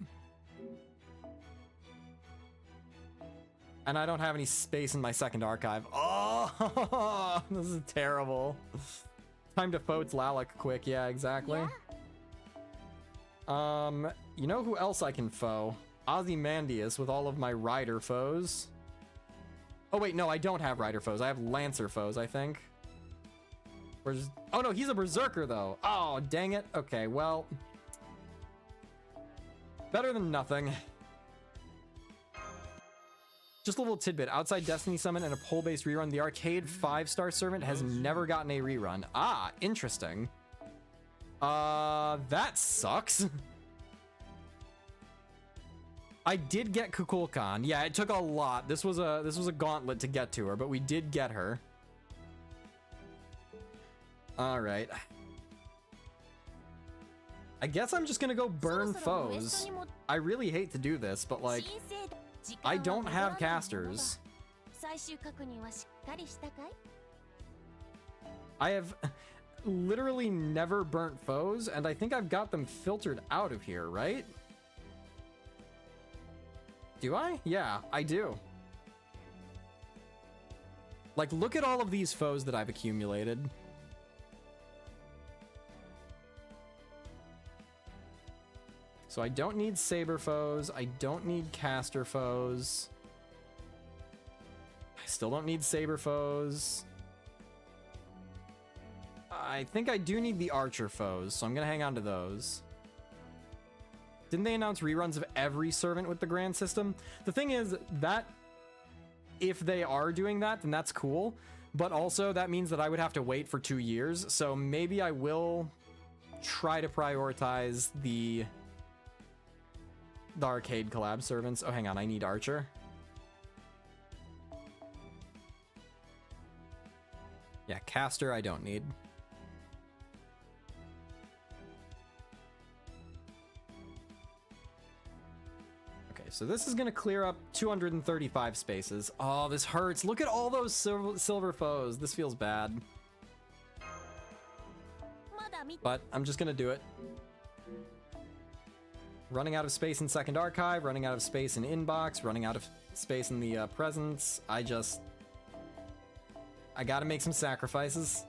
And I don't have any space in my second archive. Oh, this is terrible. Time to foe Tlaloc quick. Yeah, exactly. You know who else I can foe? Ozymandias with all of my Rider foes. Oh wait, no, I don't have Rider foes. I have Lancer foes, I think. Where's... Oh no, he's a Berserker though. Oh, dang it. Okay, well... Better than nothing. Just a little tidbit. Outside Destiny Summon and a poll-based rerun, the arcade 5-star servant has never gotten a rerun. Ah, interesting. That sucks. I did get Kukulkan. Yeah, it took a lot. This was a gauntlet to get to her, but we did get her. All right. I guess I'm just gonna go burn foes. I really hate to do this, but like, I don't have casters. I have literally never burnt foes, and I think I've got them filtered out of here, right? Do I? Yeah, I do. Like, look at all of these foes that I've accumulated. So I don't need saber foes. I don't need caster foes. I still don't need saber foes. I think I do need the archer foes, so I'm gonna hang on to those. Didn't they announce reruns of every servant with the grand system? The thing is that if they are doing that, then that's cool. But also that means that I would have to wait for 2 years. So maybe I will try to prioritize the arcade collab servants. Oh, hang on, I need archer. Yeah, caster I don't need. Okay, so this is gonna clear up 235 spaces. Oh, this hurts. Look at all those silver foes. This feels bad. But I'm just gonna do it. Running out of space in second archive, running out of space in inbox, running out of space in the presence. I gotta make some sacrifices.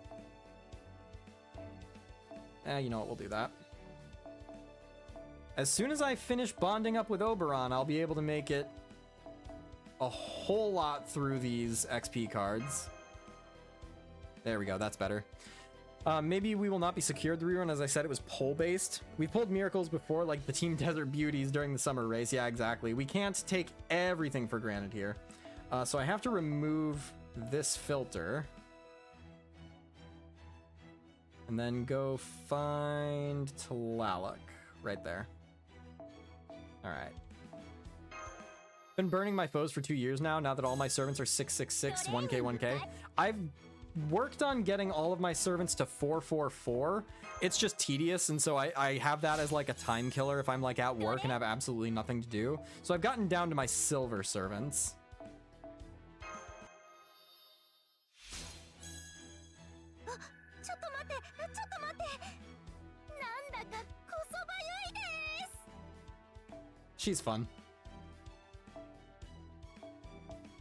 You know what, we'll do that. As soon as I finish bonding up with Oberon, I'll be able to make it a whole lot through these XP cards. There we go, that's better. Maybe we will not be secured the rerun. As I said, it was poll-based. We pulled miracles before, like the Team Desert Beauties during the summer race. Yeah, exactly. We can't take everything for granted here. So I have to remove this filter. And then go find Tlaloc. Right there. Alright. Been burning my foes for 2 years now that all my servants are 666, 1k, 1k. I've worked on getting all of my servants to 444. It's just tedious, and so I have that as like a time killer if I'm like at work and have absolutely nothing to do. So I've gotten down to my silver servants. She's fun.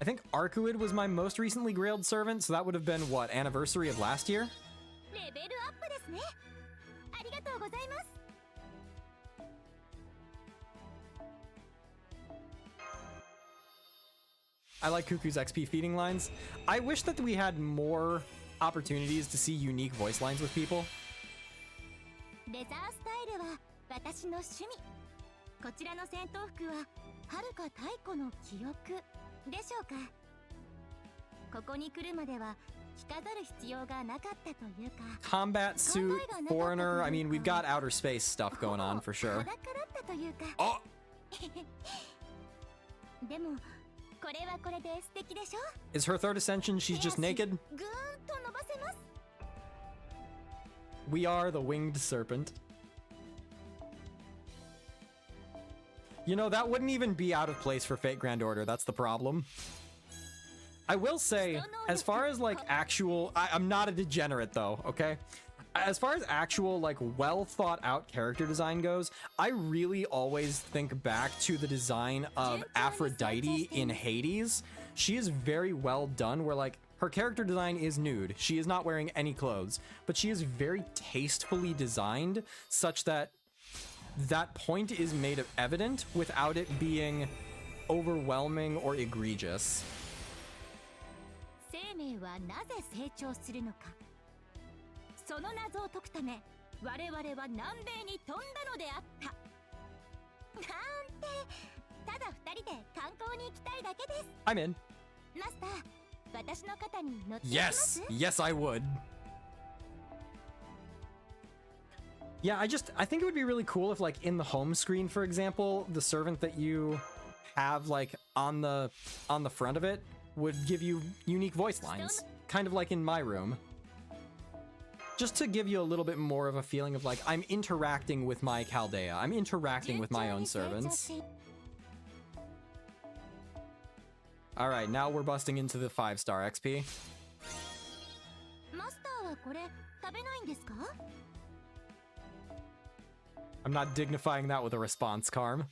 I think Arcuid was my most recently grailed servant, so that would have been, what, anniversary of last year? I like Kuku's XP feeding lines. I wish that we had more opportunities to see unique voice lines with people. Combat suit, foreigner. I mean, we've got outer space stuff going on for sure. Oh! Is her third ascension she's just naked? We are the winged serpent. You know, that wouldn't even be out of place for Fate Grand Order. That's the problem. I will say, as far as like actual, I'm not a degenerate though, okay? As far as actual like well thought out character design goes, I really always think back to the design of Aphrodite in Hades. She is very well done, where like her character design is nude. She is not wearing any clothes, but she is very tastefully designed such that that point is made evident without it being overwhelming or egregious. ただ二人で観光に行きたいだけです。 I'm in. マスター、私の肩に乗ってみます？ Yes, I would. Yeah, I think it would be really cool if, like, in the home screen, for example, the servant that you have, like, on the front of it would give you unique voice lines, kind of like in my room. Just to give you a little bit more of a feeling of, like, I'm interacting with my Chaldea. I'm interacting with my own servants. Alright, now we're busting into the 5-star XP. マスターはこれ食べないんですか？ I'm not dignifying that with a response, Karm.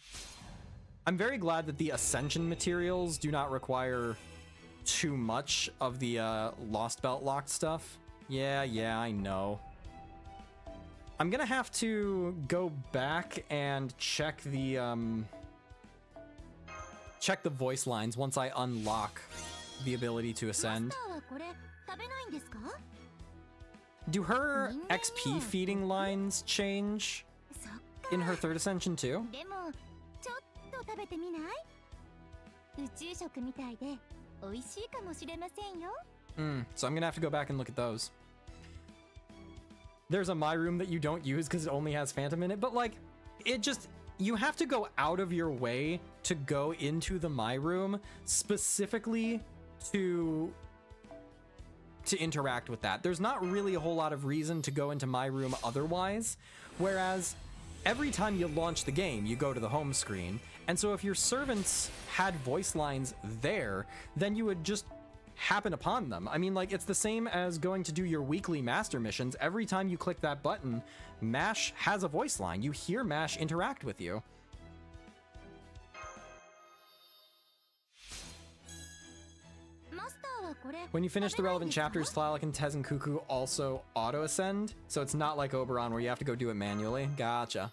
I'm very glad that the Ascension materials do not require too much of the Lost Belt locked stuff. Yeah, I know. I'm gonna have to go back and check the voice lines once I unlock the ability to ascend. マスターはこれ食べないんですか？ Do her XP feeding lines change そっか。 in her third ascension too? でもちょっと食べてみない？宇宙食みたいで美味しいかもしれませんよ。 So I'm gonna have to go back and look at those. There's a My Room that you don't use because it only has Phantom in it, but like, you have to go out of your way to go into the My Room specifically to interact with that. There's not really a whole lot of reason to go into My Room otherwise, whereas every time you launch the game, you go to the home screen, and so if your servants had voice lines there, then you would just happen upon them. I mean, like, it's the same as going to do your weekly master missions. Every time you click that button, MASH has a voice line. You hear MASH interact with you. When you finish the relevant chapters, Tlaloc and Tez and Kuku also auto-ascend, so it's not like Oberon where you have to go do it manually. Gotcha.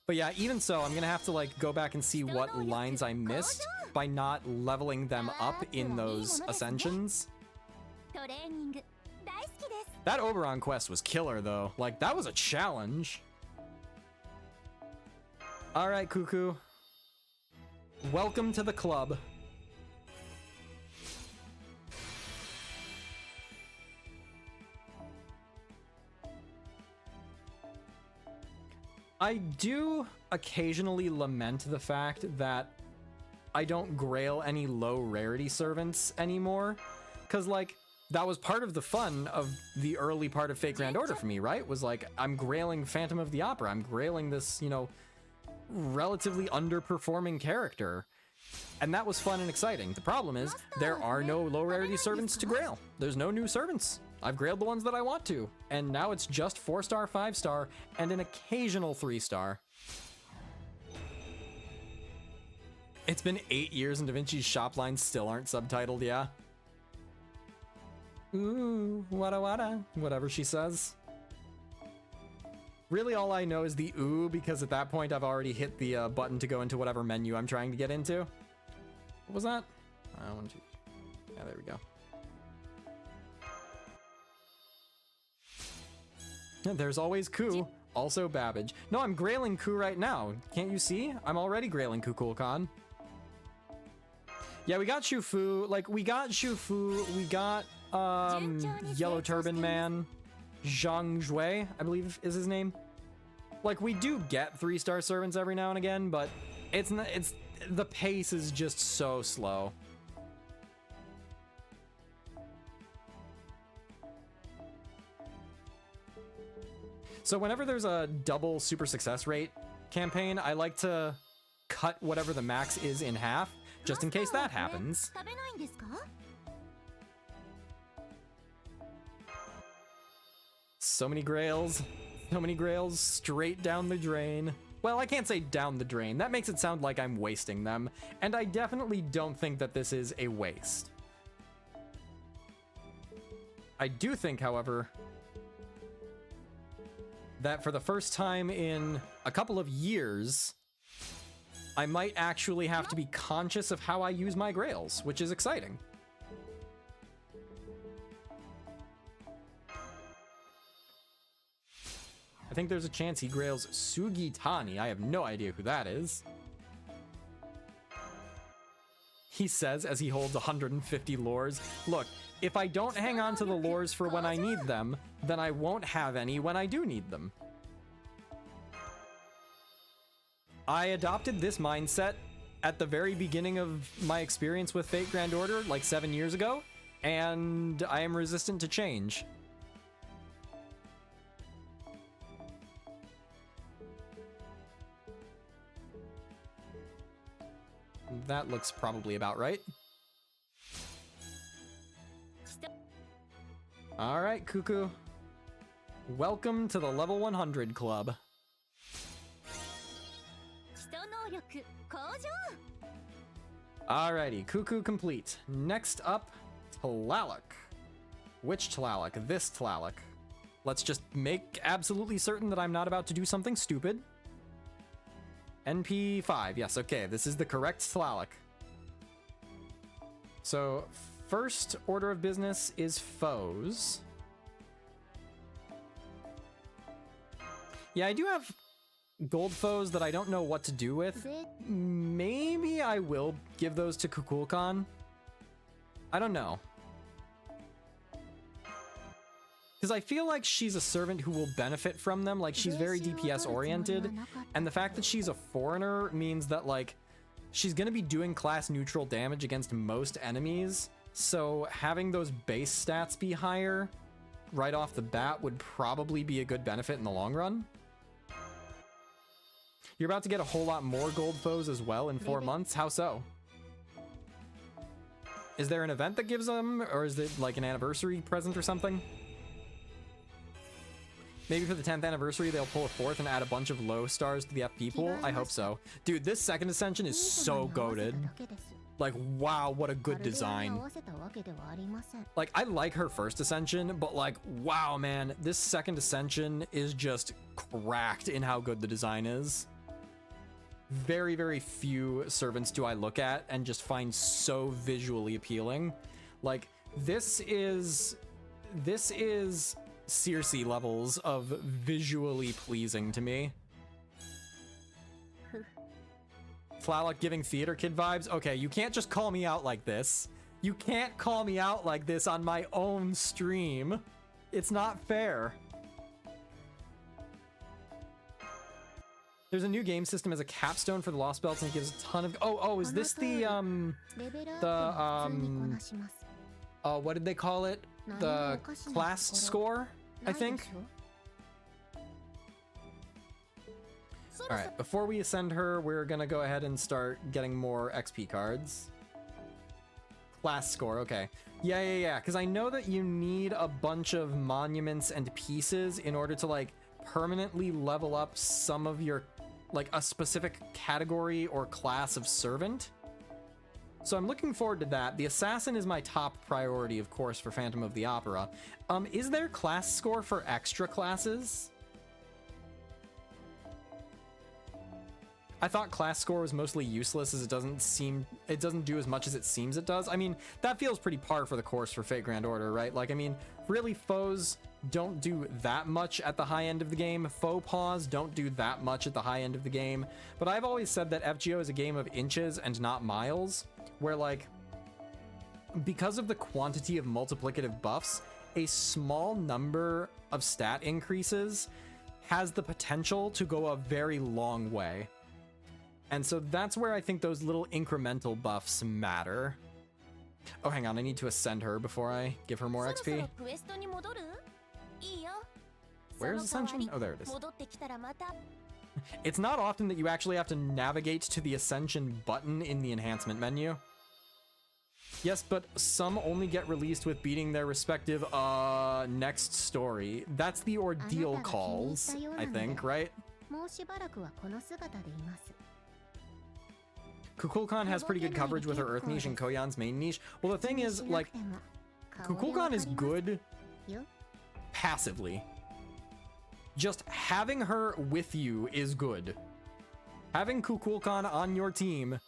But yeah, even so, I'm gonna have to, like, go back and see what lines I missed by not leveling them up in those ascensions. That Oberon quest was killer, though. Like, that was a challenge. Alright, Kuku. Welcome to the club. I do occasionally lament the fact that I don't grail any low rarity servants anymore, because, like, that was part of the fun of the early part of Fate Grand Order for me, right? Was like, I'm grailing Phantom of the Opera, I'm grailing this, you know, relatively underperforming character, and that was fun and exciting. The problem is, there are no low rarity servants to grail. There's no new servants. I've grailed the ones that I want to, and now it's just 4-star, 5-star, and an occasional 3-star. It's been 8 years and Da Vinci's shop lines still aren't subtitled, yeah? Ooh, wada wada, whatever she says. Really all I know is the ooh, because at that point I've already hit the button to go into whatever menu I'm trying to get into. What was that? 1, 2, yeah, there we go. There's always Ku, also Babbage. No, I'm grailing Ku right now. Can't you see? I'm already grailing Kukulkan. Yeah, we got Shufu. Like, we got Shufu. We got, Yellow Turban Man. Zhang Zhui, I believe is his name. Like, we do get 3-star servants every now and again, but the pace is just so slow. So whenever there's a double super success rate campaign, I like to cut whatever the max is in half, just in case that happens. So many grails straight down the drain. Well, I can't say down the drain. That makes it sound like I'm wasting them, and I definitely don't think that this is a waste. I do think, however, that for the first time in a couple of years, I might actually have to be conscious of how I use my grails, which is exciting. I think there's a chance he grails Sugitani. I have no idea who that is. he says as he holds 150 lures. Look, if I don't hang on to the lures for when I need them, then I won't have any when I do need them. I adopted this mindset at the very beginning of my experience with Fate Grand Order, like 7 years ago, and I am resistant to change. That looks probably about right. Alright, Kuku. Welcome to the level 100 club. Alrighty, Kuku complete. Next up, Tlaloc. Which Tlaloc? This Tlaloc. Let's just make absolutely certain that I'm not about to do something stupid. NP5, yes, okay, this is the correct Tlaloc. So, first order of business is foes. Yeah, I do have gold foes that I don't know what to do with. Maybe I will give those to Kukulkan. I don't know. Because I feel like she's a servant who will benefit from them. Like, she's very DPS oriented. And the fact that she's a foreigner means that, like, she's going to be doing class neutral damage against most enemies. So having those base stats be higher right off the bat would probably be a good benefit in the long run. You're about to get a whole lot more gold foes as well in 4 months. How so? Is there an event that gives them, or is it like an anniversary present or something? Maybe for the 10th anniversary, they'll pull a fourth and add a bunch of low stars to the FP pool? I hope so. Dude, this second ascension is so goated. Like, wow, what a good design. Like, I like her first ascension, but like, wow, man, this second ascension is just cracked in how good the design is. Very, very few servants do I look at and just find so visually appealing. Like, this is Circe levels of visually pleasing to me. Tlaloc giving theater kid vibes? Okay, you can't just call me out like this. You can't call me out like this on my own stream. It's not fair. There's a new game system as a capstone for the Lost Belts, and it gives a ton of... Oh, is this what did they call it? The class score, I think? Alright, before we ascend her, we're gonna go ahead and start getting more XP cards. Class score, okay. Yeah, because I know that you need a bunch of monuments and pieces in order to, like, permanently level up some of your, like, a specific category or class of servant. So I'm looking forward to that. The assassin is my top priority, of course, for Phantom of the Opera. Is there class score for extra classes? I thought class score was mostly useless, as it doesn't do as much as it seems it does. I mean, that feels pretty par for the course for Fate Grand Order, right? Like, I mean, really, foes don't do that much at the high end of the game. Faux pas don't do that much at the high end of the game. But I've always said that FGO is a game of inches and not miles, where, like, because of the quantity of multiplicative buffs, a small number of stat increases has the potential to go a very long way. And so that's where I think those little incremental buffs matter. Oh, hang on, I need to ascend her before I give her more XP. Where's Ascension? Oh, there it is. It's not often that you actually have to navigate to the Ascension button in the enhancement menu. Yes, but some only get released with beating their respective, next story. That's the ordeal calls, I think, right? Kukulkan has pretty good coverage with her Earth niche and Koyan's main niche. Well, the thing is, like, Kukulkan is good passively. Just having her with you is good. Having Kukulkan on your team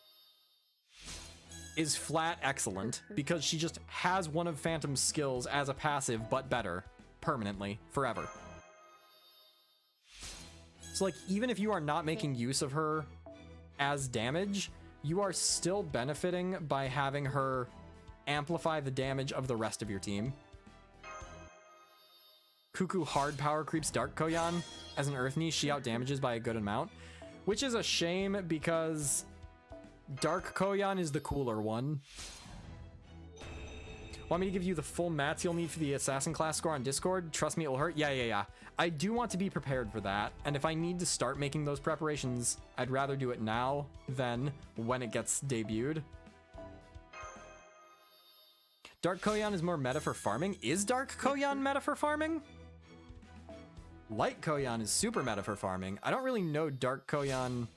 is flat excellent, because she just has one of Phantom's skills as a passive, but better, permanently, forever. So, like, even if you are not making use of her as damage, you are still benefiting by having her amplify the damage of the rest of your team. Kuku hard power creeps Dark Koyan. As an Earth niche, she outdamages by a good amount, which is a shame because Dark Koyan is the cooler one. Want me to give you the full mats you'll need for the assassin class score on Discord? Trust me, it'll hurt. Yeah. I do want to be prepared for that, and if I need to start making those preparations, I'd rather do it now than when it gets debuted. Dark Koyan is more meta for farming. Is Dark Koyan meta for farming? Light Koyan is super meta for farming. I don't really know Dark Koyan.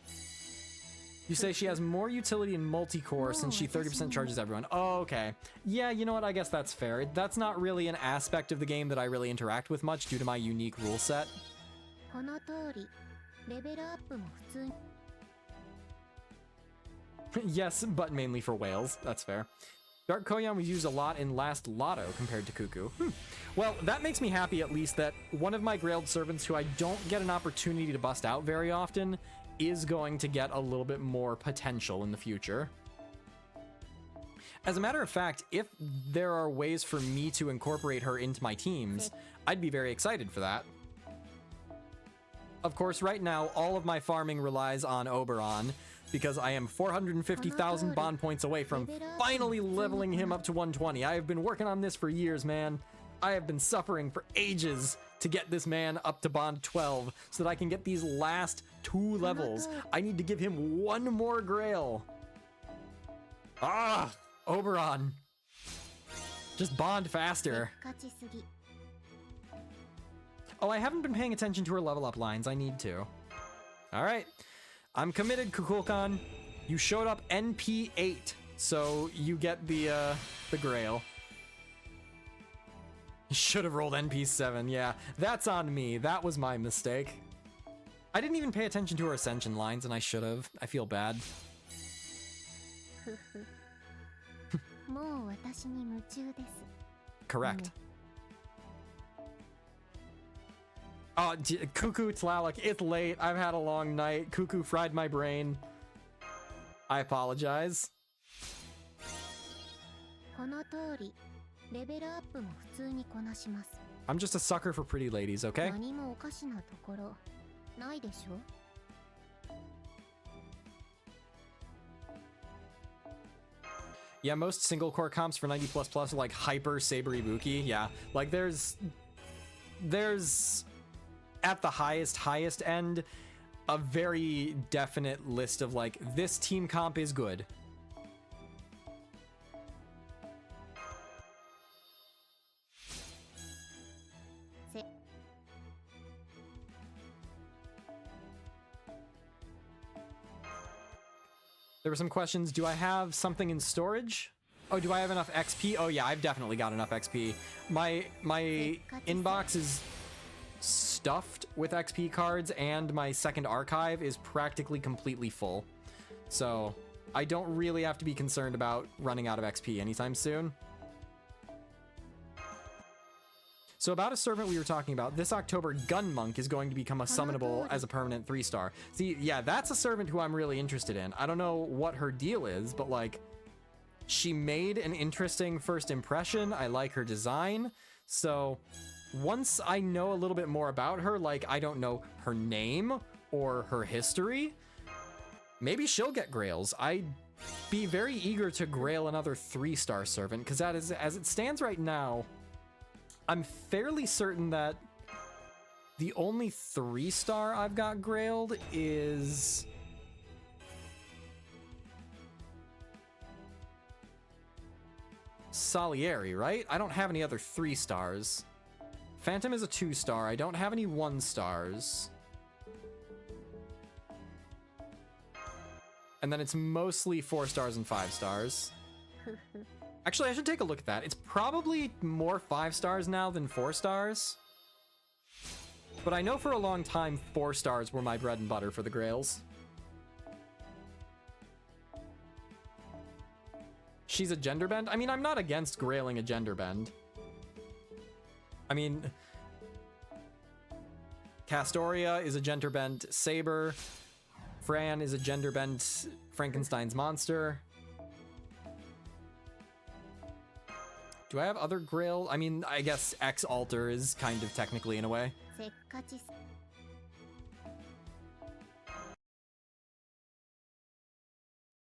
You say she has more utility in multi-core since she 30% charges everyone. Oh, okay. Yeah, you know what? I guess that's fair. That's not really an aspect of the game that I really interact with much due to my unique rule set. Yes, but mainly for whales. That's fair. Dark Koyan was used a lot in last Lotto compared to Kuku. Well, that makes me happy at least that one of my Grailed servants who I don't get an opportunity to bust out very often is going to get a little bit more potential in the future. As a matter of fact, if there are ways for me to incorporate her into my teams, I'd be very excited for that. Of course, right now, all of my farming relies on Oberon, because I am 450,000 bond points away from finally leveling him up to 120. I have been working on this for years, man. I have been suffering for ages to get this man up to bond 12 so that I can get these last 2 levels. I need to give him 1 more grail. Ah, Oberon. Just bond faster. Oh, I haven't been paying attention to her level up lines. I need to. All right. I'm committed, Kukulkan. You showed up NP 8, so you get the grail. Should have rolled NP 7. Yeah, that's on me. That was my mistake. I didn't even pay attention to her ascension lines, and I should have. I feel bad. Correct. Oh, Kuku, Tlaloc, it's late. I've had a long night. Kuku fried my brain. I apologize. I'm just a sucker for pretty ladies, okay? Yeah, most single core comps for 90++ are like hyper Saber Ibuki. Yeah, like there's at the highest end a very definite list of like, this team comp is good. There were some questions. Do I have something in storage? Oh, do I have enough XP? Oh yeah, I've definitely got enough XP. My inbox is stuffed with XP cards, and my second archive is practically completely full. So I don't really have to be concerned about running out of XP anytime soon. So about a servant we were talking about, this October Gun Monk is going to become a summonable as a permanent 3-star. See, yeah, that's a servant who I'm really interested in. I don't know what her deal is, but like, she made an interesting first impression. I like her design. So once I know a little bit more about her, like I don't know her name or her history, maybe she'll get grails. I'd be very eager to grail another 3-star servant, because that is, as it stands right now, I'm fairly certain that the only 3-star I've got grailed is Salieri, right? I don't have any other 3-stars. Phantom is a 2-star. I don't have any 1-stars. And then it's mostly 4-stars and 5-stars. Actually, I should take a look at that. It's probably more 5-stars now than 4-stars. But I know for a long time 4-stars were my bread and butter for the grails. She's a gender bend? I mean, I'm not against grailing a gender bend. I mean, Castoria is a gender bent Saber. Fran is a gender-bent Frankenstein's monster. Do I have other Grail? I mean, I guess X-Alter is kind of technically in a way. せっかち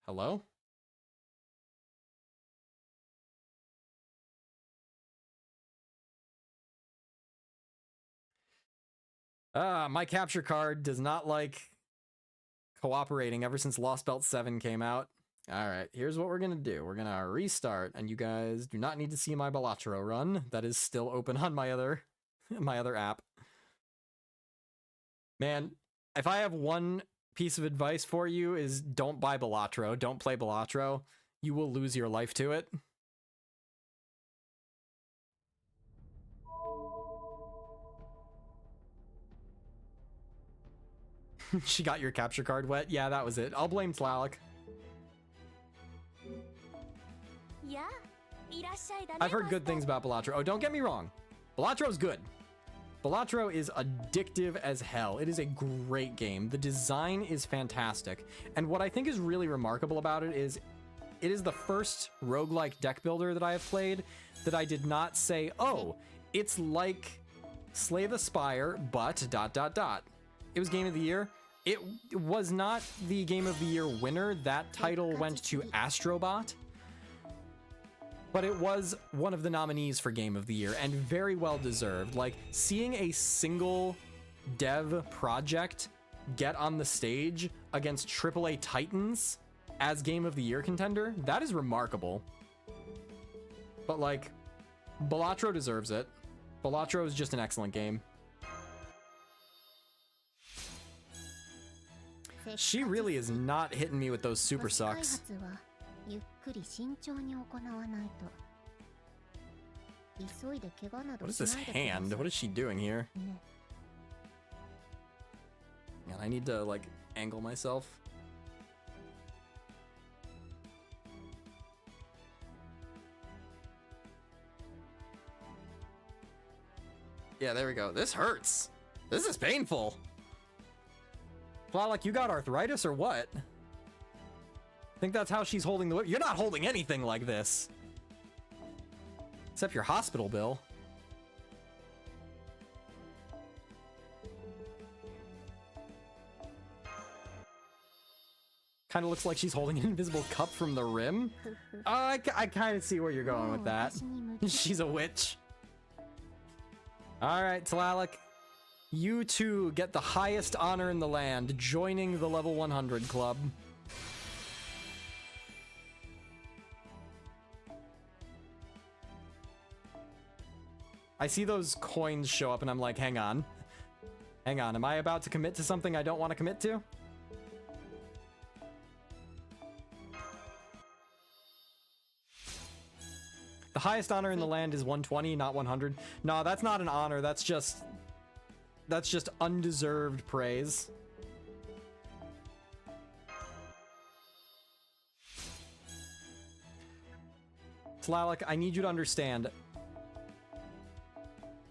Hello? My capture card does not like cooperating ever since Lost Belt 7 came out. Alright, here's what we're gonna do. We're gonna restart, and you guys do not need to see my Balatro run. That is still open on my other app. Man, if I have one piece of advice for you is don't buy Balatro. Don't play Balatro. You will lose your life to it. She got your capture card wet? Yeah, that was it. I'll blame Tlaloc. やあいらっしゃいだね I've heard good things about Balatro. Oh, don't get me wrong. Balatro's good. Balatro is addictive as hell. It is a great game. The design is fantastic. And what I think is really remarkable about it is the first roguelike deck builder that I have played that I did not say, oh, it's like Slay the Spire, but ... It was Game of the Year. It was not the Game of the Year winner. That title went to Astrobot. But it was one of the nominees for Game of the Year, and very well deserved. Like, seeing a single dev project get on the stage against AAA titans as Game of the Year contender, that is remarkable. But, like, Balatro deserves it. Balatro is just an excellent game. She really is not hitting me with those super sucks. ゆっくり慎重に行わないと急いで怪我など What is this しないでください hand? What is she doing here? ね Man, I need to, like, angle myself. Yeah, there we go. This hurts. This is painful. Tlaloc, you got arthritis or what? Think that's how she's holding the whip? You're not holding anything like this. Except your hospital bill. Kind of looks like she's holding an invisible cup from the rim. I kind of see where you're going with that. She's a witch. Alright, Tlaloc. You two get the highest honor in the land, joining the level 100 club. I see those coins show up and I'm like, hang on. Hang on, am I about to commit to something I don't want to commit to? The highest honor in the land is 120, not 100. No, that's not an honor, that's just undeserved praise. Tlaloc, I need you to understand.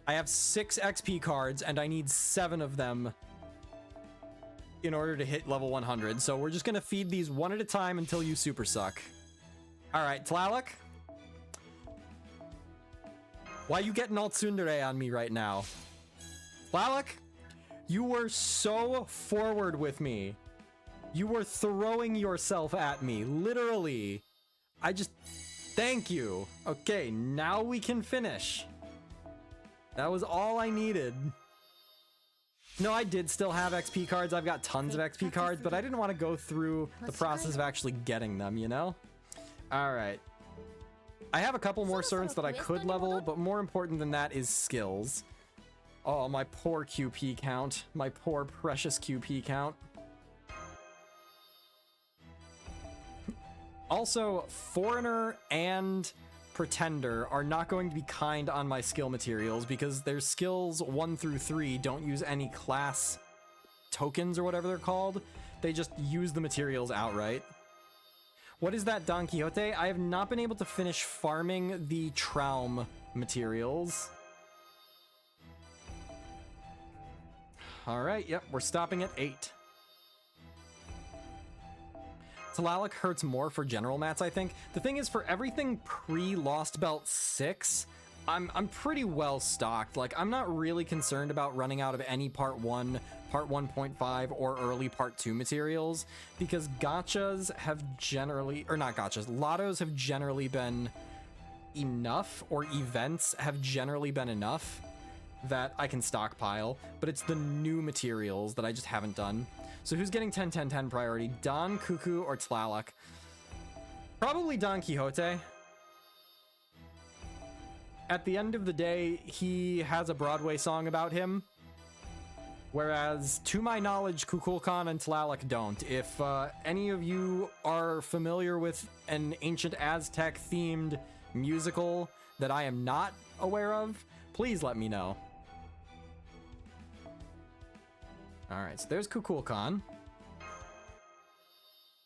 I have 6 XP cards, and I need 7 of them in order to hit level 100. So we're just gonna feed these one at a time until you super suck. Alright, Tlaloc. Why you getting all tsundere on me right now? Tlaloc, you were so forward with me. You were throwing yourself at me, literally. Thank you. Okay, now we can finish. That was all I needed. No, I did still have XP cards. I've got tons of XP cards, but I didn't want to go through the process of actually getting them, you know? Alright. I have a couple more servants that I could level, but more important than that is skills. Oh, my poor QP count. My poor precious QP count. Also, Foreigner and Pretender are not going to be kind on my skill materials because their skills 1 through 3 don't use any class tokens or whatever they're called. They just use the materials outright. What is that, Don Quixote? I have not been able to finish farming the Traum materials. Alright, yep, we're stopping at 8. Tlaloc hurts more for general mats, I think. The thing is, for everything pre-Lost Belt 6, I'm pretty well stocked. Like, I'm not really concerned about running out of any Part 1, Part 1.5, or early Part 2 materials, because gachas have generally, or not gachas, lottos have generally been enough, or events have generally been enough that I can stockpile, but it's the new materials that I just haven't done. So who's getting 10-10-10 priority? Don, Kuku, or Tlaloc? Probably Don Quixote. At the end of the day, he has a Broadway song about him, whereas, to my knowledge, Kukulkan and Tlaloc don't. If any of you are familiar with an ancient Aztec-themed musical that I am not aware of, please let me know. Alright, so there's Kukulkan.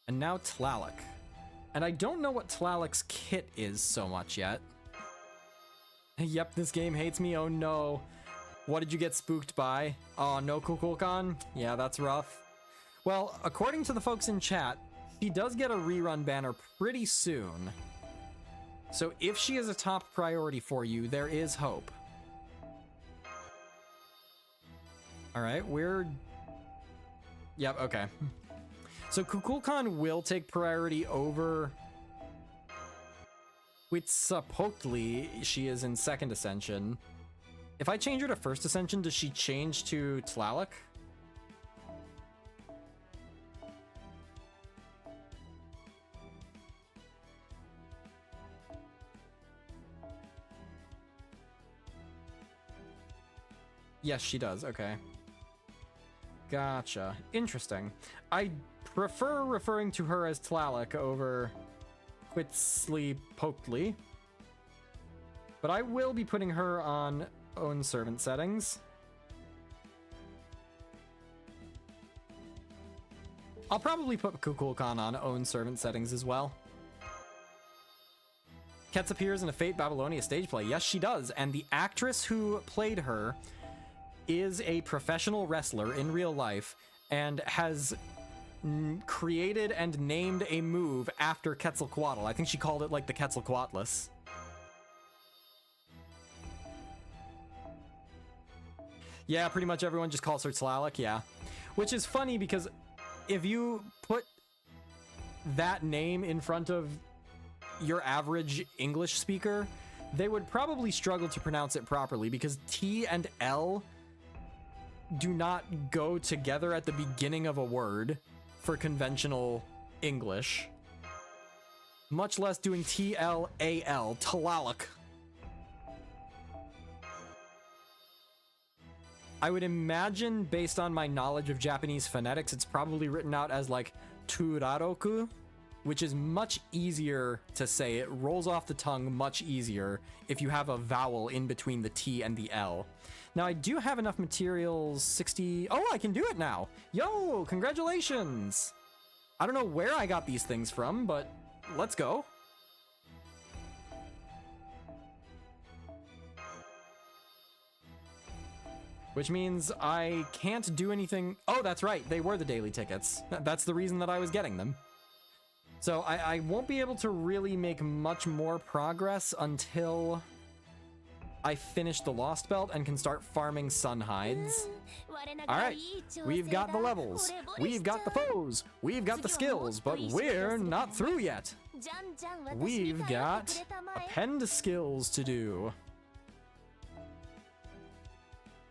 And now Tlaloc. And I don't know what Tlaloc's kit is so much yet. Yep, this game hates me, oh no. What did you get spooked by? Oh, no Kukulkan? Yeah, that's rough. Well, according to the folks in chat, she does get a rerun banner pretty soon. So if she is a top priority for you, there is hope. Alright, we're... Yep, okay. So Kukulkan will take priority over Huitzilopochtli. She is in second ascension. If I change her to first ascension, does she change to Tlaloc? Yes, she does. Okay. Gotcha. Interesting. I prefer referring to her as Tlaloc over Huitzilopochtli, but I will be putting her on own servant settings. I'll probably put Kukulkan on own servant settings as well. Ketz appears in a Fate Babylonia stage play. Yes, she does. And the actress who played her is a professional wrestler in real life and has created and named a move after Quetzalcoatl. I think she called it like the Quetzalcoatlus. Yeah, pretty much everyone just calls her Tlaloc, yeah. Which is funny because if you put that name in front of your average English speaker, they would probably struggle to pronounce it properly because T and L do not go together at the beginning of a word for conventional English. Much less doing T-L-A-L, Tlaloc. I would imagine, based on my knowledge of Japanese phonetics, it's probably written out as like Turaroku, which is much easier to say. It rolls off the tongue much easier if you have a vowel in between the T and the L. Now, I do have enough materials, 60... Oh, I can do it now! Yo, congratulations! I don't know where I got these things from, but let's go. Which means I can't do anything... Oh, that's right, they were the daily tickets. That's the reason that I was getting them. So I won't be able to really make much more progress until I finish the Lost Belt and can start farming sun hides. Alright, we've got the levels, we've got the foes, we've got the skills, but we're not through yet. We've got append skills to do.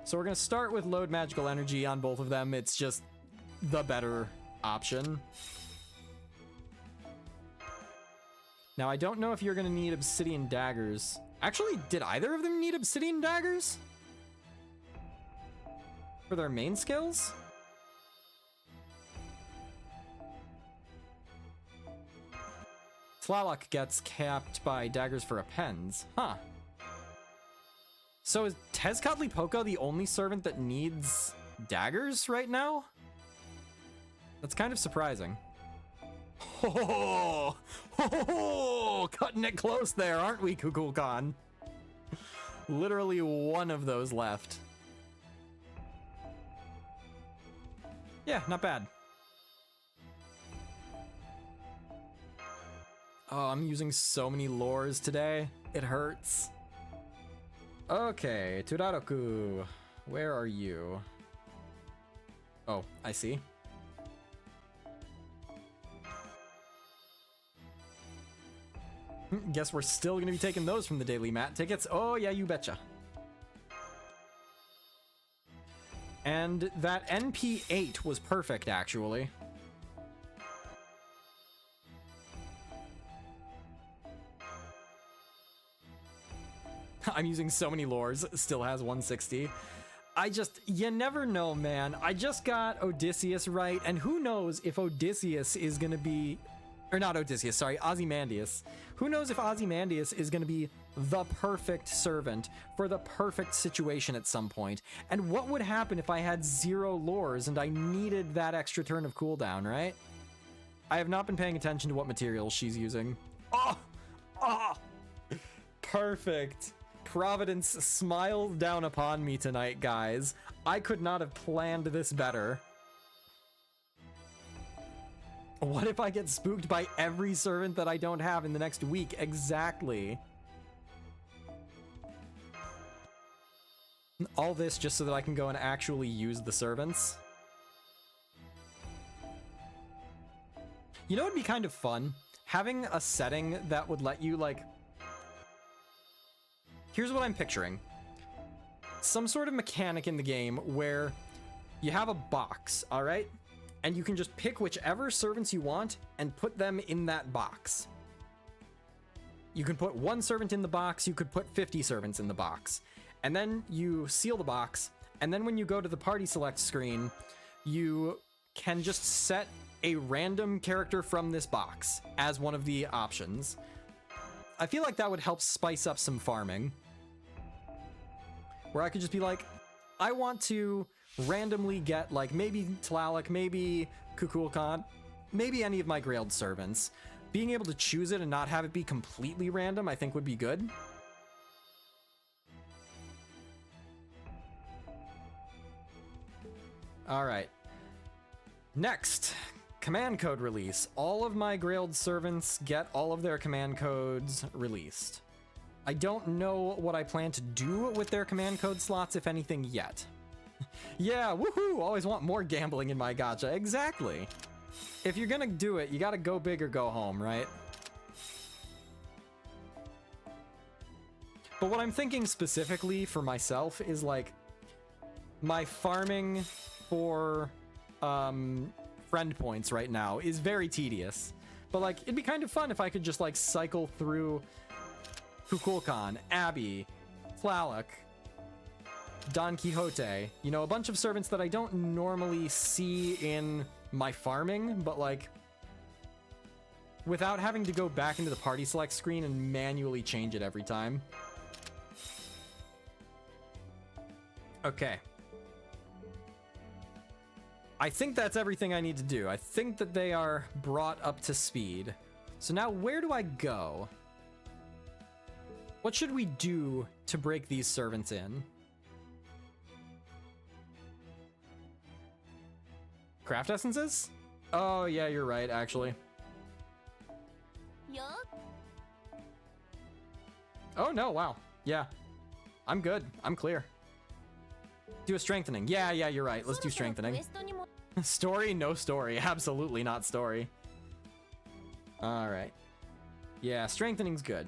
So we're gonna start with load magical energy on both of them. It's just the better option. Now, I don't know if you're gonna need obsidian daggers. Actually, did either of them need obsidian daggers? For their main skills? Tlaloc gets capped by daggers for appends. Huh. So is Tezcatlipoca the only servant that needs daggers right now? That's kind of surprising. Oh, cutting it close there, aren't we, Kukulkan? Literally one of those left. Yeah, not bad. Oh, I'm using so many lores today. It hurts. Okay, Turaroku. Where are you? Oh, I see. Guess we're still gonna be taking those from the daily mat tickets. Oh yeah, you betcha. And that NP8 was perfect, actually. I'm using so many lores, still has 160. You never know, man. I just got Odysseus right, and who knows if Odysseus is gonna be, or not Odysseus, sorry, Ozymandias. Who knows if Ozymandias is gonna be the perfect servant for the perfect situation at some point? And what would happen if I had 0 lores and I needed that extra turn of cooldown, right? I have not been paying attention to what materials she's using. Oh! Oh! Perfect. Providence smiled down upon me tonight, guys. I could not have planned this better. What if I get spooked by every servant that I don't have in the next week? Exactly. All this just so that I can go and actually use the servants. You know what would be kind of fun? Having a setting that would let you, like... Here's what I'm picturing. Some sort of mechanic in the game where you have a box, all right? And you can just pick whichever servants you want and put them in that box. You can put 1 servant in the box, you could put 50 servants in the box. And then you seal the box, and then when you go to the party select screen, you can just set a random character from this box as one of the options. I feel like that would help spice up some farming. Where I could just be like, I want to randomly get, like, maybe Tlaloc, maybe Kuku, maybe any of my Grailed servants. Being able to choose it and not have it be completely random, I think would be good. Alright. Next, command code release. All of my Grailed servants get all of their command codes released. I don't know what I plan to do with their command code slots, if anything, yet. Yeah, woohoo! Always want more gambling in my gacha. Exactly. If you're gonna do it, you gotta go big or go home, right? But what I'm thinking specifically for myself is, like, my farming for friend points right now is very tedious. But, like, it'd be kind of fun if I could just, like, cycle through Kukulkan, Abby, Tlaloc, Don Quixote, you know, a bunch of servants that I don't normally see in my farming, but, like, without having to go back into the party select screen and manually change it every time. Okay. I think that's everything I need to do. I think that they are brought up to speed. So now where do I go? What should we do to break these servants in? Craft essences? Oh, yeah, you're right, actually. Yo. Oh, no, wow. Yeah. I'm good. I'm clear. Do a strengthening. Yeah, you're right. Let's do strengthening. Story? No story. Absolutely not story. Alright. Yeah, strengthening's good.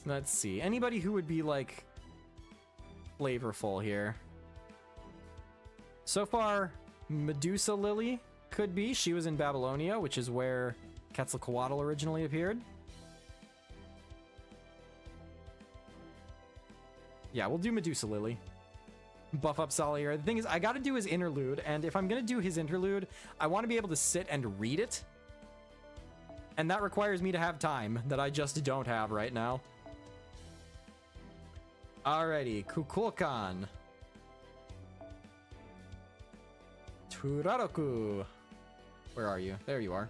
Let's see. Anybody who would be, like, flavorful here? So far, Medusa Lily could be. She was in Babylonia, which is where Quetzalcoatl originally appeared. Yeah, we'll do Medusa Lily. Buff up Solier. The thing is, I gotta do his interlude, and if I'm gonna do his interlude, I want to be able to sit and read it. And that requires me to have time that I just don't have right now. Alrighty, Kukulkan. Turaroku. Where are you? There you are.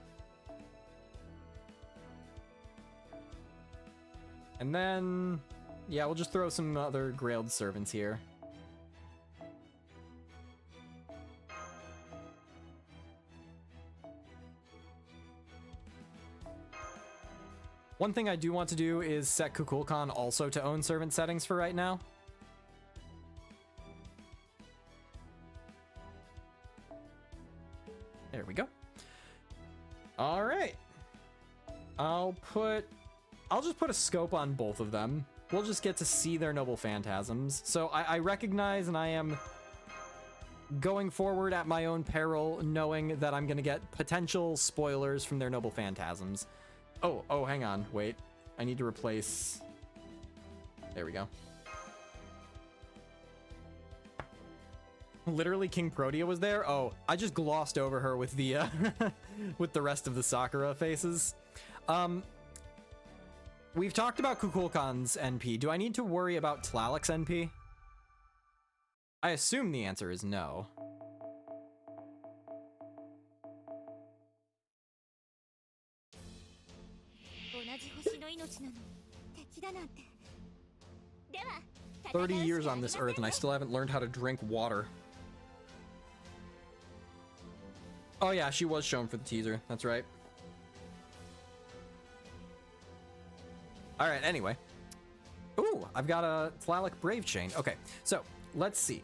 And then, yeah, we'll just throw some other Grailed servants here. One thing I do want to do is set Kukulkan also to own servant settings for right now. There we go. All right. I'll just put a scope on both of them. We'll just get to see their noble phantasms. So I recognize, and I am going forward at my own peril, knowing that I'm gonna get potential spoilers from their noble phantasms. Oh, hang on, wait. I need to replace... There we go. Literally, King Protea was there? Oh, I just glossed over her with the, with the rest of the Sakura faces. We've talked about Kukulkan's NP. Do I need to worry about Tlaloc's NP? I assume the answer is no. 30 years on this earth and I still haven't learned how to drink water. Oh yeah, she was shown for the teaser. That's right. All right, anyway. Ooh, I've got a Tlaloc Brave Chain. Okay, so let's see.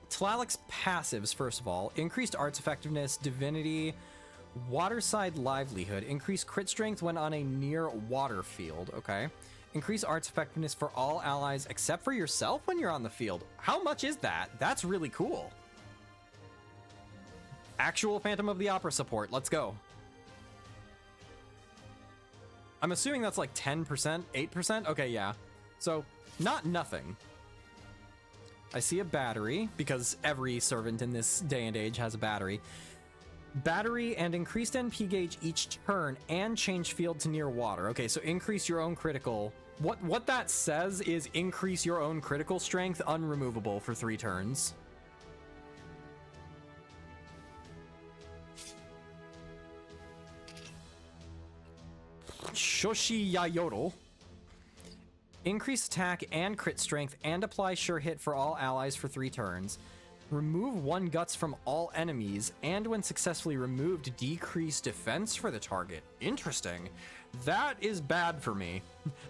Tlaloc's passives, first of all, increased arts effectiveness, divinity, waterside livelihood, increased crit strength when on a near water field, okay? Increase arts effectiveness for all allies except for yourself when you're on the field. How much is that? That's really cool. Actual Phantom of the Opera support, let's go. I'm assuming that's like 10%, 8%? Okay, yeah. So, not nothing. I see a battery, because every servant in this day and age has a battery. Battery and increased NP gauge each turn and change field to near water. Okay, so increase your own critical. What that says is increase your own critical strength unremovable for 3 turns. Shoshi Yayodel. Increase attack and crit strength and apply sure hit for all allies for 3 turns. Remove 1 guts from all enemies, and when successfully removed, decrease defense for the target. Interesting. That is bad for me.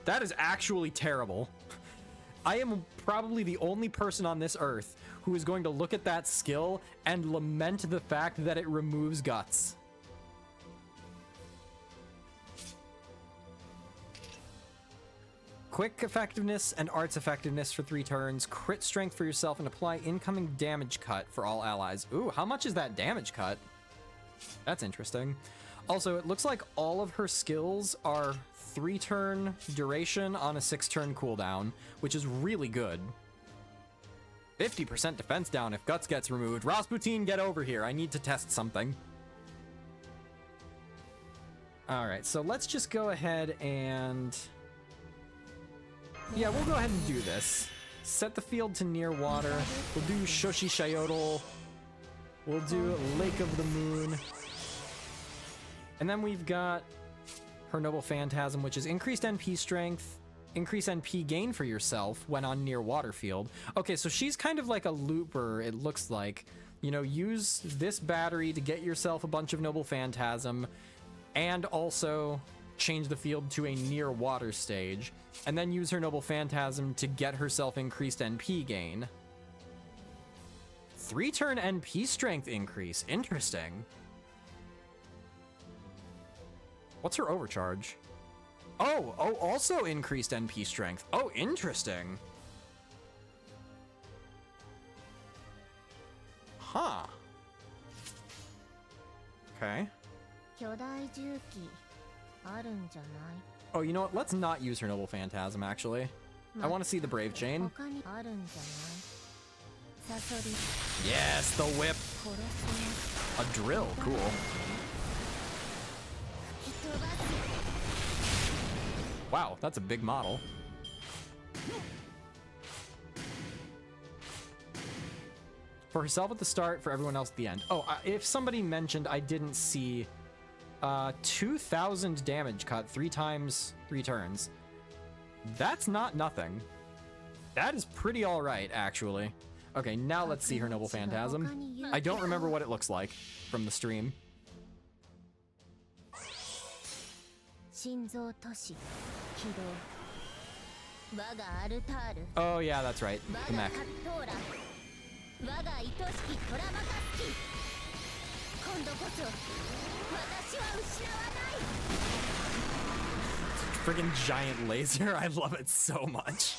That is actually terrible. I am probably the only person on this earth who is going to look at that skill and lament the fact that it removes guts. Quick effectiveness and arts effectiveness for 3 turns, crit strength for yourself, and apply incoming damage cut for all allies. Ooh, how much is that damage cut? That's interesting. Also, it looks like all of her skills are 3-turn duration on a 6-turn cooldown, which is really good. 50% defense down if guts gets removed. Rasputin, get over here. I need to test something. All right, so let's just go ahead and... Yeah, we'll go ahead and do this. Set the field to near water. We'll do Shoshi Shayodel. We'll do Lake of the Moon. And then we've got her Noble Phantasm, which is increased NP strength, increase NP gain for yourself when on near water field. Okay, so she's kind of like a looper, it looks like. You know, use this battery to get yourself a bunch of Noble Phantasm, and also change the field to a near water stage, and then use her Noble Phantasm to get herself increased NP gain. 3-turn NP strength increase. Interesting. What's her overcharge? Oh, also increased NP strength. Oh, interesting. Huh. Okay. Oh, you know what? Let's not use her Noble Phantasm, actually. I want to see the Brave Chain. Yes, the whip. A drill, cool. Wow, that's a big model. For herself at the start, for everyone else at the end. Oh, if somebody mentioned I didn't see 2,000 damage cut 3 times 3 turns. That's not nothing. That is pretty alright, actually. Okay, now let's see her Noble Phantasm. I don't remember what it looks like from the stream. 心臓都市起動我がアルタール Oh yeah, that's right. 我 The が mech. カットーラ我が愛しきトラバカスキ今度こそ私は失わない Friggin' giant laser. I love it so much.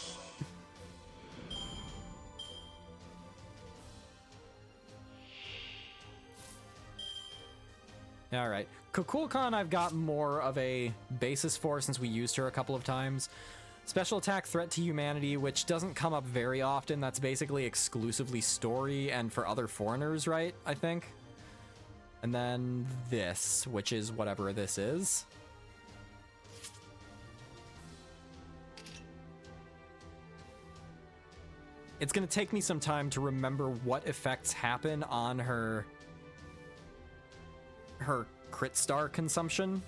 All right. Kukulkan I've got more of a basis for since we used her a couple of times. Special attack, threat to humanity, which doesn't come up very often. That's basically exclusively story and for other foreigners, right? I think. And then this, which is whatever this is. It's going to take me some time to remember what effects happen on her crit star consumption.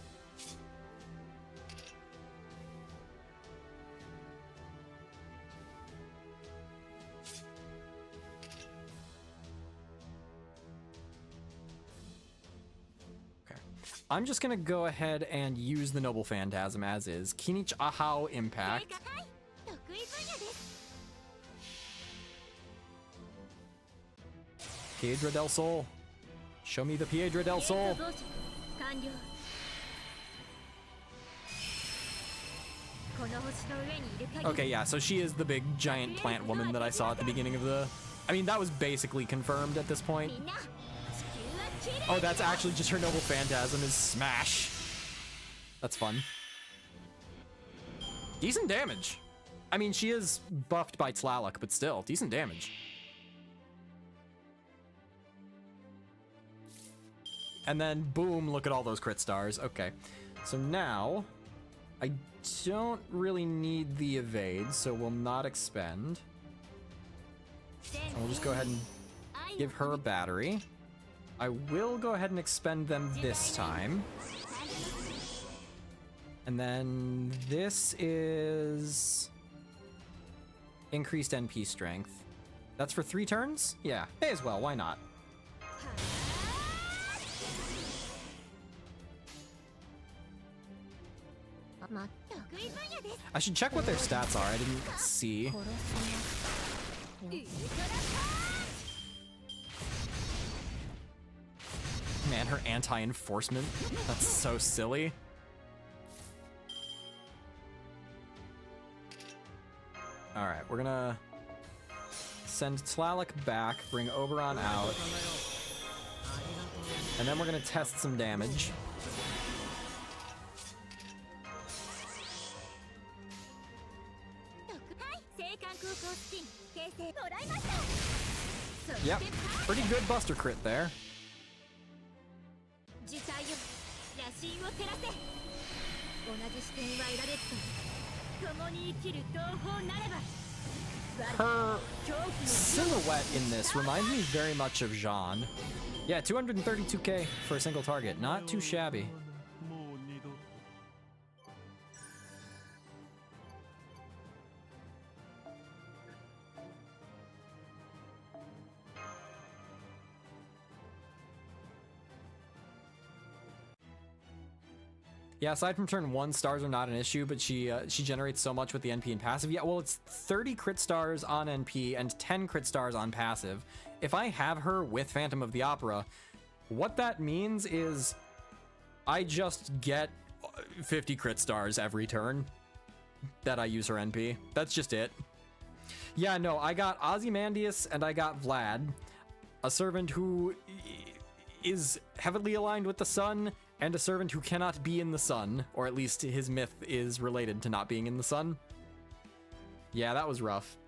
Okay. I'm just going to go ahead and use the Noble Phantasm as is. Kinich Ahau Impact. 得意分野です Piedra del Sol. Show me the Piedra del Sol. 増殖完了この星の上にいる限り Okay, yeah, so she is the big giant plant woman that I saw at the beginning of the... I mean, that was basically confirmed at this point. みんな地球は綺麗 Oh, that's actually just her Noble Phantasm is Smash. That's fun. Decent damage. I mean, she is buffed by Tlaloc, but still, decent damage. And then, boom, look at all those crit stars. Okay, so now, I don't really need the evade, so we'll not expend. And we'll just go ahead and give her a battery. I will go ahead and expend them this time. And then this is increased NP strength. That's for 3 turns? Yeah, may as well, why not? I should check what their stats are, I didn't see. Man, her anti-enforcement, that's so silly. Alright, we're gonna send Tlaloc back, bring Oberon out, and then we're gonna test some damage. Yep, pretty good Buster crit there. Her silhouette in this reminds me very much of Jean. Yeah, 232k for a single target. Not too shabby. Yeah, aside from turn 1, stars are not an issue, but she generates so much with the NP and passive. Yeah, well, it's 30 crit stars on NP and 10 crit stars on passive. If I have her with Phantom of the Opera, what that means is I just get 50 crit stars every turn that I use her NP. That's just it. Yeah, no, I got Ozymandias and I got Vlad, a servant who is heavily aligned with the sun, and a servant who cannot be in the sun, or at least his myth is related to not being in the sun. Yeah, that was rough.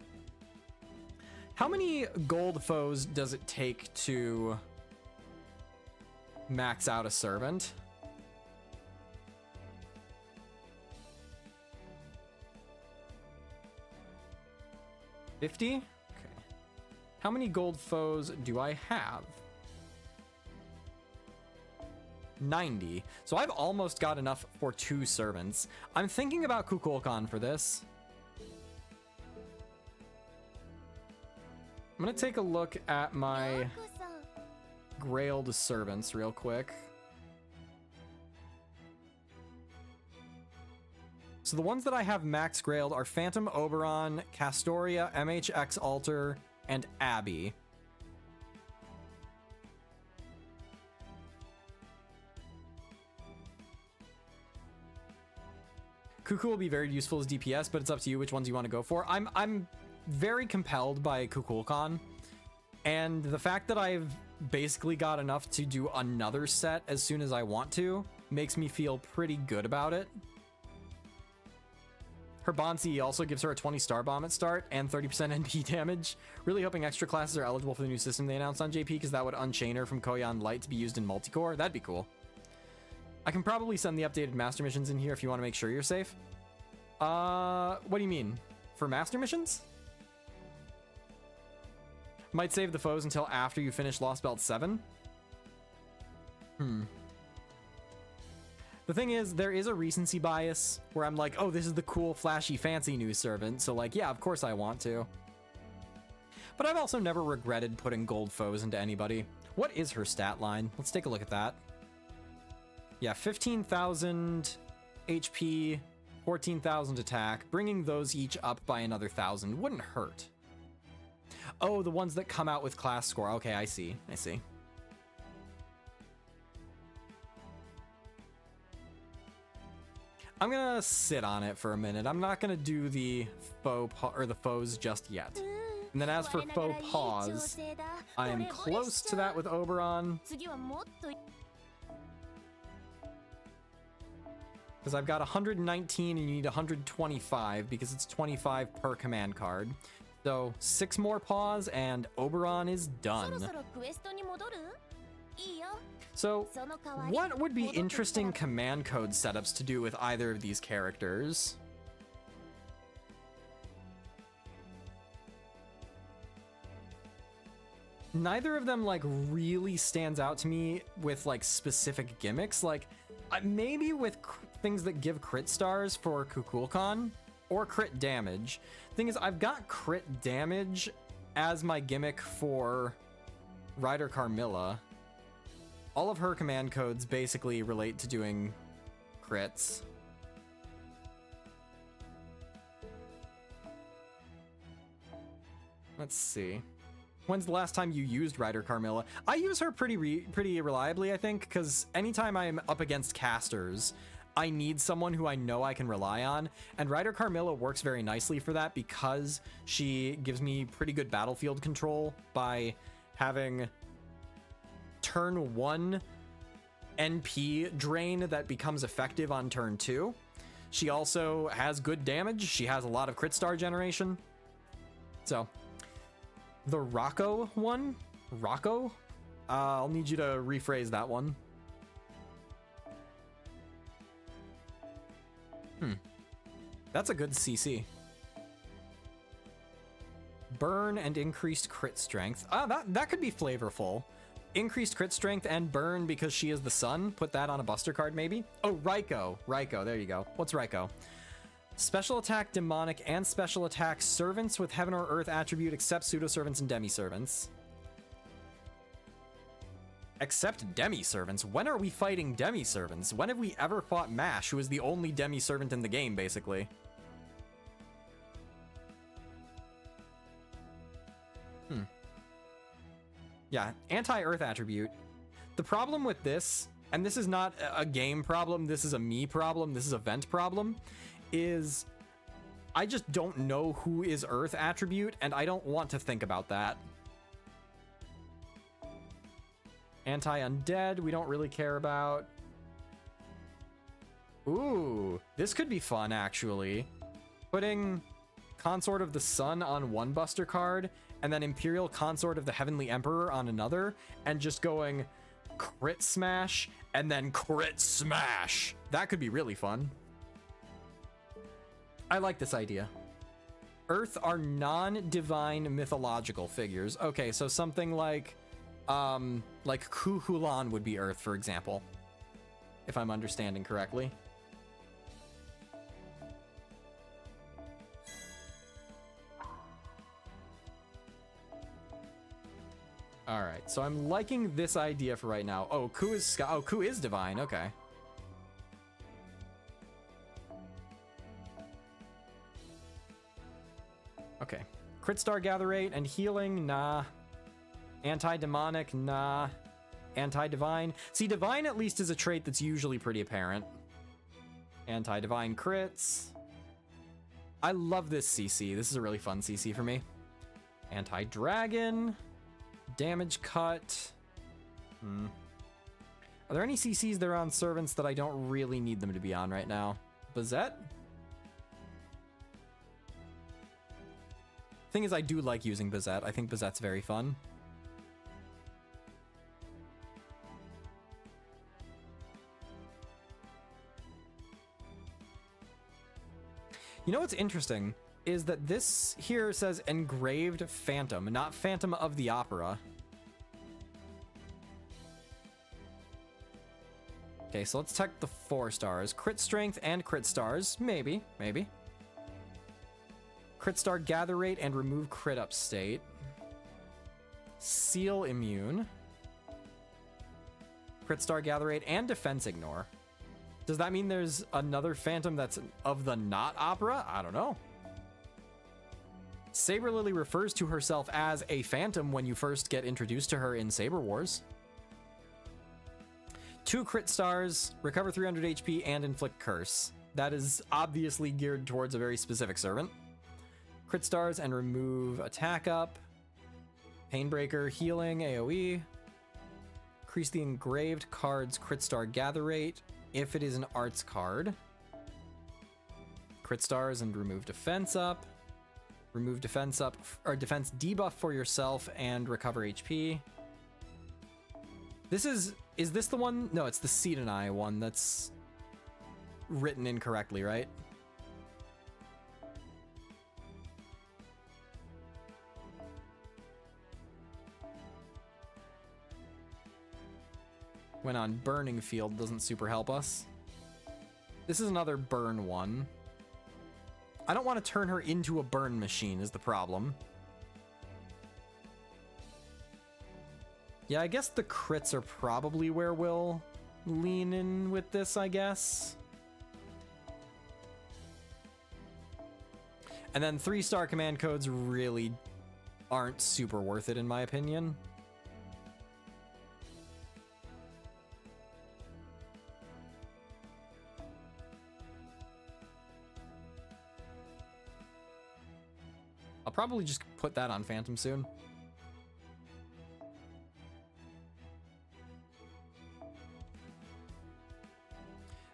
How many gold foes does it take to max out a servant? $50? Okay. How many gold foes do I have? 90. So I've almost got enough for 2 servants. I'm thinking about Kukulkan for this. I'm gonna take a look at my Grailed servants real quick. So the ones that I have max grailed are Phantom Oberon, Castoria, MHX Alter, and Abby. Kuku will be very useful as DPS, but it's up to you which ones you want to go for. I'm very compelled by Kukulkan, and the fact that I've basically got enough to do another set as soon as I want to makes me feel pretty good about it. Her Bonsi also gives her a 20 star bomb at start and 30% NP damage. Really hoping extra classes are eligible for the new system they announced on JP, because that would unchain her from Koyan Light to be used in multicore. That'd be cool. I can probably send the updated master missions in here if you want to make sure you're safe. What do you mean? For master missions? Might save the foes until after you finish Lost Belt 7? The thing is, there is a recency bias where I'm like, oh, this is the cool, flashy, fancy new servant, so like, yeah, of course I want to. But I've also never regretted putting gold foes into anybody. What is her stat line? Let's take a look at that. Yeah, 15,000 HP, 14,000 attack. Bringing those each up by another 1,000 wouldn't hurt. Oh, the ones that come out with class score. Okay, I see. I see. I'm gonna sit on it for a minute. I'm not gonna do the foes just yet. And then as for faux pas, I am close to that with Oberon, because I've got 119 and you need 125 because it's 25 per command card. So 6 more paws and Oberon is done. So what would be interesting command code setups to do with either of these characters? Neither of them like really stands out to me with like specific gimmicks. Like maybe with things that give crit stars for Kukulkan or crit damage. Thing is, I've got crit damage as my gimmick for Ryder Carmilla. All of her command codes basically relate to doing crits. Let's see. When's the last time you used Ryder Carmilla? I use her pretty reliably, I think, because anytime I'm up against casters, I need someone who I know I can rely on, and Ryder Carmilla works very nicely for that because she gives me pretty good battlefield control by having turn 1 NP drain that becomes effective on turn 2. She also has good damage. She has a lot of crit star generation. So the Rocco one? Rocco? I'll need you to rephrase that one. That's a good CC. Burn and increased crit strength. That could be flavorful. Increased crit strength and burn because she is the sun. Put that on a buster card, maybe. Oh, Raiko. Raiko, there you go. What's Raiko? Special attack demonic and special attack servants with heaven or earth attribute except pseudo servants and demi servants. Except demi servants. When are we fighting demi servants? When have we ever fought Mash, who is the only demi servant in the game, basically? Yeah, anti-earth attribute. The problem with this, and this is not a game problem, this is a me problem, this is a vent problem, is I just don't know who is earth attribute, and I don't want to think about that. Anti-undead, we don't really care about. Ooh, this could be fun, actually. Putting Consort of the Sun on one buster card, and then Imperial Consort of the Heavenly Emperor on another, and just going crit smash, and then crit smash. That could be really fun. I like this idea. Earth are non-divine mythological figures. Okay, so something like Kuhulan would be Earth, for example, if I'm understanding correctly. All right, so I'm liking this idea for right now. Oh, Ku is divine. Okay. Crit Star Gather Rate and healing, nah. Anti-demonic, nah. Anti-divine. See, divine at least is a trait that's usually pretty apparent. Anti-divine crits. I love this CC. This is a really fun CC for me. Anti-dragon. Damage cut. Are there any CCs that are on servants that I don't really need them to be on right now? Bazette? Thing is, I do like using Bazette. I think Bazette's very fun. You know what's interesting is that this here says engraved Phantom, not Phantom of the Opera. Okay, so let's check the 4 stars. Crit strength and crit stars. Maybe. Crit star gather rate and remove crit up state. Seal immune. Crit star gather rate and defense ignore. Does that mean there's another Phantom that's of the not opera? I don't know. Saber Lily refers to herself as a Phantom when you first get introduced to her in Saber Wars. 2 crit stars, recover 300 HP, and inflict curse. That is obviously geared towards a very specific servant. Crit stars and remove attack up. Painbreaker, healing, AoE. Increase the engraved card's crit star gather rate if it is an arts card. Crit stars and remove defense up. Remove defense up, or defense debuff for yourself and recover HP. This is this the one? No, it's the Seedonai one that's written incorrectly, right? When on Burning Field doesn't super help us. This is another burn one. I don't want to turn her into a burn machine is the problem. Yeah, I guess the crits are probably where we'll lean in with this, I guess. And then 3-star command codes really aren't super worth it in my opinion. I'll probably just put that on Phantom soon.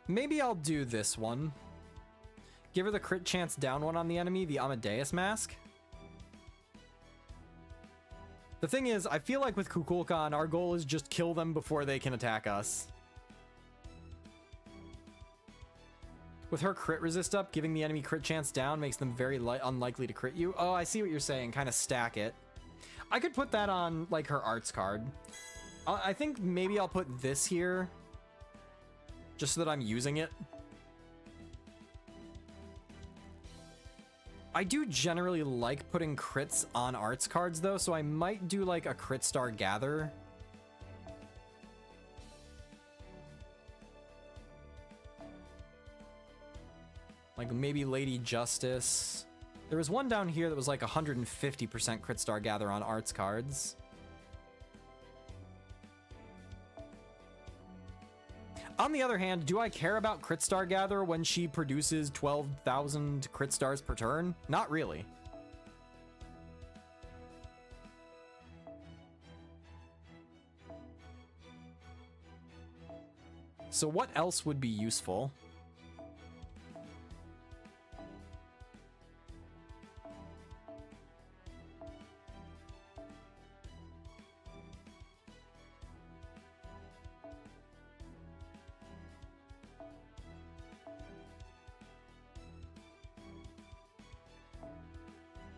Maybe I'll do this one. Give her the crit chance down one on the enemy, the Amadeus mask. The thing is, I feel like with Kukulkan, our goal is just kill them before they can attack us. With her crit resist up, giving the enemy crit chance down makes them very unlikely to crit you. Oh, I see what you're saying. Kind of stack it. I could put that on, like, her arts card. I think maybe I'll put this here. Just so that I'm using it. I do generally like putting crits on arts cards, though, so I might do, like, a crit star gather. Like, maybe Lady Justice. There was one down here that was like 150% crit star gather on arts cards. On the other hand, do I care about crit star gather when she produces 12,000 crit stars per turn? Not really. So what else would be useful?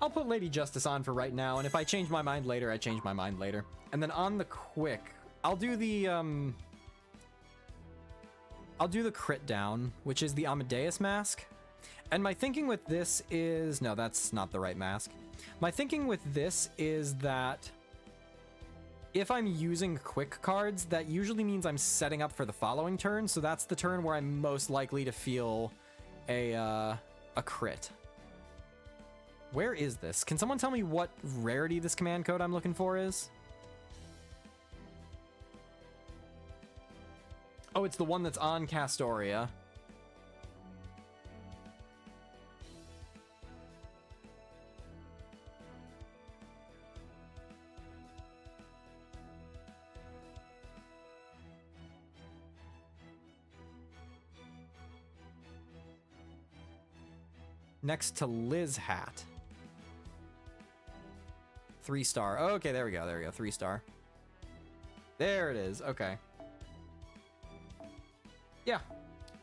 I'll put Lady Justice on for right now, and if I change my mind later, I change my mind later. And then on the quick, I'll do the crit down, which is the Amadeus mask. And my thinking with this is, no, that's not the right mask. My thinking with this is that if I'm using quick cards, that usually means I'm setting up for the following turn. So that's the turn where I'm most likely to feel a crit. Where is this? Can someone tell me what rarity this command code I'm looking for is? Oh, it's the one that's on Castoria. Next to Liz Hat. 3-star. Oh, okay, there we go. There we go. 3-star. There it is. Okay. Yeah,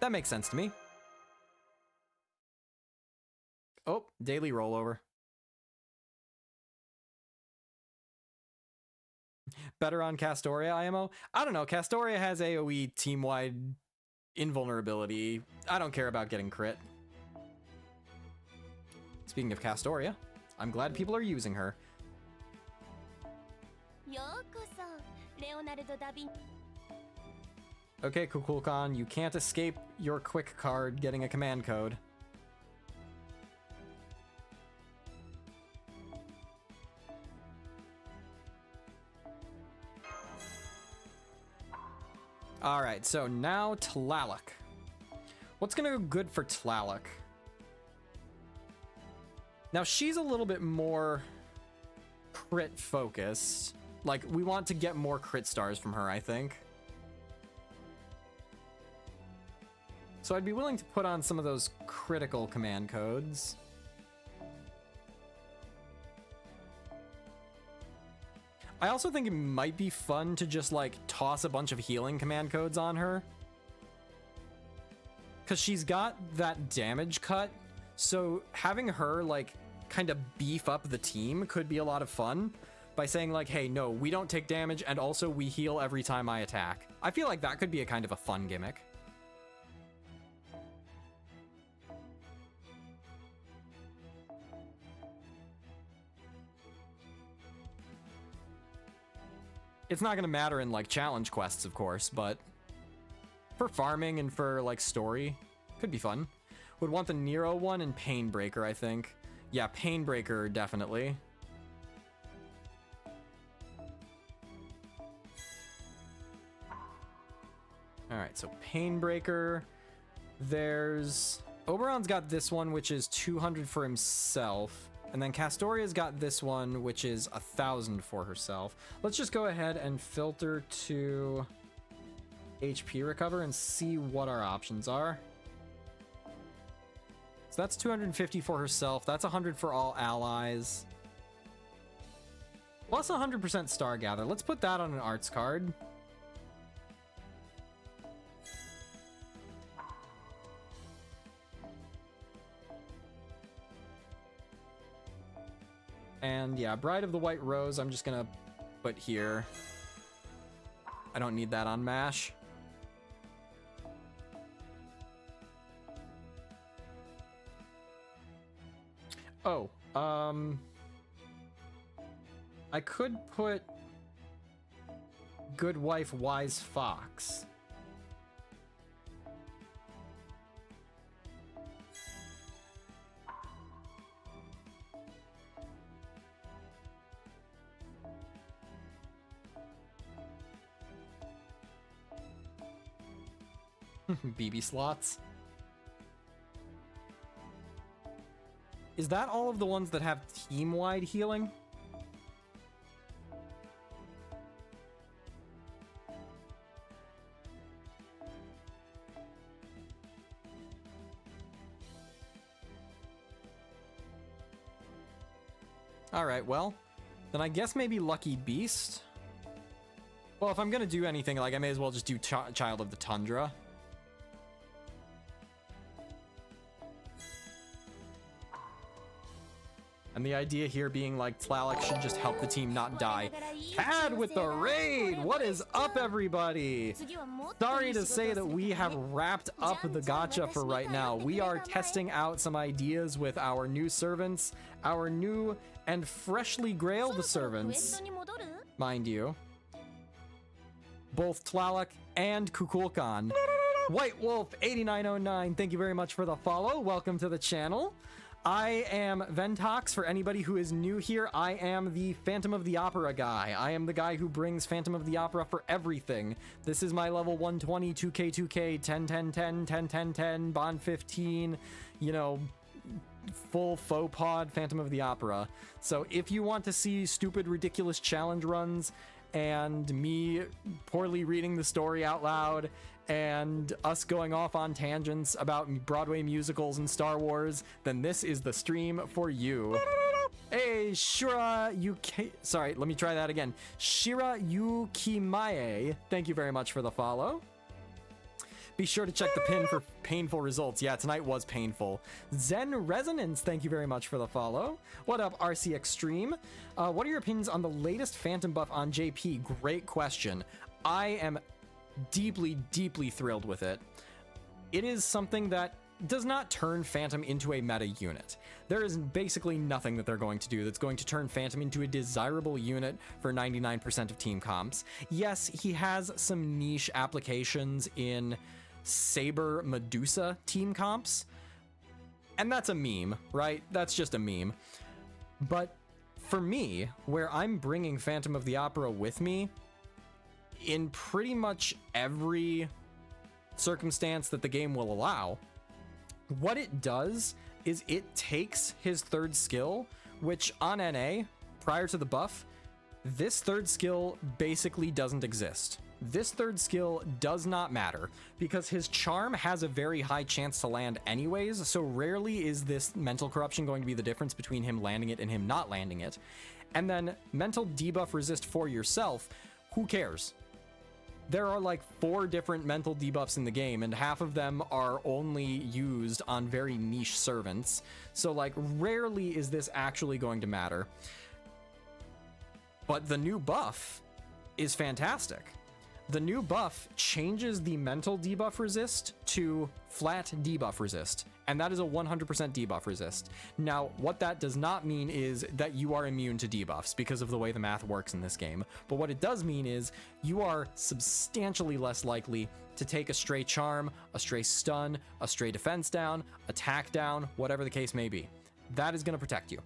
that makes sense to me. Oh, daily rollover. Better on Castoria, IMO? I don't know. Castoria has AoE team-wide invulnerability. I don't care about getting crit. Speaking of Castoria, I'm glad people are using her. Okay, Kukulkan, you can't escape your quick card getting a command code. Alright, so now Tlaloc. What's gonna go good for Tlaloc? Now, she's a little bit more crit focused. Like, we want to get more crit stars from her, I think. So I'd be willing to put on some of those critical command codes. I also think it might be fun to just, like, toss a bunch of healing command codes on her. Because she's got that damage cut, so having her, like, kind of beef up the team could be a lot of fun by saying, like, hey, no, we don't take damage, and also we heal every time I attack. I feel like that could be a kind of a fun gimmick. It's not going to matter in, like, challenge quests, of course, but for farming and for, like, story, could be fun. Would want the Nero one and Painbreaker, I think. Yeah, Painbreaker, definitely. Alright, so Painbreaker. There's... Oberon's got this one, which is 200 for himself. And then Castoria's got this one, which is 1,000 for herself. Let's just go ahead and filter to HP recover and see what our options are. So that's 250 for herself. That's 100 for all allies. Plus 100% Star Gather. Let's put that on an arts card. And yeah, Bride of the White Rose, I'm just gonna put here. I don't need that on MASH. Oh, I could put Good Wife, Wise Fox. BB slots. Is that all of the ones that have team-wide healing? Alright, well, then I guess maybe Lucky Beast? Well, if I'm gonna do anything, like, I may as well just do Child of the Tundra. And the idea here being, like, Tlaloc should just help the team not die. Tad with the raid! What is up, everybody? Sorry to say that we have wrapped up the gacha for right now. We are testing out some ideas with our new servants, our new and freshly grailed servants, mind you. Both Tlaloc and Kukulkan. White Wolf 8909, thank you very much for the follow. Welcome to the channel. I am Ventox. For anybody who is new here, I am the Phantom of the Opera guy. I am the guy who brings Phantom of the Opera for everything. This is my level 120, 2K, 2K, 10, 10, 10, 10, 10, 10, Bond 15, you know, full faux pod Phantom of the Opera. So if you want to see stupid, ridiculous challenge runs and me poorly reading the story out loud and us going off on tangents about Broadway musicals and Star Wars, then this is the stream for you. Hey, Shira sorry, let me try that again. Shira Yukimae, thank you very much for the follow. Be sure to check the pin for painful results. Yeah, tonight was painful. Zen Resonance, thank you very much for the follow. What up, RC Extreme? What are your opinions on the latest Phantom buff on JP? Great question. I am deeply, deeply thrilled with it. It is something that does not turn Phantom into a meta unit. There is basically nothing that they're going to do that's going to turn Phantom into a desirable unit for 99% of team comps. Yes, he has some niche applications in Saber Medusa team comps, and that's a meme, right? That's just a meme. But for me, where I'm bringing Phantom of the Opera with me in pretty much every circumstance that the game will allow, what it does is it takes his third skill, which on NA, prior to the buff, this third skill basically doesn't exist. This third skill does not matter because his charm has a very high chance to land anyways, so rarely is this mental corruption going to be the difference between him landing it and him not landing it. And then mental debuff resist for yourself, who cares? There are like 4 different mental debuffs in the game, and half of them are only used on very niche servants. So like rarely is this actually going to matter. But the new buff is fantastic. The new buff changes the mental debuff resist to flat debuff resist, and that is a 100% debuff resist. Now, what that does not mean is that you are immune to debuffs because of the way the math works in this game, but what it does mean is you are substantially less likely to take a stray charm, a stray stun, a stray defense down, attack down, whatever the case may be. That is going to protect you.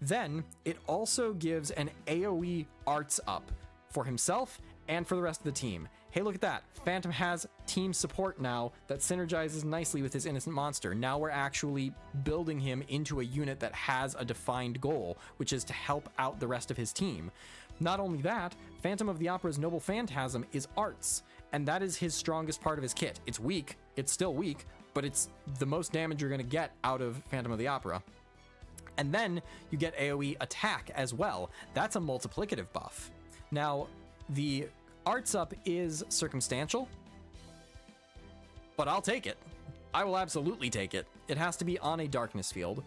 Then, it also gives an AoE arts up for himself and for the rest of the team. Hey, look at that. Phantom has team support now that synergizes nicely with his Innocent Monster. Now we're actually building him into a unit that has a defined goal, which is to help out the rest of his team. Not only that, Phantom of the Opera's Noble Phantasm is arts, and that is his strongest part of his kit. It's weak, it's still weak, but it's the most damage you're going to get out of Phantom of the Opera. And then you get AoE attack as well. That's a multiplicative buff. Now, the arts up is circumstantial, but I'll take it. I will absolutely take it. It has to be on a darkness field,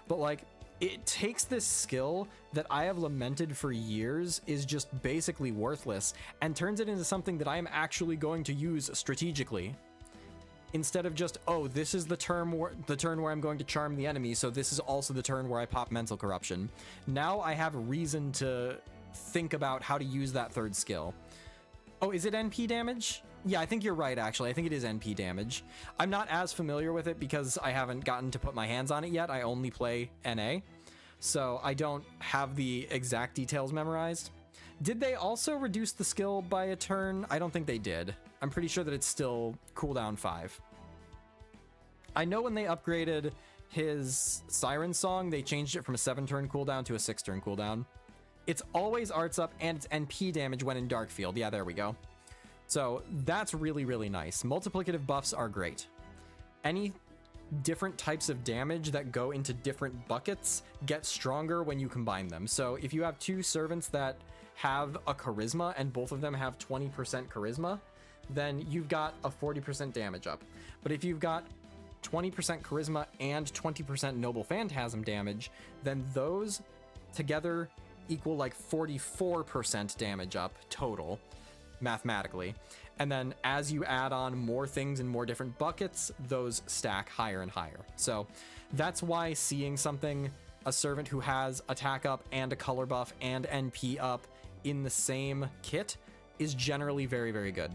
but like it takes this skill that I have lamented for years is just basically worthless and turns it into something that I am actually going to use strategically. Instead of just, oh, this is the turn where I'm going to charm the enemy, so this is also the turn where I pop mental corruption. Now I have a reason to think about how to use that third skill. Oh, is it NP damage? Yeah, I think you're right, actually. I think it is NP damage. I'm not as familiar with it because I haven't gotten to put my hands on it yet. I only play NA, so I don't have the exact details memorized. Did they also reduce the skill by a turn? I don't think they did. I'm pretty sure that it's still cooldown 5. I know when they upgraded his Siren Song, they changed it from a 7-turn cooldown to a 6-turn cooldown. It's always arts up and it's NP damage when in dark field. Yeah, there we go. So that's really, really nice. Multiplicative buffs are great. Any different types of damage that go into different buckets get stronger when you combine them. So if you have 2 servants that have a charisma and both of them have 20% charisma, then you've got a 40% damage up. But if you've got 20% charisma and 20% Noble Phantasm damage, then those together equal like 44% damage up total, mathematically. And then as you add on more things in more different buckets, those stack higher and higher. So that's why seeing something, a servant who has attack up and a color buff and NP up in the same kit is generally very, very good.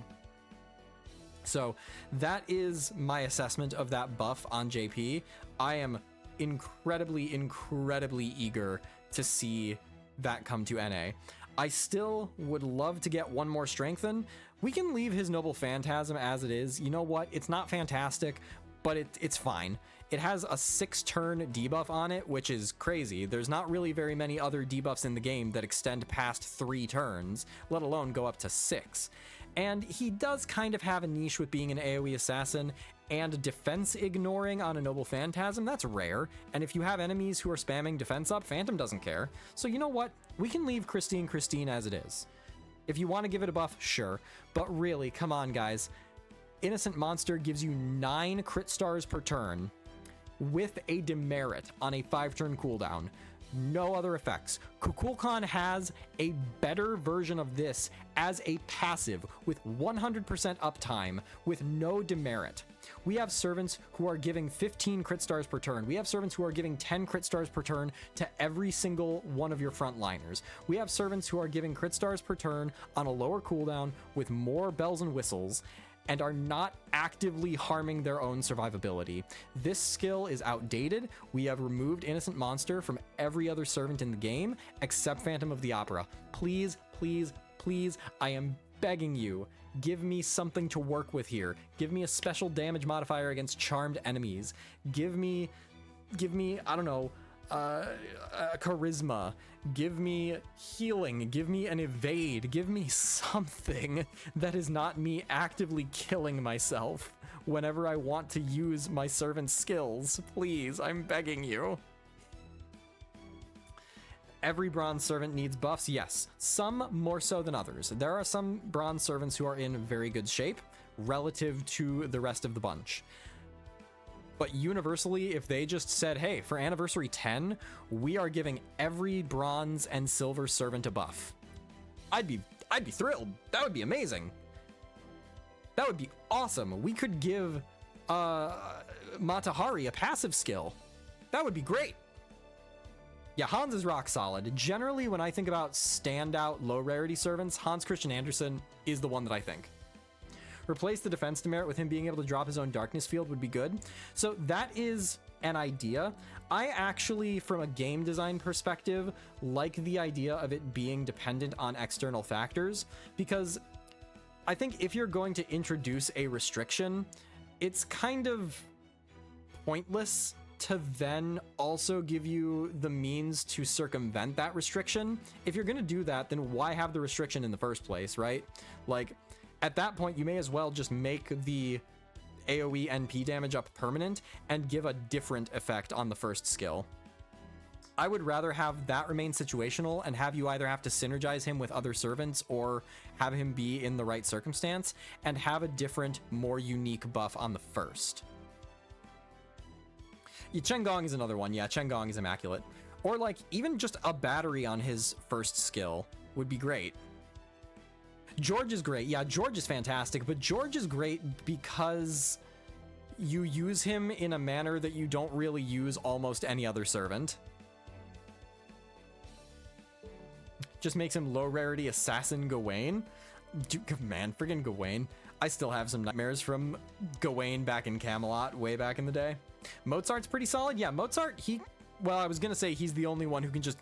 So that is my assessment of that buff on JP. I am incredibly, incredibly eager to see that come to NA. I still would love to get one more strengthen. We can leave his Noble Phantasm as it is. You know what? It's not fantastic, but it's fine. It has a 6-turn debuff on it, which is crazy. There's not really very many other debuffs in the game that extend past 3 turns, let alone go up to 6. And he does kind of have a niche with being an AoE assassin, and defense ignoring on a Noble Phantasm, that's rare. And if you have enemies who are spamming defense up, Phantom doesn't care. So you know what? We can leave Christine as it is. If you want to give it a buff, sure. But really, come on guys. Innocent Monster gives you 9 crit stars per turn with a demerit on a 5-turn cooldown. No other effects. Kukulkan has a better version of this as a passive with 100% uptime with no demerit. We have servants who are giving 15 crit stars per turn. We have servants who are giving 10 crit stars per turn to every single one of your frontliners. We have servants who are giving crit stars per turn on a lower cooldown with more bells and whistles, and are not actively harming their own survivability. This skill is outdated. We have removed Innocent Monster from every other servant in the game except Phantom of the Opera. Please, please, please, I am begging you, give me something to work with here. Give me a special damage modifier against charmed enemies. Give me, I don't know, charisma. Give me healing. Give me an evade. Give me something that is not me actively killing myself whenever I want to use my servant's skills. Please, I'm begging you. Every bronze servant needs buffs, yes. Some more so than others. There are some bronze servants who are in very good shape relative to the rest of the bunch. But universally, if they just said, hey, for anniversary 10, we are giving every bronze and silver servant a buff, I'd be thrilled. That would be amazing. That would be awesome. We could give Matahari a passive skill. That would be great. Yeah, Hans is rock solid. Generally, when I think about standout low rarity servants, Hans Christian Andersen is the one that I think. Replace the defense demerit with him being able to drop his own darkness field would be good. So that is an idea. I actually, from a game design perspective, like the idea of it being dependent on external factors, because I think if you're going to introduce a restriction, it's kind of pointless to then also give you the means to circumvent that restriction. If you're going to do that, then why have the restriction in the first place, right? Like, at that point, you may as well just make the AoE NP damage up permanent and give a different effect on the first skill. I would rather have that remain situational and have you either have to synergize him with other servants or have him be in the right circumstance and have a different, more unique buff on the first. Yeah, Chengong is another one. Yeah, Chengong is immaculate. Or like even just a battery on his first skill would be great. George is great. Yeah, George is fantastic, but George is great because you use him in a manner that you don't really use almost any other servant. Just makes him low rarity assassin Gawain. Man, friggin' Gawain. I still have some nightmares from Gawain back in Camelot way back in the day. Mozart's pretty solid. Yeah, Mozart, well, I was gonna say he's the only one who can just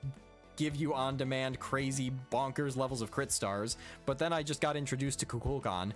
give you on-demand crazy bonkers levels of crit stars, but then I just got introduced to Kukulkan.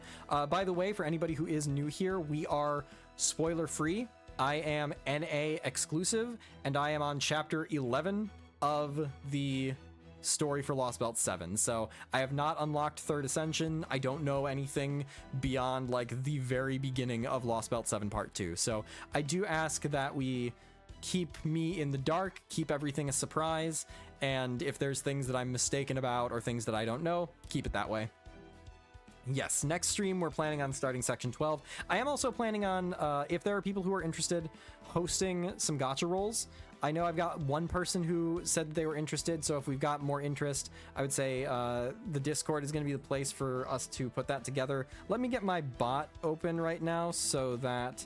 By the way, for anybody who is new here, we are spoiler free. I am NA exclusive, and I am on chapter 11 of the story for Lost Belt 7. So I have not unlocked Third Ascension. I don't know anything beyond like the very beginning of Lost Belt 7 Part 2. So I do ask that we keep me in the dark, keep everything a surprise, and if there's things that I'm mistaken about or things that I don't know, keep it that way. Yes, next stream we're planning on starting section 12. I am also planning on, if there are people who are interested, hosting some gacha rolls. I know I've got one person who said that they were interested, so if we've got more interest, I would say the Discord is going to be the place for us to put that together. Let me get my bot open right now so that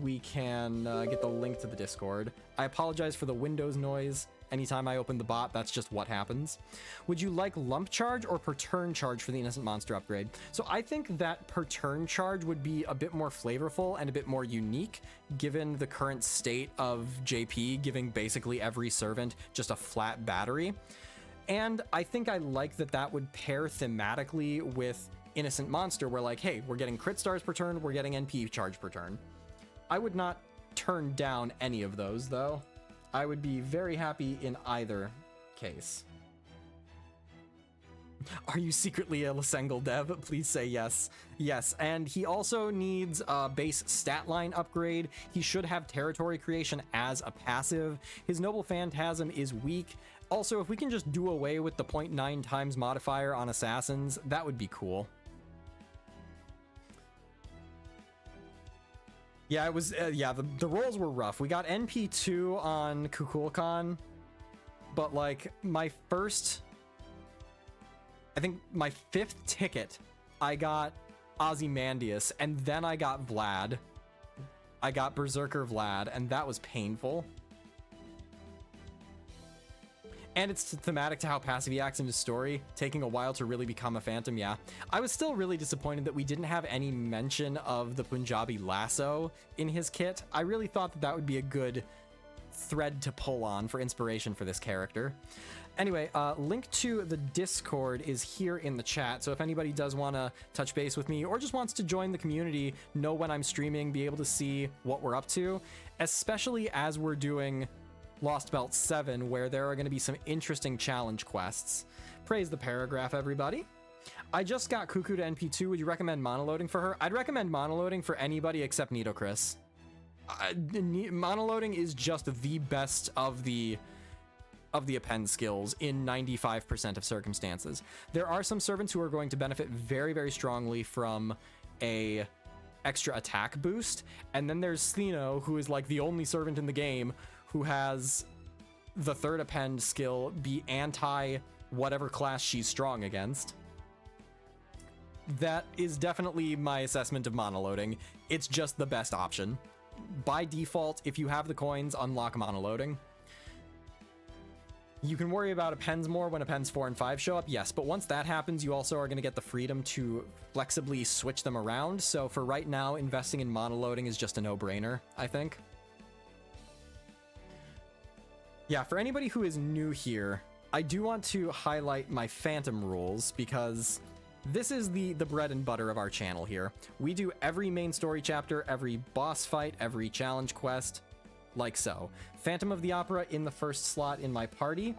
we can get the link to the Discord. I apologize for the Windows noise. Anytime I open the bot, that's just what happens. Would you like lump charge or per turn charge for the innocent monster upgrade? So I think that per turn charge would be a bit more flavorful and a bit more unique, given the current state of JP giving basically every servant just a flat battery. And I think I like that that would pair thematically with innocent monster, where like, hey, we're getting crit stars per turn, we're getting NP charge per turn. I would not turn down any of those, though. I would be very happy in either case. Are you secretly a Lasengel dev? Please say yes. Yes, and he also needs a base stat line upgrade. He should have territory creation as a passive. His Noble Phantasm is weak. Also, if we can just do away with the 0.9 times modifier on assassins, that would be cool. Yeah, it was, the rolls were rough. We got NP2 on Kukulkan, but like my fifth ticket, I got Ozymandias, and then I got Vlad. I got Berserker Vlad, and that was painful. And it's thematic to how passive he acts in his story, taking a while to really become a phantom, yeah. I was still really disappointed that we didn't have any mention of the Punjabi lasso in his kit. I really thought that that would be a good thread to pull on for inspiration for this character. Anyway, link to the Discord is here in the chat, so if anybody does want to touch base with me or just wants to join the community, know when I'm streaming, be able to see what we're up to, especially as we're doing Lost Belt 7, where there are going to be some interesting challenge quests. Praise the paragraph, everybody. I just got Kuku to NP2. Would you recommend monoloading for her? I'd recommend monoloading for anybody except Nitocris. Monoloading is just the best of the append skills in 95% of circumstances. There are some servants who are going to benefit very, very strongly from a extra attack boost, and then there's Stheno, who is like the only servant in the game who has the third append skill be anti whatever class she's strong against. That is definitely my assessment of monoloading. It's just the best option. By default, if you have the coins, unlock monoloading. You can worry about appends more when appends 4 and 5 show up, yes, but once that happens, you also are going to get the freedom to flexibly switch them around. So for right now, investing in monoloading is just a no-brainer, I think. Yeah, for anybody who is new here, I do want to highlight my phantom rules because this is the bread and butter of our channel here. We do every main story chapter, every boss fight, every challenge quest, like so. Phantom of the Opera in the first slot in my party.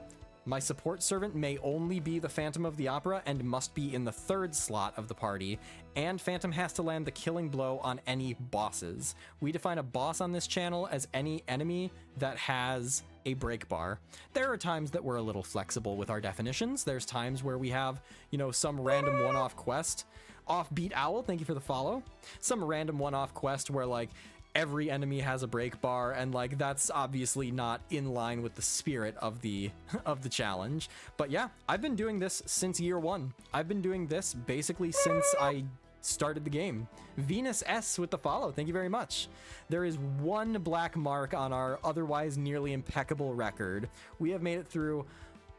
My support servant may only be the Phantom of the Opera and must be in the third slot of the party, and Phantom has to land the killing blow on any bosses. We define a boss on this channel as any enemy that has a break bar. There are times that we're a little flexible with our definitions. There's times where we have, some random one-off quest. Offbeat Owl, thank you for the follow. Some random one-off quest where, like, every enemy has a break bar, and like that's obviously not in line with the spirit of the challenge. But yeah, I've been doing this since year 1. I've been doing this basically since I started the game. Venus S with the follow, thank you very much. There is one black mark on our otherwise nearly impeccable record. We have made it through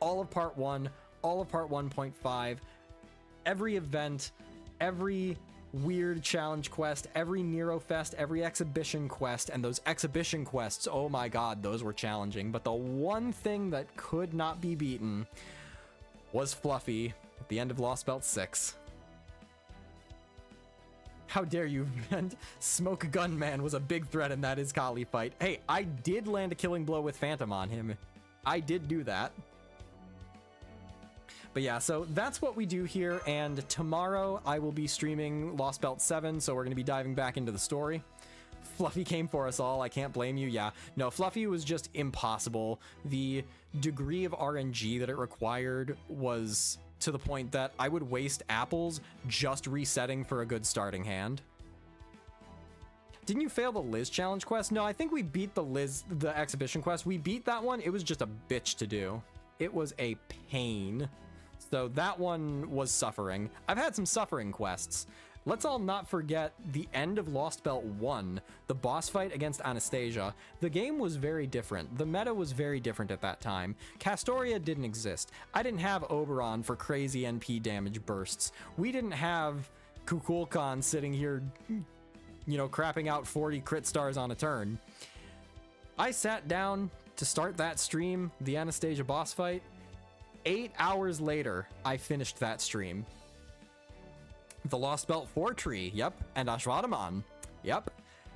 all of part 1, all of part 1.5, every event, every weird challenge quest, every Nero Fest, every exhibition quest, and those exhibition quests, oh my god, those were challenging. But the one thing that could not be beaten was Fluffy at the end of Lost Belt 6. How dare you, vent? Smoke Gunman was a big threat in that Iskali fight. Hey, I did land a killing blow with Phantom on him. I did do that. But yeah, so that's what we do here, and tomorrow I will be streaming Lost Belt 7, so we're going to be diving back into the story. Fluffy came for us all, I can't blame you, yeah. No, Fluffy was just impossible. The degree of RNG that it required was to the point that I would waste apples just resetting for a good starting hand. Didn't you fail the Liz challenge quest? No, I think we beat the exhibition quest. We beat that one, it was just a bitch to do. It was a pain. So that one was suffering. I've had some suffering quests. let's all not forget the end of Lost Belt 1, the boss fight against Anastasia. The game was very different. The meta was very different at that time. Castoria didn't exist. I didn't have Oberon for crazy NP damage bursts. We didn't have Kukulkan sitting here, you know, crapping out 40 crit stars on a turn. I sat down to start that stream, the Anastasia boss fight. 8 hours later, I finished that stream. The Lost Belt 4 tree, yep, and Ashwadaman, yep.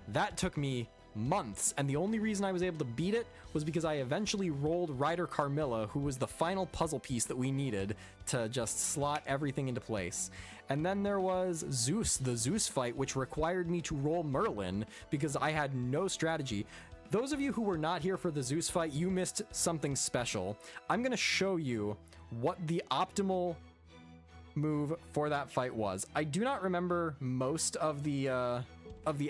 That took me months, and the only reason I was able to beat it was because I eventually rolled Ryder Carmilla, who was the final puzzle piece that we needed to just slot everything into place. And then there was Zeus, the Zeus fight, which required me to roll Merlin because I had no strategy. Those of you who were not here for the Zeus fight, you missed something special. I'm going to show you what the optimal move for that fight was. I do not remember most of the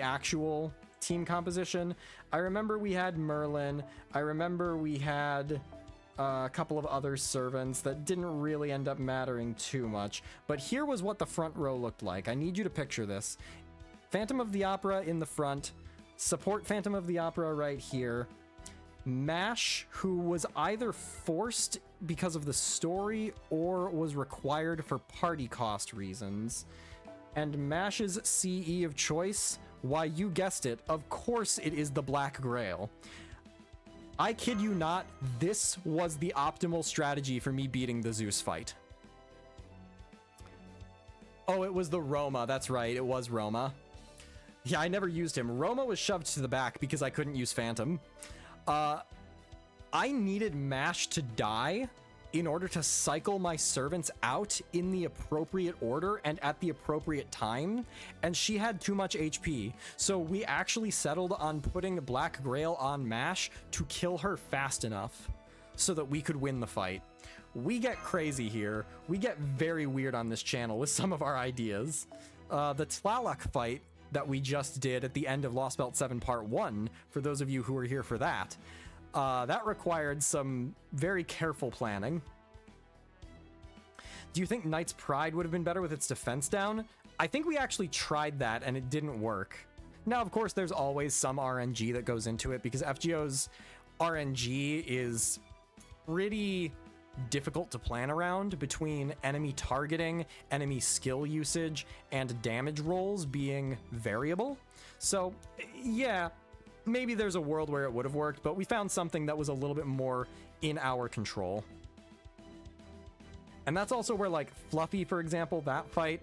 actual team composition. I remember we had Merlin. I remember we had a couple of other servants that didn't really end up mattering too much. But here was what the front row looked like. I need you to picture this. Phantom of the Opera in the front. Support Phantom of the Opera right here. Mash, who was either forced because of the story or was required for party cost reasons. And Mash's CE of choice, why, you guessed it, of course it is the Black Grail. I kid you not, this was the optimal strategy for me beating the Zeus fight. Oh, it was the Roma, that's right, it was Roma. Yeah, I never used him. Roma was shoved to the back because I couldn't use Phantom. I needed Mash to die in order to cycle my servants out in the appropriate order and at the appropriate time, and she had too much HP. So we actually settled on putting Black Grail on Mash to kill her fast enough so that we could win the fight. We get crazy here. We get very weird on this channel with some of our ideas. The Tlaloc fight that we just did at the end of Lost Belt 7 Part 1, for those of you who were here for that, that required some very careful planning. Do you think Knight's Pride would have been better with its defense down? I think we actually tried that and it didn't work. Now, of course, there's always some RNG that goes into it because FGO's RNG is pretty difficult to plan around between enemy targeting, enemy skill usage, and damage rolls being variable. So yeah, maybe there's a world where it would have worked, but we found something that was a little bit more in our control. And that's also where, like, Fluffy, for example, that fight,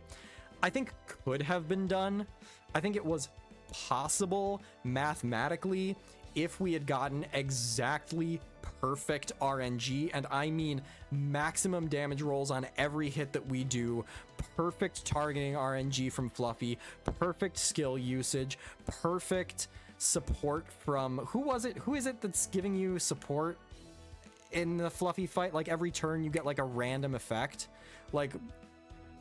I think could have been done. I think it was possible mathematically if we had gotten exactly perfect RNG, and I mean maximum damage rolls on every hit that we do, perfect targeting RNG from Fluffy, perfect skill usage, perfect support from, who is it that's giving you support in the Fluffy fight? Like every turn you get like a random effect. Like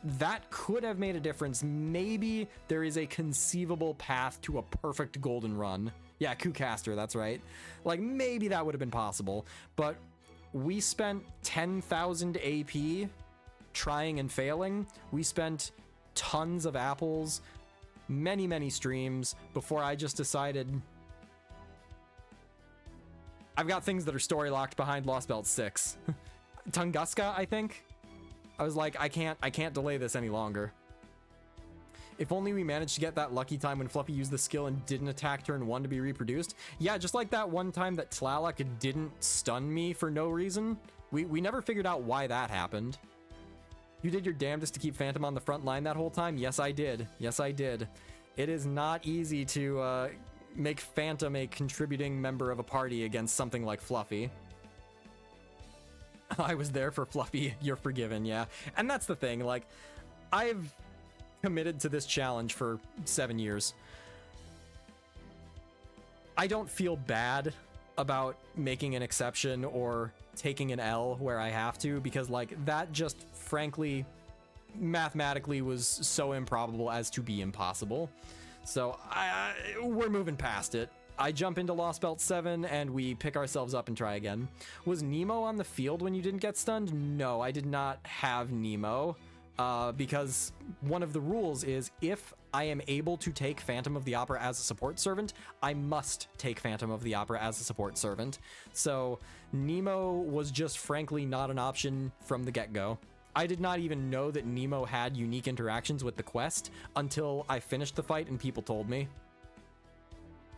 that could have made a difference. Maybe there is a conceivable path to a perfect golden run. Yeah, Kucaster, that's right. Like, maybe that would have been possible, but we spent 10,000 AP trying and failing. We spent tons of apples, many, many streams before I just decided I've got things that are story locked behind Lost Belt 6. Tunguska, I think. I was like, I can't delay this any longer. If only we managed to get that lucky time when Fluffy used the skill and didn't attack turn 1 to be reproduced. Yeah, just like that one time that Tlaloc didn't stun me for no reason. We never figured out why that happened. You did your damnedest to keep Phantom on the front line that whole time? Yes, I did. Yes, I did. It is not easy to make Phantom a contributing member of a party against something like Fluffy. I was there for Fluffy. You're forgiven, yeah. And that's the thing, like, I've committed to this challenge for 7 years. I don't feel bad about making an exception or taking an L where I have to, because like that just frankly mathematically was so improbable as to be impossible. So we're moving past it. I jump into Lost Belt 7 and we pick ourselves up and try again. Was Nemo on the field when you didn't get stunned? No, I did not have Nemo. because one of the rules is if I am able to take Phantom of the Opera as a support servant, I must take Phantom of the Opera as a support servant. So Nemo was just frankly not an option from the get-go. I did not even know that Nemo had unique interactions with the quest until I finished the fight and people told me.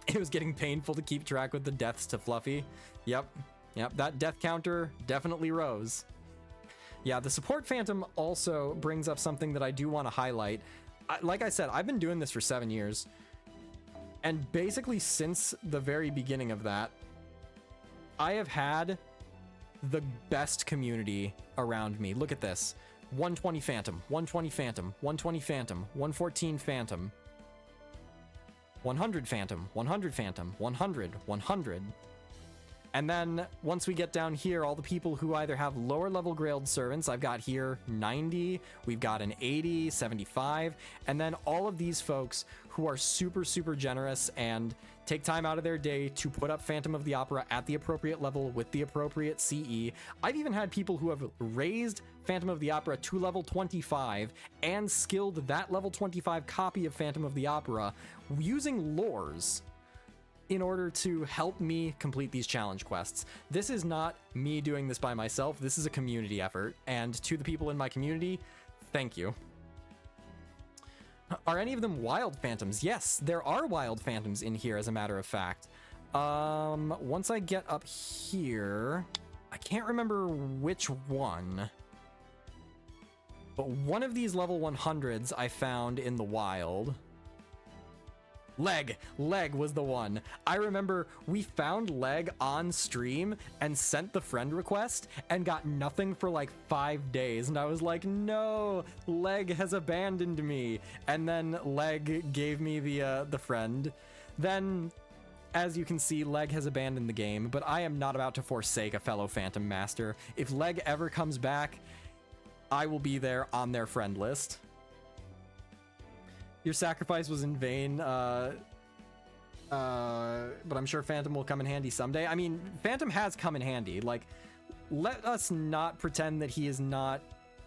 It was getting painful to keep track with the deaths to Fluffy. Yep, that death counter definitely rose. Yeah, the support Phantom also brings up something that I do want to highlight. Like I said, I've been doing this for 7 years. And basically since the very beginning of that, I have had the best community around me. Look at this. 120 Phantom, 120 Phantom, 120 Phantom, 114 Phantom, 100 Phantom, 100 Phantom, 100, 100. And then once we get down here, all the people who either have lower level Grailed servants, I've got here 90, we've got an 80, 75, and then all of these folks who are super, super generous and take time out of their day to put up Phantom of the Opera at the appropriate level with the appropriate CE. I've even had people who have raised Phantom of the Opera to level 25 and skilled that level 25 copy of Phantom of the Opera using lores in order to help me complete these challenge quests. This is not me doing this by myself. This is a community effort. And to the people in my community, thank you. Are any of them wild phantoms? Yes, there are wild phantoms in here, as a matter of fact. Once I get up here, I can't remember which one, but one of these level 100s I found in the wild. Leg was the one. I remember we found Leg on stream and sent the friend request and got nothing for like 5 days. And I was like, no, Leg has abandoned me. And then Leg gave me the friend. Then, as you can see, Leg has abandoned the game, but I am not about to forsake a fellow Phantom Master. If Leg ever comes back, I will be there on their friend list. Your sacrifice was in vain, but I'm sure Phantom will come in handy someday. I mean, Phantom has come in handy. Like, let us not pretend that he is not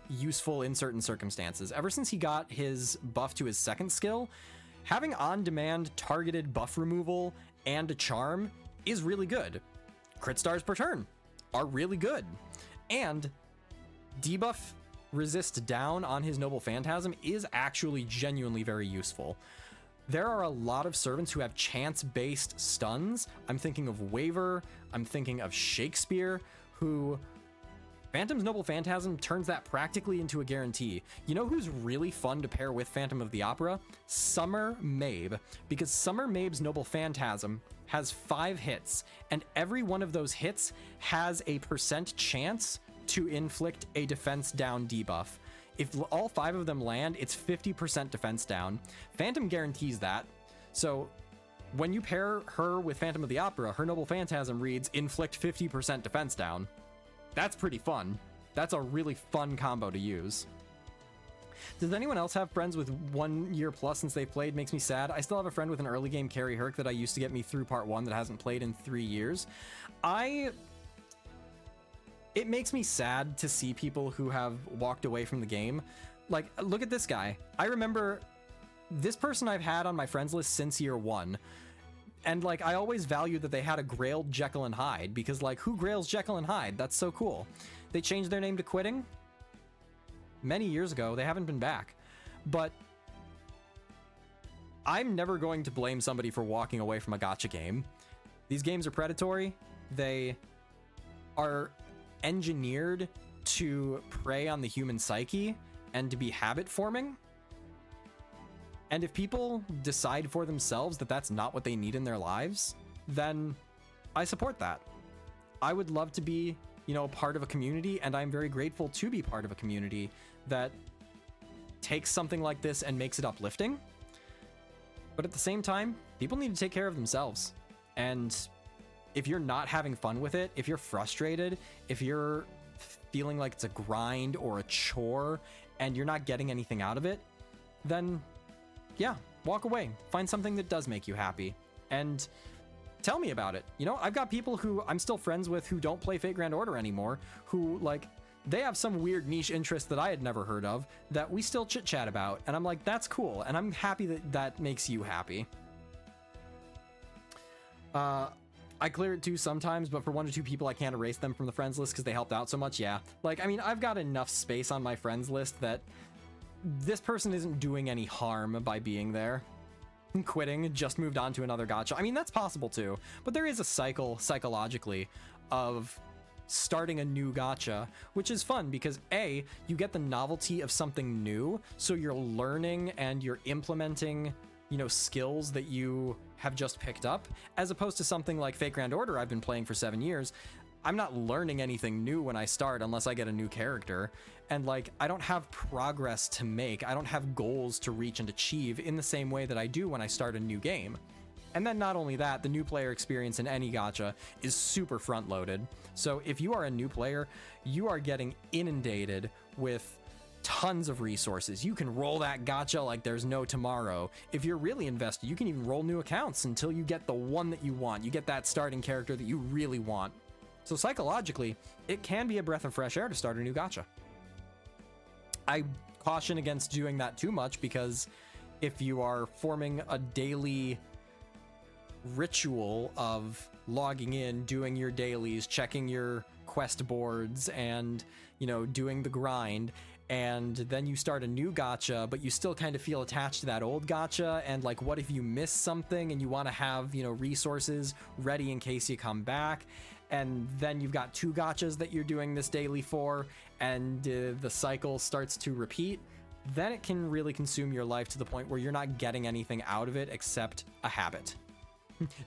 useful in certain circumstances. Ever since he got his buff to his second skill, having on-demand targeted buff removal and a charm is really good. Crit stars per turn are really good. And debuff resist down on his Noble Phantasm is actually genuinely very useful. There are a lot of servants who have chance-based stuns. I'm thinking of Waver, I'm thinking of Shakespeare, who Phantom's Noble Phantasm turns that practically into a guarantee. You know who's really fun to pair with Phantom of the Opera? Summer Mabe, because Summer Mabe's Noble Phantasm has 5 hits, and every one of those hits has a % chance to inflict a defense down debuff. If all 5 of them land, it's 50% defense down. Phantom guarantees that. So when you pair her with Phantom of the Opera, her Noble Phantasm reads inflict 50% defense down. That's pretty fun. That's a really fun combo to use. Does anyone else have friends with 1 year plus since they've played? Makes me sad. I still have a friend with an early game carry Herc that I used to get me through part 1 that hasn't played in 3 years. It makes me sad to see people who have walked away from the game. Like, look at this guy. I remember this person I've had on my friends list since year 1. And like, I always valued that they had a grailed Jekyll and Hyde, because like, who grails Jekyll and Hyde? That's so cool. They changed their name to Quitting many years ago. They haven't been back. But I'm never going to blame somebody for walking away from a gacha game. These games are predatory. They are engineered to prey on the human psyche and to be habit forming. And if people decide for themselves that that's not what they need in their lives, then I support that. I would love to be, part of a community, and I'm very grateful to be part of a community that takes something like this and makes it uplifting. But at the same time, people need to take care of themselves. And if you're not having fun with it, if you're frustrated, if you're feeling like it's a grind or a chore and you're not getting anything out of it, then yeah, walk away. Find something that does make you happy and tell me about it. I've got people who I'm still friends with who don't play Fate Grand Order anymore, who like they have some weird niche interest that I had never heard of that we still chit chat about. And I'm like, that's cool. And I'm happy that that makes you happy. I clear it too sometimes, but for 1 or 2 people, I can't erase them from the friends list because they helped out so much. Yeah. Like, I mean, I've got enough space on my friends list that this person isn't doing any harm by being there. Quitting, just moved on to another gacha. I mean, that's possible too, but there is a cycle psychologically of starting a new gacha, which is fun because A, you get the novelty of something new, so you're learning and you're implementing, you know, skills that you have just picked up, as opposed to something like Fate Grand Order I've been playing for 7 years. I'm not learning anything new when I start unless I get a new character, and like, I don't have progress to make, I don't have goals to reach and achieve in the same way that I do when I start a new game. And then not only that, the new player experience in any gacha is super front loaded. So if you are a new player, you are getting inundated with tons of resources. You can roll that gacha like there's no tomorrow. If you're really invested, you can even roll new accounts until you get the one that you want. You get that starting character that you really want. So psychologically, it can be a breath of fresh air to start a new gacha. I caution against doing that too much, because if you are forming a daily ritual of logging in, doing your dailies, checking your quest boards, and, you know, doing the grind, and then you start a new gacha, but you still kind of feel attached to that old gacha, and like, what if you miss something and you want to have, you know, resources ready in case you come back, and then you've got 2 gachas that you're doing this daily for, and the cycle starts to repeat, then it can really consume your life to the point where you're not getting anything out of it except a habit.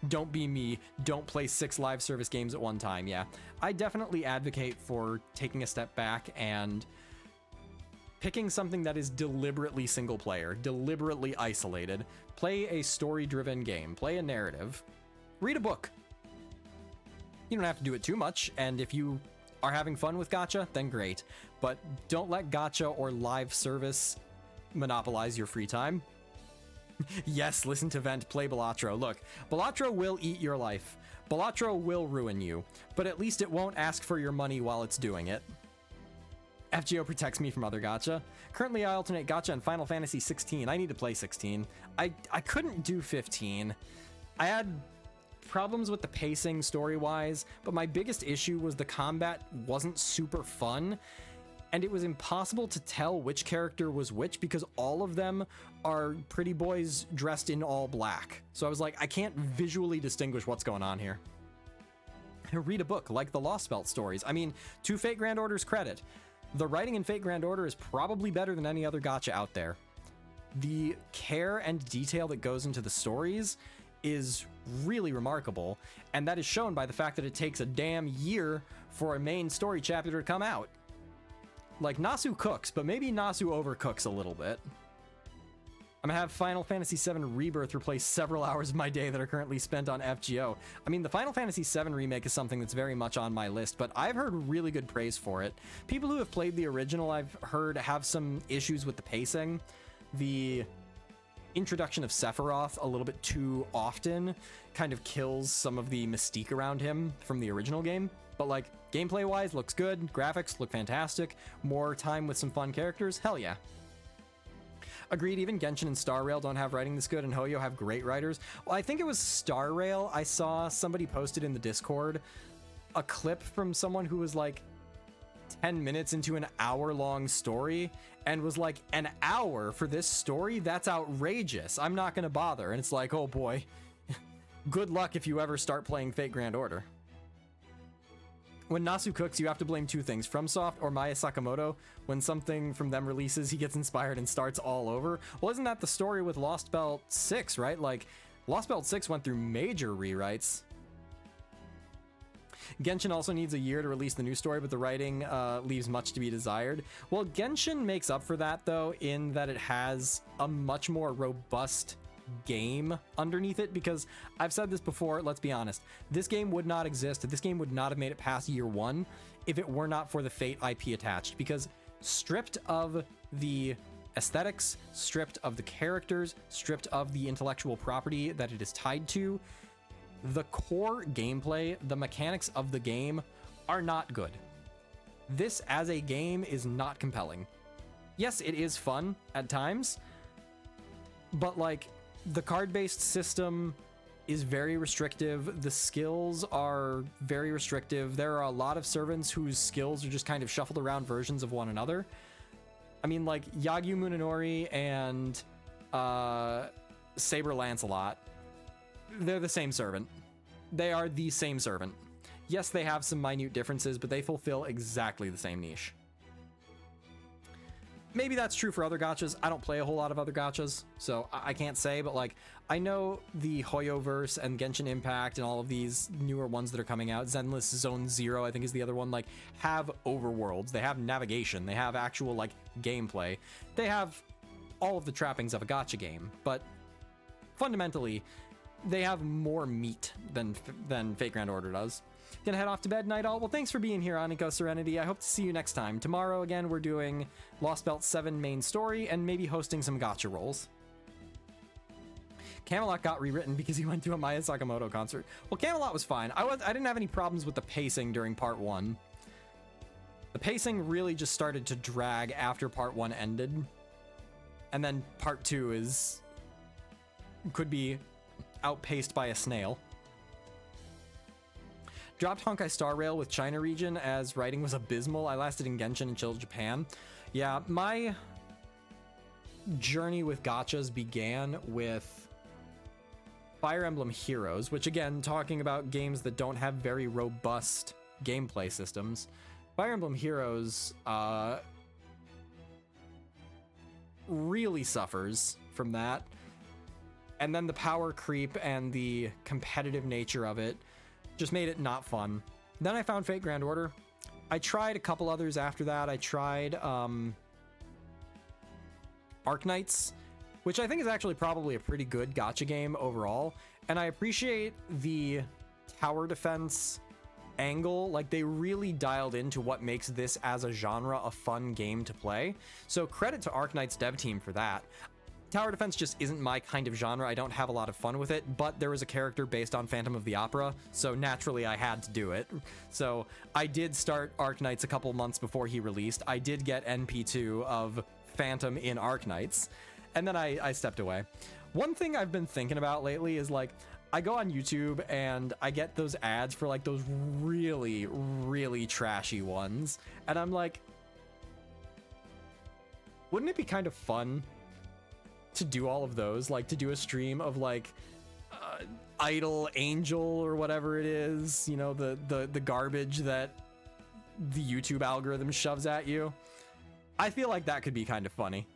Don't be me. Don't play 6 live service games at one time. Yeah, I definitely advocate for taking a step back and picking something that is deliberately single player, deliberately isolated. Play a story-driven game. Play a narrative. Read a book. You don't have to do it too much, and if you are having fun with gacha, then great. But don't let gacha or live service monopolize your free time. Yes, listen to Vent, play Balatro. Look, Balatro will eat your life. Balatro will ruin you, but at least it won't ask for your money while it's doing it. FGO protects me from other gacha. Currently, I alternate gacha and Final Fantasy 16. I need to play 16. I couldn't do 15. I had problems with the pacing story-wise, but my biggest issue was the combat wasn't super fun, and it was impossible to tell which character was which because all of them are pretty boys dressed in all black. So I was like, I can't visually distinguish what's going on here. Read a book like the Lost Belt stories. I mean, to Fate Grand Order's credit, the writing in Fate Grand Order is probably better than any other gacha out there. The care and detail that goes into the stories is really remarkable, and that is shown by the fact that it takes a damn year for a main story chapter to come out. Like, Nasu cooks, but maybe Nasu overcooks a little bit. I'm gonna have Final Fantasy VII Rebirth replace several hours of my day that are currently spent on FGO. I mean, the Final Fantasy VII Remake is something that's very much on my list, but I've heard really good praise for it. People who have played the original, I've heard, have some issues with the pacing. The introduction of Sephiroth a little bit too often kind of kills some of the mystique around him from the original game. But like, gameplay wise, looks good, graphics look fantastic, more time with some fun characters, hell yeah. Agreed, even Genshin and Star Rail don't have writing this good, and Hoyo have great writers. Well, I think it was Star Rail. I saw somebody posted in the Discord a clip from someone who was like 10 minutes into an hour-long story and was like, an hour for this story? That's outrageous. I'm not gonna bother. And it's like, oh boy, good luck if you ever start playing Fate Grand Order. When Nasu cooks, you have to blame 2 things, FromSoft or Maya Sakamoto. When something from them releases, he gets inspired and starts all over. Well, isn't that the story with Lost Belt 6, right? Like, Lost Belt 6 went through major rewrites. Genshin also needs a year to release the new story, but the writing leaves much to be desired. Well, Genshin makes up for that, though, in that it has a much more robust game underneath it, because I've said this before, let's be honest, this game would not exist, this game would not have made it past year 1 if it were not for the Fate IP attached, because stripped of the aesthetics, stripped of the characters, stripped of the intellectual property that it is tied to, the core gameplay, the mechanics of the game are not good. this as a game is not compelling. Yes, it is fun at times, but like the card-based system is very restrictive. The skills are very restrictive. There are a lot of servants whose skills are just kind of shuffled around versions of one another. I mean, like Yagyu Munenori and Saber Lancelot, they're the same servant. They are the same servant. Yes, they have some minute differences, but they fulfill exactly the same niche. Maybe that's true for other gachas. I don't play a whole lot of other gachas, so I can't say, but like, I know the Hoyoverse and Genshin Impact and all of these newer ones that are coming out, Zenless Zone Zero, I think is the other one, like, have overworlds, they have navigation, they have actual, like, gameplay. They have all of the trappings of a gacha game, but fundamentally, they have more meat than Fate Grand Order does. Gonna head off to bed, night all. Well, thanks for being here, Aniko Serenity. I hope to see you next time. Tomorrow, again, we're doing Lost Belt 7 main story and maybe hosting some gacha rolls. Camelot got rewritten because he went to a Maya Sakamoto concert. Well, Camelot was fine. I didn't have any problems with the pacing during part 1. The pacing really just started to drag after part 1 ended. And then part 2 could be outpaced by a snail. Dropped Honkai Star Rail with China region as writing was abysmal. I lasted in Genshin and chilled Japan. Yeah, my journey with gachas began with Fire Emblem Heroes, which again, talking about games that don't have very robust gameplay systems. Fire Emblem Heroes really suffers from that. And then the power creep and the competitive nature of it just made it not fun. Then I found Fate Grand Order. I tried a couple others after that. I tried Arknights, which I think is actually probably a pretty good gacha game overall. And I appreciate the tower defense angle. Like, they really dialed into what makes this as a genre a fun game to play. So credit to Arknight's dev team for that. Tower defense just isn't my kind of genre. I don't have a lot of fun with it, but there was a character based on Phantom of the Opera, so naturally I had to do it. So I did start Arknights a couple months before he released. I did get NP2 of Phantom in Arknights, and then I stepped away. One thing I've been thinking about lately is, like, I go on YouTube and I get those ads for like those really, really trashy ones, and I'm like, wouldn't it be kind of fun to do all of those, like to do a stream of like Idol Angel or whatever it is, you know, the garbage that the YouTube algorithm shoves at you? I feel like that could be kind of funny.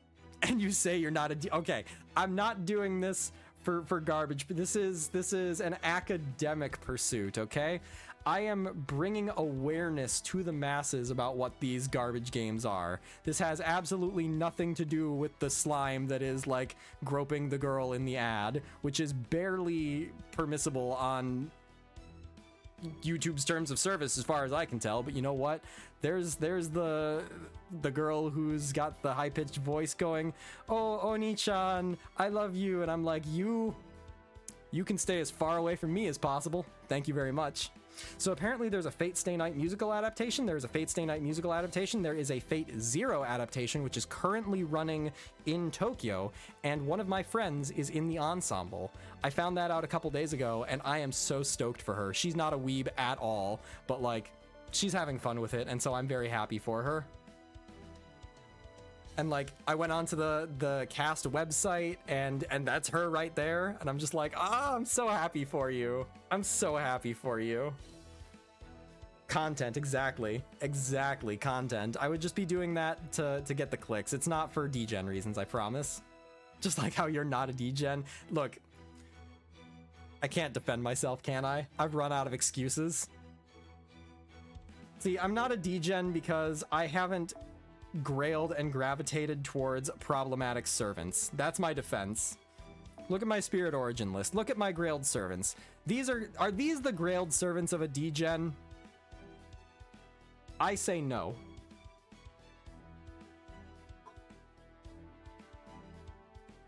And you say you're not okay, I'm not doing this for garbage, but this is an academic pursuit, okay? I am bringing awareness to the masses about what these garbage games are. This has absolutely nothing to do with the slime that is like groping the girl in the ad, which is barely permissible on YouTube's terms of service as far as I can tell. But you know what? There's the girl who's got the high-pitched voice going, "Oh, Oni-chan, I love you." And I'm like, you can stay as far away from me as possible. Thank you very much. So apparently there's a Fate Stay Night musical adaptation. There's a Fate Stay Night musical adaptation. There is a Fate Zero adaptation, which is currently running in Tokyo, and one of my friends is in the ensemble. I found that out a couple days ago, and I am so stoked for her. She's not a weeb at all, but like, she's having fun with it, and so I'm very happy for her. And like, I went onto the cast website, and that's her right there, and I'm just like, I'm so happy for you. I'm so happy for you. Content, exactly, content. I would just be doing that to get the clicks. It's not for degen reasons, I promise. Just like how you're not a degen. Look, I can't defend myself, can I? I've run out of excuses. See, I'm not a degen because I haven't grailed and gravitated towards problematic servants. That's my defense. Look at my Spirit Origin list. Look at my grailed servants. Are these the grailed servants of a degen? I say no.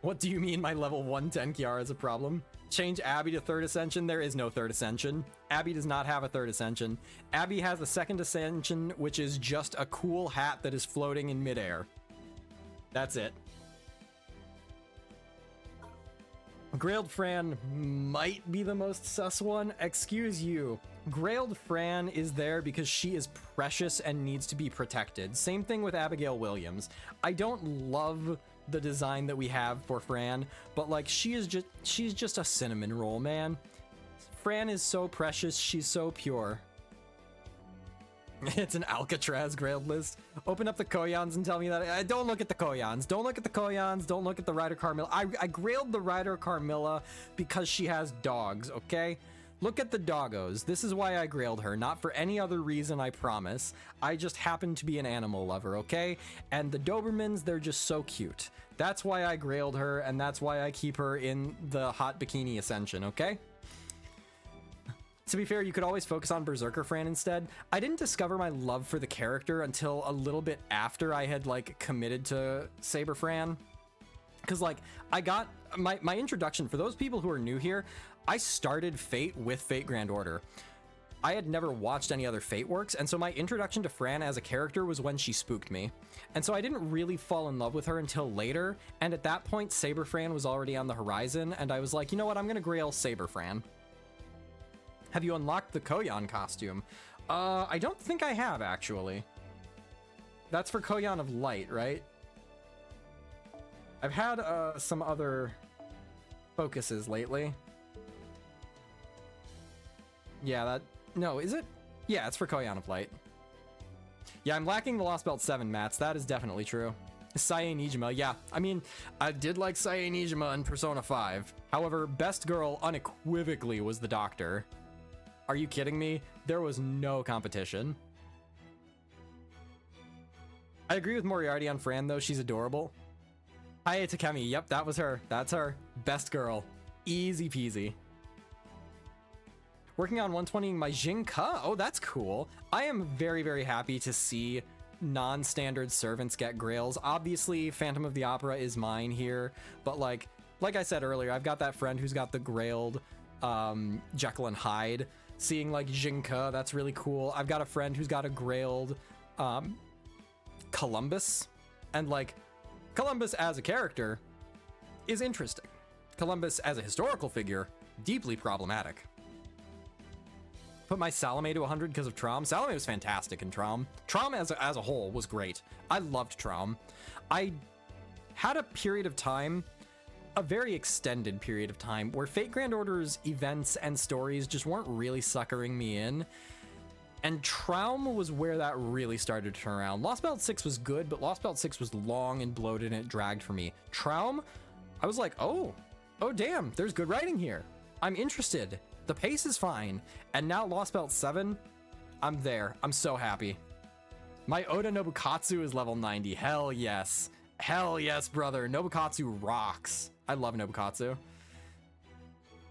What do you mean my level 110 Kiara is a problem? Change Abby to third ascension? There is no third ascension. Abby does not have a third ascension. Abby has a second ascension, which is just a cool hat that is floating in midair. That's it. Grailed Fran might be the most sus one. Excuse you. Grailed Fran is there because she is precious and needs to be protected. Same thing with Abigail Williams. I don't love the design that we have for Fran, but like she's just a cinnamon roll, man. Fran is so precious, she's so pure. It's an Alcatraz Grailed list. Open up the Koyans and tell me that. Don't look at the Koyans. Don't look at the Koyans. Don't look at the Rider Carmilla. I grailed the Rider Carmilla because she has dogs, okay? Look at the doggos. This is why I grailed her, not for any other reason, I promise. I just happen to be an animal lover, okay? And the Dobermans, they're just so cute. That's why I grailed her, and that's why I keep her in the hot bikini ascension, okay? To be fair, you could always focus on Berserker Fran instead. I didn't discover my love for the character until a little bit after I had like committed to Saber Fran. Because like I got my introduction, for those people who are new here, I started Fate with Fate Grand Order. I had never watched any other Fate works, and so my introduction to Fran as a character was when she spooked me. And so I didn't really fall in love with her until later, and at that point Saber Fran was already on the horizon, and I was like, you know what, I'm gonna grail Saber Fran. Have you unlocked the Koyan costume? I don't think I have, actually. That's for Koyan of Light, right? I've had some other focuses lately. Yeah, no, is it? Yeah, it's for Koyan of Light. Yeah, I'm lacking the Lost Belt 7 mats. That is definitely true. Sae Nijima, yeah. I mean, I did like Sae Nijima in Persona 5. However, best girl unequivocally was the Doctor. Are you kidding me? There was no competition. I agree with Moriarty on Fran, though. She's adorable. Hiei Takemi. Yep, that was her. That's her. Best girl. Easy peasy. Working on 120ing my Jinka. Oh, that's cool. I am very, very happy to see non-standard servants get grails. Obviously, Phantom of the Opera is mine here, but like I said earlier, I've got that friend who's got the grailed Jekyll and Hyde. Seeing like Jinka, that's really cool. I've got a friend who's got a grailed Columbus, and like Columbus as a character is interesting. Columbus as a historical figure, deeply problematic. Put my Salome to 100 because of Traum. Salome was fantastic in Traum. Traum as a whole was great. I loved Traum. I had a period of time, a very extended period of time, where Fate Grand Order's events and stories just weren't really suckering me in. And Traum was where that really started to turn around. Lost Belt 6 was good, but Lost Belt 6 was long and bloated and it dragged for me. Traum, I was like, oh damn, there's good writing here. I'm interested. The pace is fine. And now Lost Belt 7, I'm there. I'm so happy. My Oda Nobukatsu is level 90. Hell yes. Hell yes, brother. Nobukatsu rocks. I love Nobukatsu.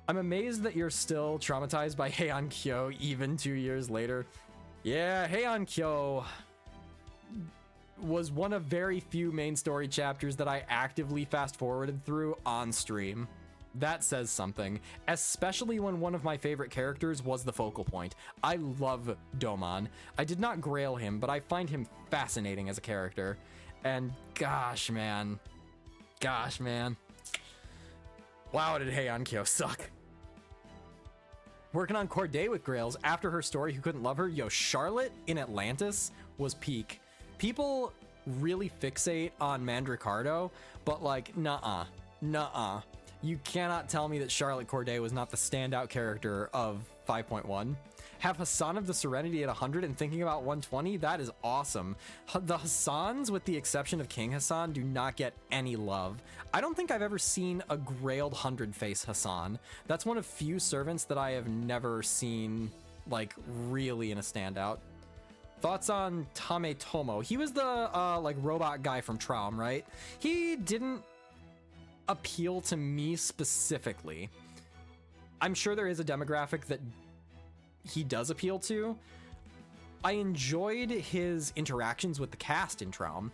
I'm amazed that you're still traumatized by Heian Kyo even 2 years later. Yeah, Heian Kyo was one of very few main story chapters that I actively fast forwarded through on stream. That says something, especially when one of my favorite characters was the focal point. I love Domon. I did not grail him, but I find him fascinating as a character. And gosh, man. Wow, did Heian Kyo suck. Working on Corday with grails after her story, Who Couldn't Love Her? Yo, Charlotte in Atlantis was peak. People really fixate on Mandricardo, but like, nuh-uh. You cannot tell me that Charlotte Corday was not the standout character of 5.1. Have Hassan of the Serenity at 100 and thinking about 120? That is awesome. The Hassans, with the exception of King Hassan, do not get any love. I don't think I've ever seen a grailed 100-face Hassan. That's one of few servants that I have never seen, like, really in a standout. Thoughts on Tame Tomo? He was the, like, robot guy from Traum, right? He didn't appeal to me specifically. I'm sure there is a demographic that he does appeal to. I enjoyed his interactions with the cast in Traum.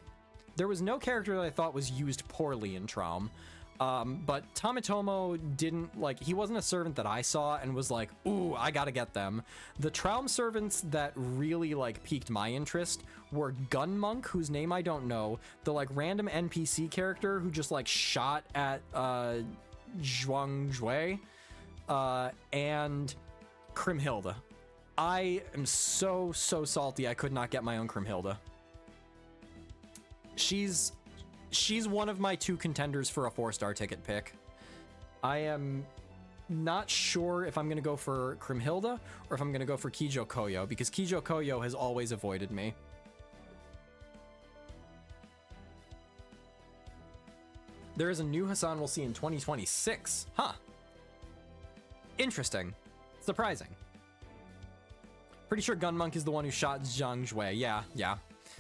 There was no character that I thought was used poorly in Traum. But Tomitomo didn't, like, he wasn't a servant that I saw and was like, ooh, I gotta get them. The Traum servants that really, like, piqued my interest were Gun Monk, whose name I don't know, the, like, random NPC character who just, like, shot at, Zhuang Jue, and Krimhilda. I am so salty I could not get my own Krimhilda. She's one of my 2 contenders for a 4-star ticket pick. I am not sure if I'm going to go for Krimhilda or if I'm going to go for Kijo Koyo, because Kijo Koyo has always avoided me. There is a new Hassan we'll see in 2026. Huh. Interesting. Surprising. Pretty sure Gun Monk is the one who shot Zhang Jue. Yeah.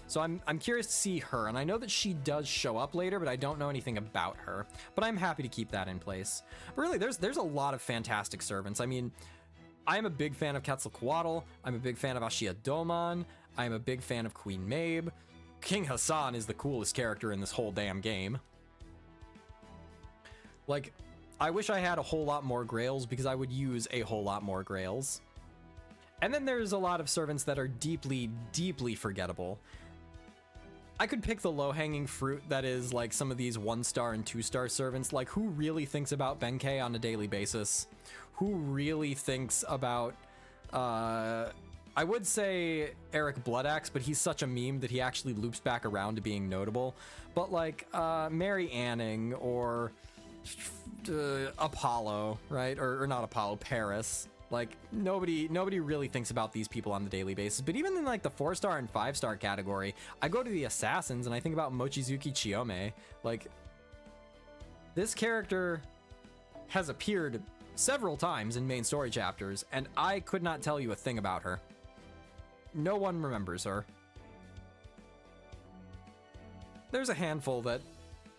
So I'm curious to see her, and I know that she does show up later, but I don't know anything about her. But I'm happy to keep that in place. But really, there's a lot of fantastic servants. I mean, I'm a big fan of Quetzalcoatl. I'm a big fan of Ashia Doman. I'm a big fan of Queen Mabe. King Hassan is the coolest character in this whole damn game. Like, I wish I had a whole lot more Grails because I would use a whole lot more Grails. And then there's a lot of servants that are deeply forgettable. I could pick the low-hanging fruit that is like some of these 1-star and 2-star servants. Like, who really thinks about Benkei on a daily basis? Who really thinks about, I would say Eric Bloodaxe, but he's such a meme that he actually loops back around to being notable. But like, Mary Anning or Apollo, right? Or not Apollo, Paris. Like, nobody really thinks about these people on the daily basis. But even in like the 4-star and 5-star category, I go to the assassins and I think about Mochizuki Chiyome. Like, this character has appeared several times in main story chapters, and I could not tell you a thing about her. No one remembers her. There's a handful that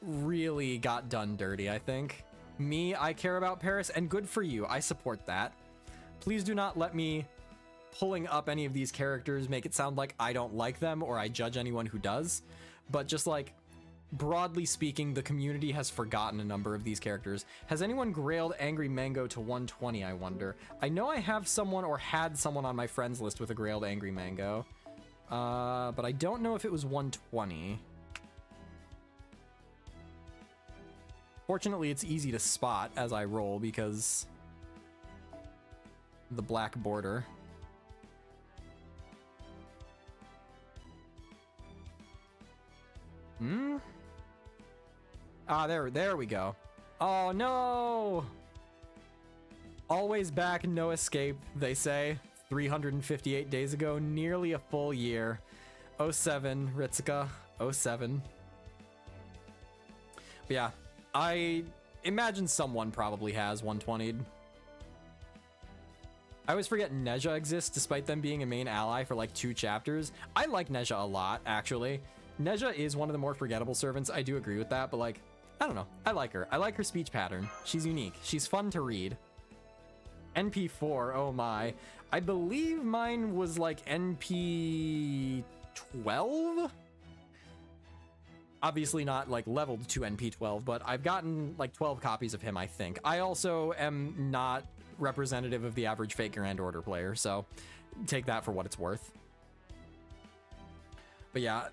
really got done dirty, I think. Me, I care about Paris, and good for you. I support that. Please do not let me pulling up any of these characters make it sound like I don't like them or I judge anyone who does. But just like, broadly speaking, the community has forgotten a number of these characters. Has anyone grailed Angry Mango to 120, I wonder? I know I have someone or had someone on my friends list with a grailed Angry Mango. But I don't know if it was 120. Fortunately, it's easy to spot as I roll because the black border. Ah, there we go. Oh no! Always back, no escape, they say. 358 days ago, nearly a full year. 07, Ritsuka, 07. But yeah, I imagine someone probably has 120'd. I always forget Neja exists despite them being a main ally for like 2 chapters. I like Neja a lot, actually. Neja is one of the more forgettable servants, I do agree with that, but like, I don't know, I like her. I like her speech pattern. She's unique. She's fun to read. NP4, oh my. I believe mine was like NP 12? Obviously not like leveled to NP12, but I've gotten like 12 copies of him, I think. I also am not representative of the average Fate Grand Order player, so take that for what it's worth. But yeah,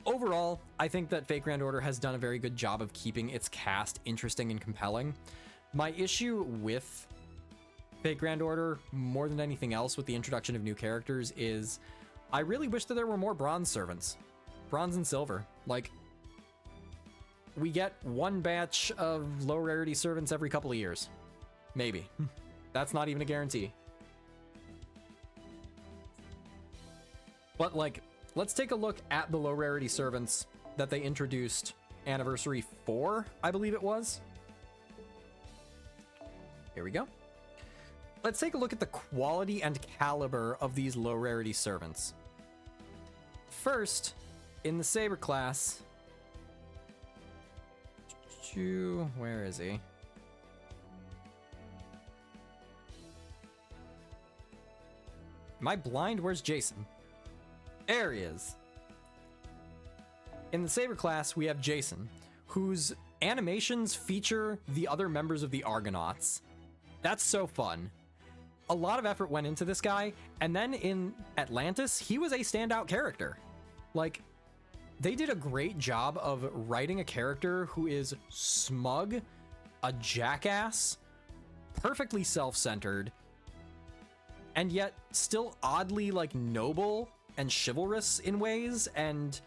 overall, I think that Fate Grand Order has done a very good job of keeping its cast interesting and compelling. My issue with Fate Grand Order, more than anything else with the introduction of new characters, is I really wish that there were more bronze servants. Bronze and silver. Like, we get one batch of low rarity servants every couple of years. Maybe. That's not even a guarantee. But like, let's take a look at the low rarity servants that they introduced Anniversary 4, I believe it was. Here we go. Let's take a look at the quality and caliber of these low rarity servants. First, in the Saber class, where is he? Am I blind? Where's Jason? There he is. In the Saber class, we have Jason, whose Animations feature the other members of the Argonauts. That's so fun. A lot of effort went into this guy, and then in Atlantis, he was a standout character. Like, they did a great job of writing a character who is smug, a jackass, perfectly self-centered, and yet still oddly like noble and chivalrous in ways, and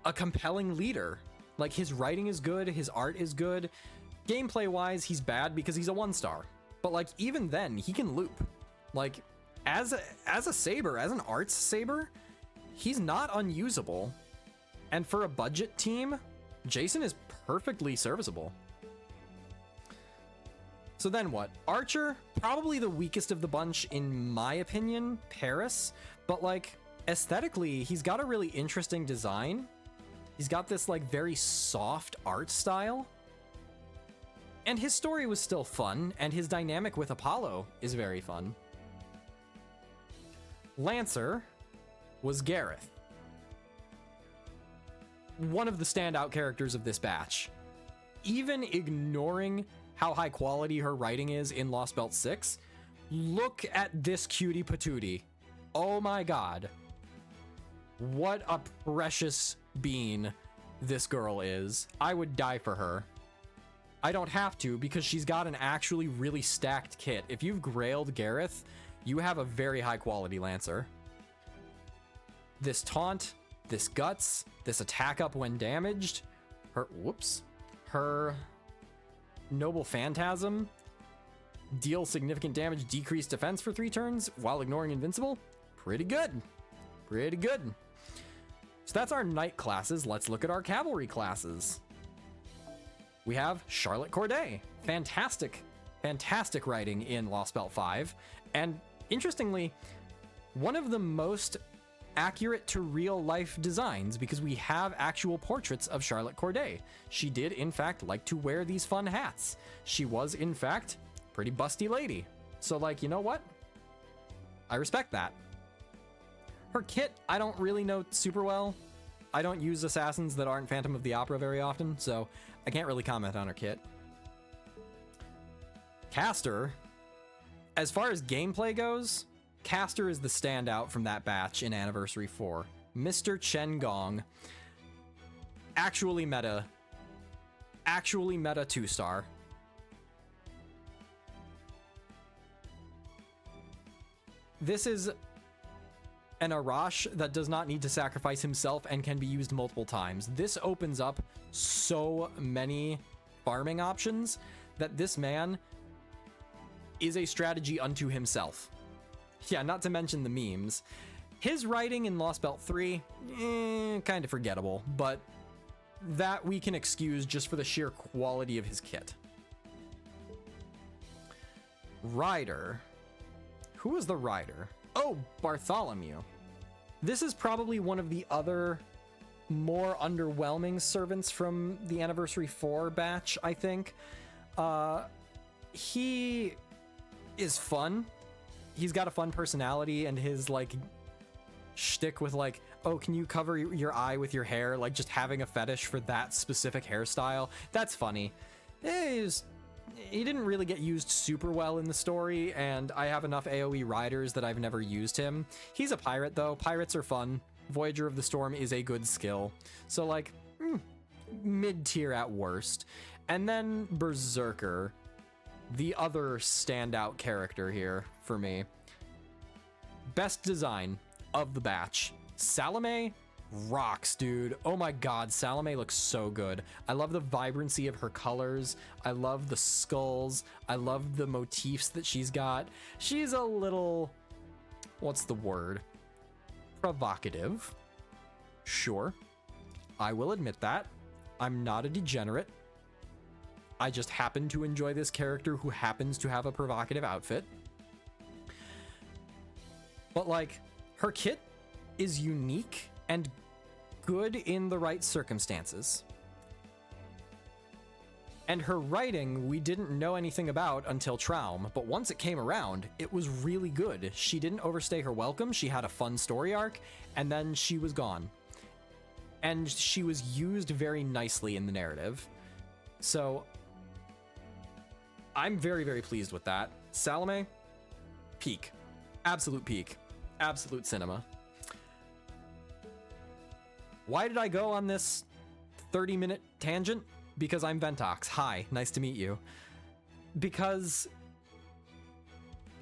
a compelling leader. Like, his writing is good, his art is good. Gameplay wise, he's bad because he's a 1-star. But like, even then, he can loop. Like, as a saber, as an arts saber, he's not unusable. And for a budget team, Jason is perfectly serviceable. So then what? Archer, probably the weakest of the bunch in my opinion, Paris, but like aesthetically, he's got a really interesting design. He's got this like very soft art style. And his story was still fun, and his dynamic with Apollo is very fun. Lancer was Gareth. One of the standout characters of this batch. Even ignoring how high quality her writing is in Lost Belt 6, look at this cutie patootie. Oh my god. What a precious bean this girl is. I would die for her. I don't have to because she's got an actually really stacked kit. If you've grailed Gareth, you have a very high quality Lancer. This taunt, this guts, this attack up when damaged, her noble phantasm, deal significant damage, decrease defense for 3 turns while ignoring invincible. Pretty good. Pretty good. So that's our knight classes. Let's look at our cavalry classes. We have Charlotte Corday. Fantastic, fantastic writing in Lost Belt 5. And interestingly, one of the most accurate to real life designs, because we have actual portraits of Charlotte Corday. She did in fact like to wear these fun hats. She was in fact a pretty busty lady. So like, you know what? I respect that. Her kit, I don't really know super well. I don't use assassins that aren't Phantom of the Opera very often, so I can't really comment on her kit. Caster, as far as gameplay goes, Caster is the standout from that batch in Anniversary 4. Mr. Chen Gong. Actually meta 2-star. This is an Arash that does not need to sacrifice himself and can be used multiple times. This opens up so many farming options that this man is a strategy unto himself. Yeah, not to mention the memes. His writing in Lost Belt 3, kind of forgettable, but that we can excuse just for the sheer quality of his kit. Rider. Who was the rider? Oh, Bartholomew. This is probably one of the other more underwhelming servants from the Anniversary 4 batch, I think. He is fun. He's got a fun personality, and his like shtick with like, oh, can you cover your eye with your hair? Like just having a fetish for that specific hairstyle. That's funny. He didn't really get used super well in the story, and I have enough AoE riders that I've never used him. He's a pirate though. Pirates are fun. Voyager of the Storm is a good skill. So like, mid-tier at worst. And then Berserker, the other standout character here for me. Best design of the batch. Salome rocks, dude. Oh my god, Salome looks so good. I love the vibrancy of her colors. I love the skulls. I love the motifs that she's got. She's a little, what's the word? Provocative. Sure. I will admit that. I'm not a degenerate. I just happen to enjoy this character who happens to have a provocative outfit. But like, her kit is unique and good in the right circumstances. And her writing, we didn't know anything about until Traum, but once it came around, it was really good. She didn't overstay her welcome, she had a fun story arc, and then she was gone. and she was used very nicely in the narrative. So I'm very, very pleased with that. Salome, peak. Absolute peak. Absolute cinema. Why did I go on this 30-minute tangent? Because I'm Ventox. Hi, nice to meet you. Because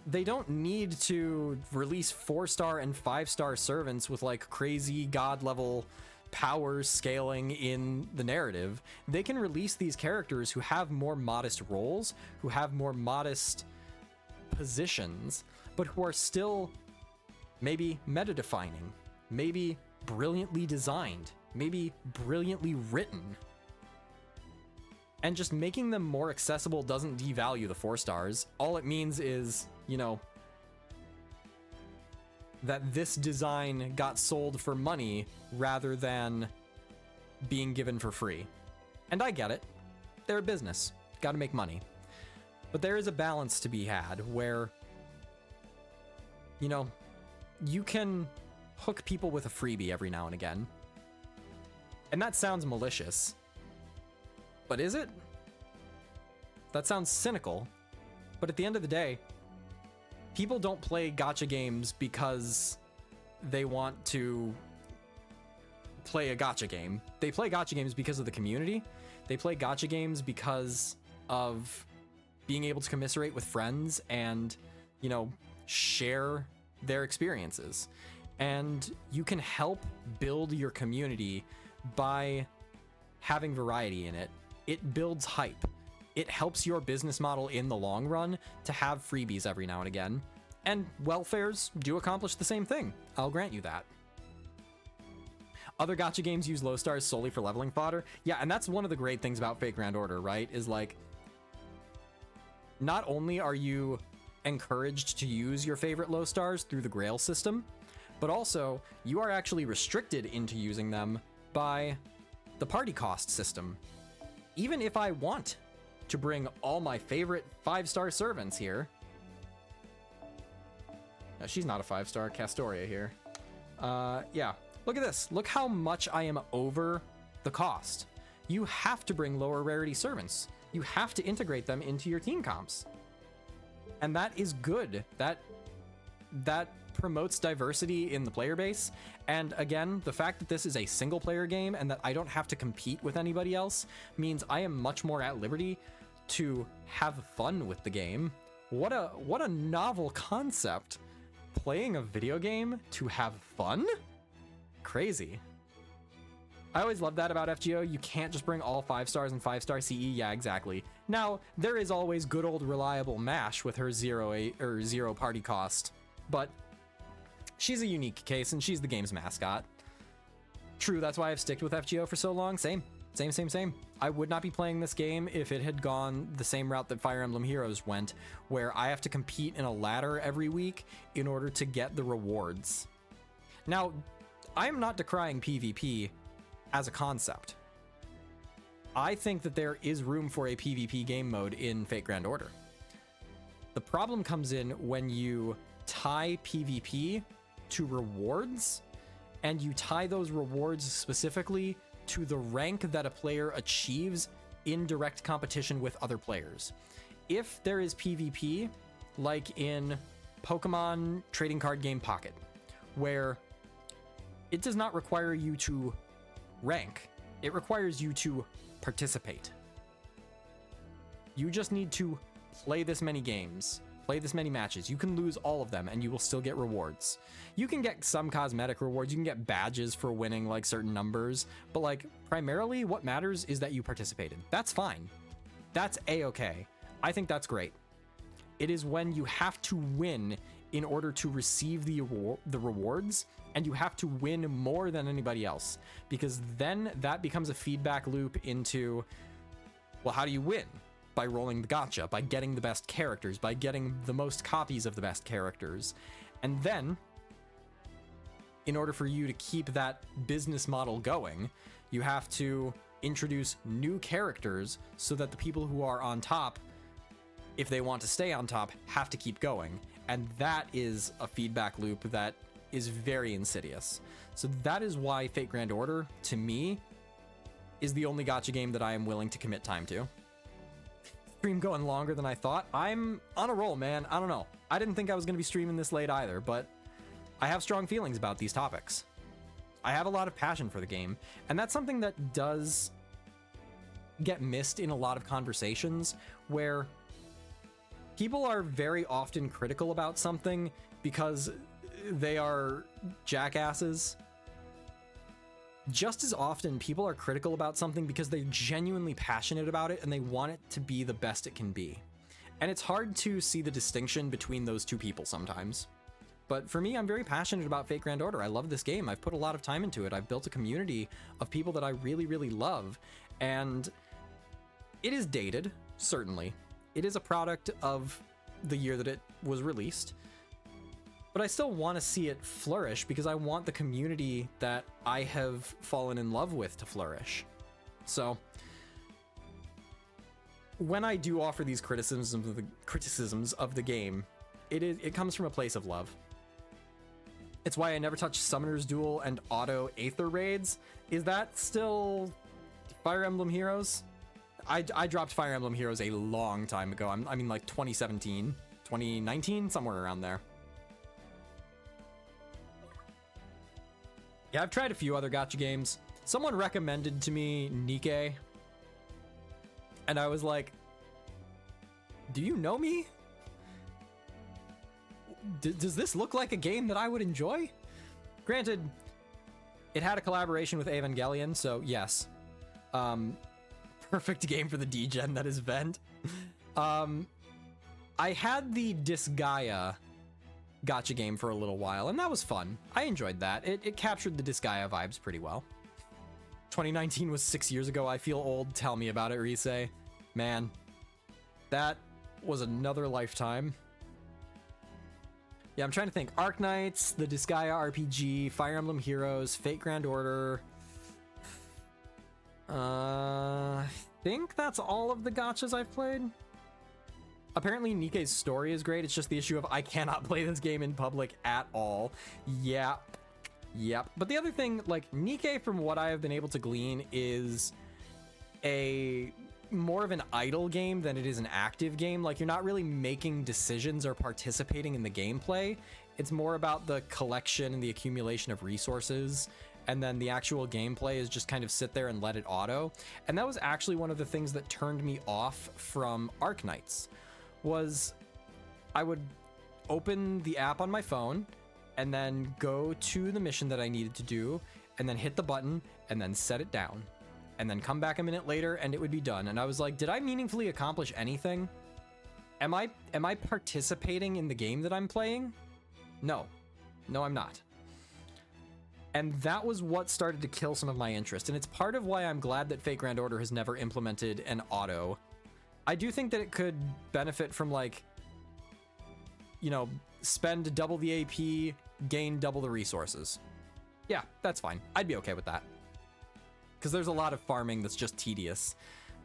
they don't need to release 4-star and 5-star servants with like crazy god level power scaling in the narrative. They can release these characters who have more modest roles, who have more modest positions, but who are still maybe meta defining, maybe brilliantly designed, maybe brilliantly written. And just making them more accessible doesn't devalue the 4 stars. All it means is, you know, that this design got sold for money rather than being given for free. And I get it. They're a business. Gotta make money. But there is a balance to be had where, you know, you can hook people with a freebie every now and again. And that sounds malicious. But is it? That sounds cynical. But at the end of the day, people don't play gacha games because they want to play a gacha game. They play gacha games because of the community. They play gacha games because of being able to commiserate with friends and, you know, share their experiences. And you can help build your community by having variety in it. It builds hype. It helps your business model in the long run to have freebies every now and again. And welfares do accomplish the same thing. I'll grant you that. Other gacha games use low stars solely for leveling fodder. Yeah, and that's one of the great things about Fate Grand Order, right? Is like, not only are you encouraged to use your favorite low stars through the Grail system, but also you are actually restricted into using them by the party cost system. Even if I want to bring all my favorite 5-star servants here. No, she's not a 5-star, Castoria here. Yeah, look at this. Look how much I am over the cost. You have to bring lower rarity servants. You have to integrate them into your team comps. And that is good. That promotes diversity in the player base. And again, the fact that this is a single player game and that I don't have to compete with anybody else means I am much more at liberty to have fun with the game. What a novel concept. Playing a video game to have fun? Crazy. I always love that about FGO. You can't just bring all 5 stars and 5-star CE. Yeah, exactly. Now, there is always good old reliable MASH with her zero party cost, but she's a unique case and she's the game's mascot. True, that's why I've sticked with FGO for so long. Same. I would not be playing this game if it had gone the same route that Fire Emblem Heroes went, where I have to compete in a ladder every week in order to get the rewards. Now, I am not decrying PvP as a concept. I think that there is room for a PvP game mode in Fate Grand Order. The problem comes in when you tie PvP to rewards, and you tie those rewards specifically to the rank that a player achieves in direct competition with other players. If there is PvP, like in Pokemon trading card game Pocket, where it does not require you to rank, it requires you to participate. You just need to play this many games, play this many matches. You can lose all of them and you will still get rewards. You can get some cosmetic rewards, you can get badges for winning like certain numbers, but like primarily what matters is that you participated. That's fine. That's a-okay. I think that's great. It is when you have to win in order to receive the rewards, and you have to win more than anybody else, because then that becomes a feedback loop into, well, how do you win? By rolling the gacha, by getting the best characters, by getting the most copies of the best characters. And then, in order for you to keep that business model going, you have to introduce new characters so that the people who are on top, if they want to stay on top, have to keep going. And that is a feedback loop that is very insidious. So that is why Fate Grand Order, to me, is the only gacha game that I am willing to commit time to. Stream going longer than I thought. I'm on a roll, man. I don't know. I didn't think I was going to be streaming this late either, but I have strong feelings about these topics. I have a lot of passion for the game, and that's something that does get missed in a lot of conversations, where people are very often critical about something because they are jackasses. Just as often, people are critical about something because they're genuinely passionate about it and they want it to be the best it can be. And it's hard to see the distinction between those two people sometimes. But for me, I'm very passionate about Fate Grand Order. I love this game. I've put a lot of time into it. I've built a community of people that I really, really love. And it is dated, certainly. It is a product of the year that it was released. But I still want to see it flourish because I want the community that I have fallen in love with to flourish. So when I do offer these criticisms of the game, it comes from a place of love. It's why I never touch Summoner's Duel and Auto Aether Raids. Is that still Fire Emblem Heroes? I dropped Fire Emblem Heroes a long time ago. I mean like 2017, 2019, somewhere around there. Yeah, I've tried a few other gacha games. Someone recommended to me Nikke, and I was like, do you know me? Does this look like a game that I would enjoy? Granted, it had a collaboration with Evangelion, so yes. Perfect game for the D-Gen that is Vent. I had the Disgaea gacha game for a little while, and that was fun. I enjoyed that. It captured the Disgaea vibes pretty well. 2019 was 6 years ago. I feel old. Tell me about it, Rise. Man, that was another lifetime. Yeah, I'm trying to think. Arknights, the Disgaea RPG, Fire Emblem Heroes, Fate Grand Order. I think that's all of the gachas I've played. Apparently Nikke's story is great. It's just the issue of I cannot play this game in public at all. Yep. But the other thing, like, Nikke, from what I have been able to glean, is a more of an idle game than it is an active game. Like, you're not really making decisions or participating in the gameplay. It's more about the collection and the accumulation of resources, and then the actual gameplay is just kind of sit there and let it auto. And that was actually one of the things that turned me off from Arknights, was I would open the app on my phone and then go to the mission that I needed to do and then hit the button and then set it down and then come back a minute later and it would be done. And I was like, did I meaningfully accomplish anything? Am I participating in the game that I'm playing? No, I'm not. And that was what started to kill some of my interest. And it's part of why I'm glad that Fate Grand Order has never implemented an auto. I do think that it could benefit from, like, you know, spend double the AP, gain double the resources. Yeah, that's fine. I'd be okay with that. Because there's a lot of farming that's just tedious.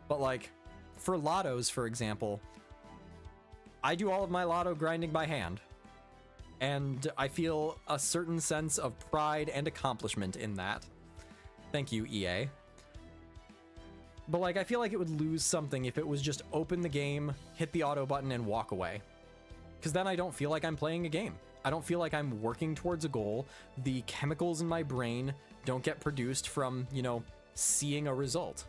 But, like, for lottos, for example, I do all of my lotto grinding by hand. And I feel a certain sense of pride and accomplishment in that. Thank you, EA. But, like, I feel like it would lose something if it was just open the game, hit the auto button, and walk away. Because then I don't feel like I'm playing a game. I don't feel like I'm working towards a goal. The chemicals in my brain don't get produced from, you know, seeing a result.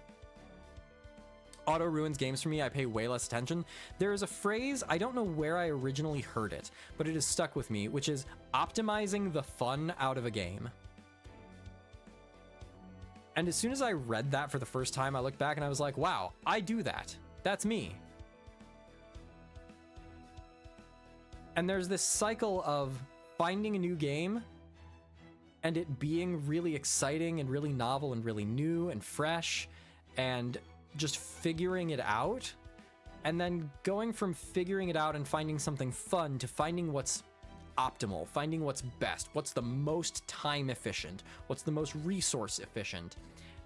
Auto ruins games for me. I pay way less attention. There is a phrase, I don't know where I originally heard it, but it has stuck with me, which is optimizing the fun out of a game. And as soon as I read that for the first time, I looked back and I was like, wow, I do that. That's me. And there's this cycle of finding a new game and it being really exciting and really novel and really new and fresh and just figuring it out, and then going from figuring it out and finding something fun to finding what's optimal, finding what's best, what's the most time efficient, what's the most resource efficient,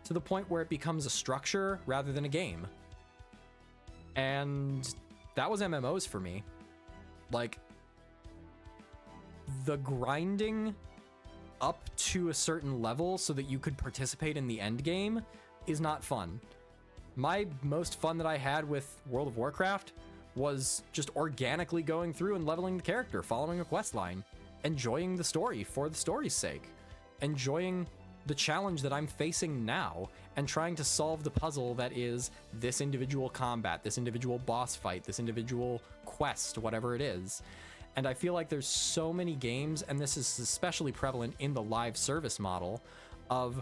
to the point where it becomes a structure rather than a game. And that was MMOs for me. Like, the grinding up to a certain level so that you could participate in the end game is not fun. My most fun that I had with World of Warcraft was just organically going through and leveling the character, following a quest line, enjoying the story for the story's sake, enjoying the challenge that I'm facing now, and trying to solve the puzzle that is this individual combat, this individual boss fight, this individual quest, whatever it is. And I feel like there's so many games, and this is especially prevalent in the live service model, of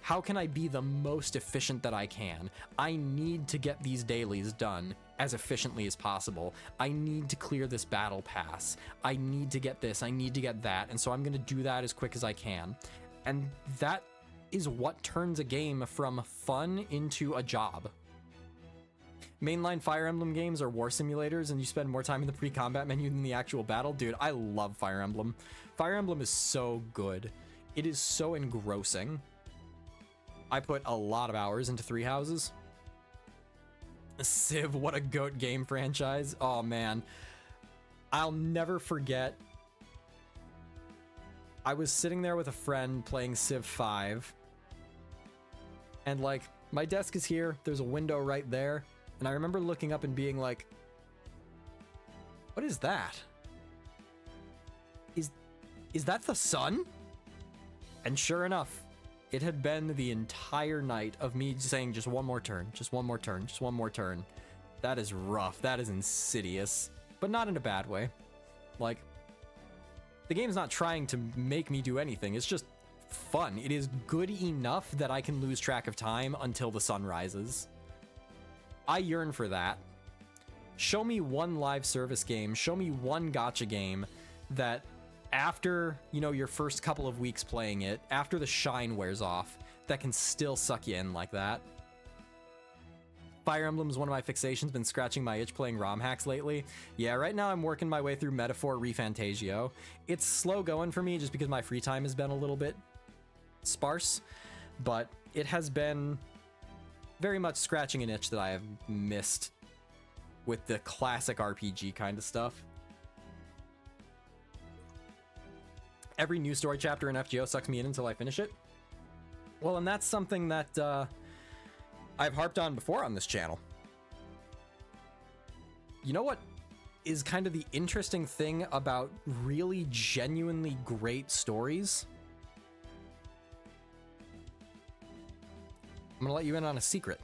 how can I be the most efficient that I can? I need to get these dailies done as efficiently as possible. I need to clear this battle pass. I need to get this, I need to get that, and so I'm gonna do that as quick as I can. And that is what turns a game from fun into a job. Mainline Fire Emblem games are war simulators and you spend more time in the pre-combat menu than the actual battle. Dude, I love Fire Emblem. Fire Emblem is so good. It is so engrossing. I put a lot of hours into Three Houses. Civ, what a GOAT game franchise. Oh man. I'll never forget. I was sitting there with a friend playing Civ 5. And like, my desk is here. There's a window right there. And I remember looking up and being like, what is that? Is that the sun? And sure enough, it had been the entire night of me saying just one more turn, just one more turn, just one more turn. That is rough. That is insidious, but not in a bad way. Like, the game's not trying to make me do anything. It's just fun. It is good enough that I can lose track of time until the sun rises. I yearn for that. Show me one live service game, show me one gacha game that after, you know, your first couple of weeks playing it, after the shine wears off, that can still suck you in like that. Fire Emblem's one of my fixations, been scratching my itch playing ROM hacks lately. Yeah, right now I'm working my way through Metaphor ReFantagio. It's slow going for me just because my free time has been a little bit sparse, but it has been very much scratching an itch that I have missed with the classic RPG kind of stuff. Every new story chapter in FGO sucks me in until I finish it. Well, and that's something that I've harped on before on this channel. You know what is kind of the interesting thing about really genuinely great stories? I'm gonna let you in on a secret.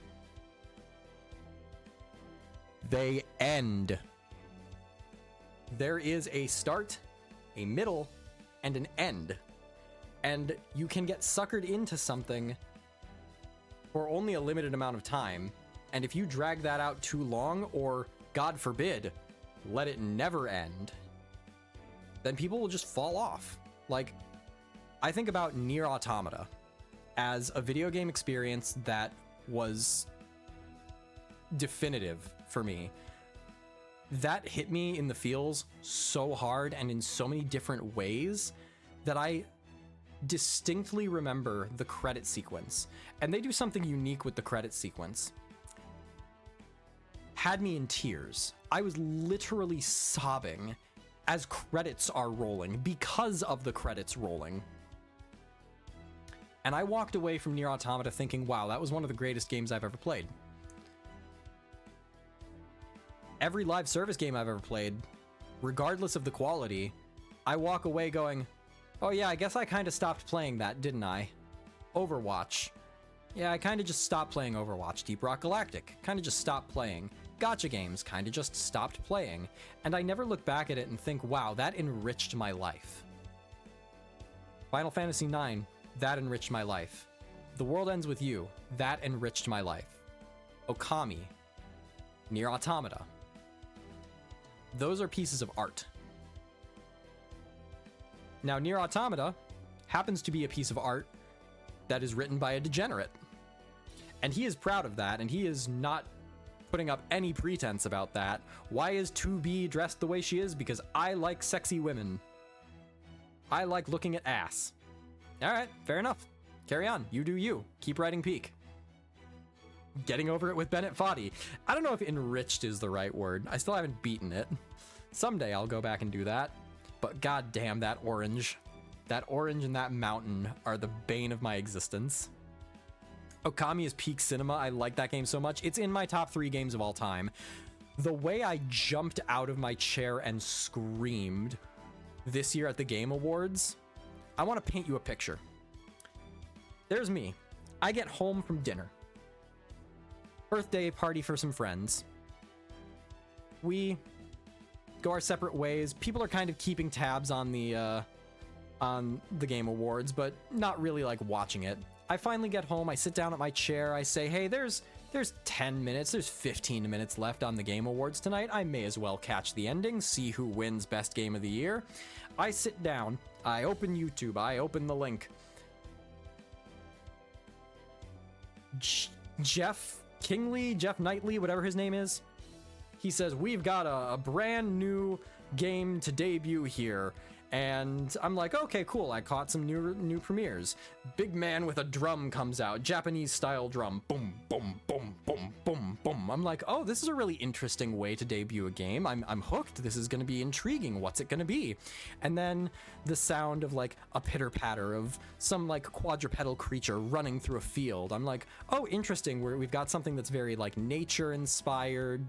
They end. There is a start, a middle, and an end. And you can get suckered into something for only a limited amount of time. And if you drag that out too long, or God forbid, let it never end, then people will just fall off. Like, I think about Nier Automata as a video game experience that was definitive for me. That hit me in the feels so hard and in so many different ways that I distinctly remember the credit sequence. And they do something unique with the credit sequence. Had me in tears. I was literally sobbing as credits are rolling because of the credits rolling. And I walked away from Nier Automata thinking, wow, that was one of the greatest games I've ever played. Every live service game I've ever played, regardless of the quality, I walk away going, oh yeah, I guess I kind of stopped playing that, didn't I? Overwatch. Yeah, I kind of just stopped playing Overwatch. Deep Rock Galactic. Kind of just stopped playing. Gacha games. Kind of just stopped playing. And I never look back at it and think, wow, that enriched my life. Final Fantasy IX. That enriched my life. The World Ends With You. That enriched my life. Okami. Nier Automata. Those are pieces of art. Now, Nier Automata happens to be a piece of art that is written by a degenerate. And he is proud of that, and he is not putting up any pretense about that. Why is 2B dressed the way she is? Because I like sexy women. I like looking at ass. Alright, fair enough. Carry on. You do you. Keep writing Peak. Getting over it with Bennett Foddy. I don't know if enriched is the right word. I still haven't beaten it. Someday I'll go back and do that. But goddamn, that orange. That orange and that mountain are the bane of my existence. Okami is peak cinema. I like that game so much. It's in my top 3 games of all time. The way I jumped out of my chair and screamed this year at the Game Awards, I want to paint you a picture. There's me. I get home from dinner. Birthday party for some friends. We go our separate ways. People are kind of keeping tabs on the Game Awards, but not really like watching it. I finally get home, I sit down at my chair, I say, hey, there's 10 minutes, there's 15 minutes left on the Game Awards tonight. I may as well catch the ending, see who wins Best Game of the Year. I sit down, I open YouTube, I open the link. Jeff Knightley, whatever his name is, he says, we've got a brand new game to debut here. And I'm like, okay, cool. I caught some new premieres. Big man with a drum comes out, Japanese style drum. Boom, boom, boom, boom, boom, boom. I'm like, oh, this is a really interesting way to debut a game. I'm hooked. This is going to be intriguing. What's it going to be? And then the sound of like a pitter patter of some like quadrupedal creature running through a field. I'm like, oh, interesting. We've got something that's very like nature inspired,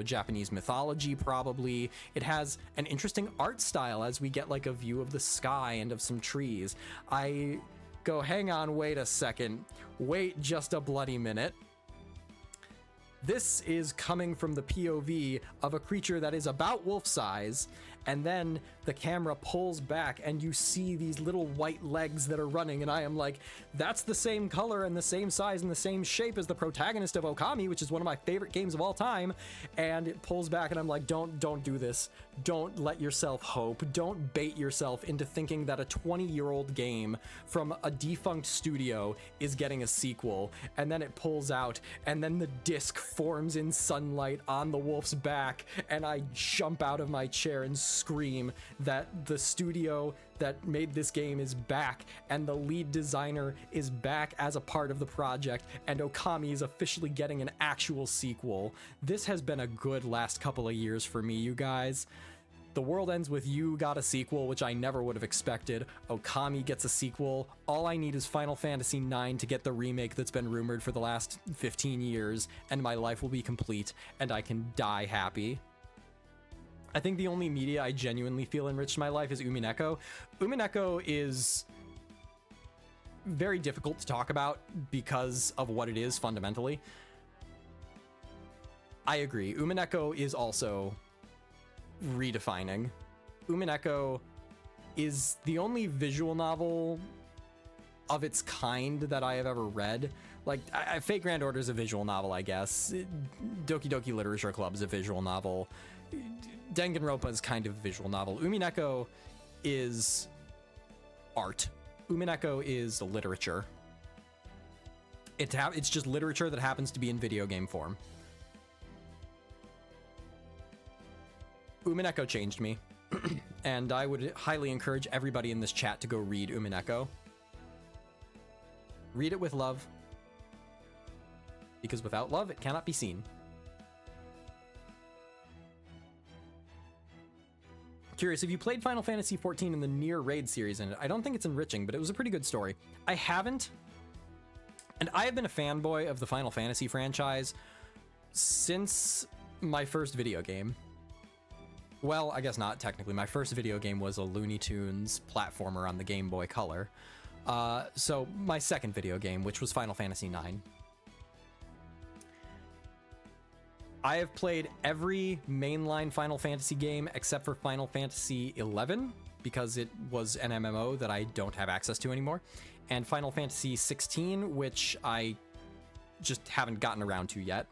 Japanese mythology probably. It has an interesting art style as we get like a view of the sky and of some trees. I go, hang on, wait a second. Wait just a bloody minute. This is coming from the POV of a creature that is about wolf size, and then the camera pulls back and you see these little white legs that are running, and I am like, that's the same color and the same size and the same shape as the protagonist of Okami, which is one of my favorite games of all time. And it pulls back and I'm like, don't do this. Don't let yourself hope. Don't bait yourself into thinking that a 20-year-old game from a defunct studio is getting a sequel. And then it pulls out, and then the disc forms in sunlight on the wolf's back, and I jump out of my chair and scream that the studio that made this game is back, and the lead designer is back as a part of the project, and Okami is officially getting an actual sequel. This has been a good last couple of years for me, you guys. The World Ends With You got a sequel, which I never would have expected. Okami gets a sequel. All I need is Final Fantasy IX to get the remake that's been rumored for the last 15 years, and my life will be complete, and I can die happy. I think the only media I genuinely feel enriched my life is Umineko. Umineko is very difficult to talk about because of what it is fundamentally. I agree. Umineko is also redefining. Umineko is the only visual novel of its kind that I have ever read. Like, Fate Grand Order is a visual novel, I guess. Doki Doki Literature Club is a visual novel. Danganronpa is kind of a visual novel. Umineko is art. Umineko is literature. It's just literature that happens to be in video game form. Umineko changed me, and I would highly encourage everybody in this chat to go read Umineko. Read it with love, because without love, it cannot be seen. Curious, if you played Final Fantasy XIV in the Nier Raid series in it, I don't think it's enriching, but it was a pretty good story. I haven't, and I have been a fanboy of the Final Fantasy franchise since my first video game. Well, I guess not technically. My first video game was a Looney Tunes platformer on the Game Boy Color. So my second video game, which was Final Fantasy IX. I have played every mainline Final Fantasy game except for Final Fantasy XI, because it was an MMO that I don't have access to anymore, and Final Fantasy XVI, which I just haven't gotten around to yet.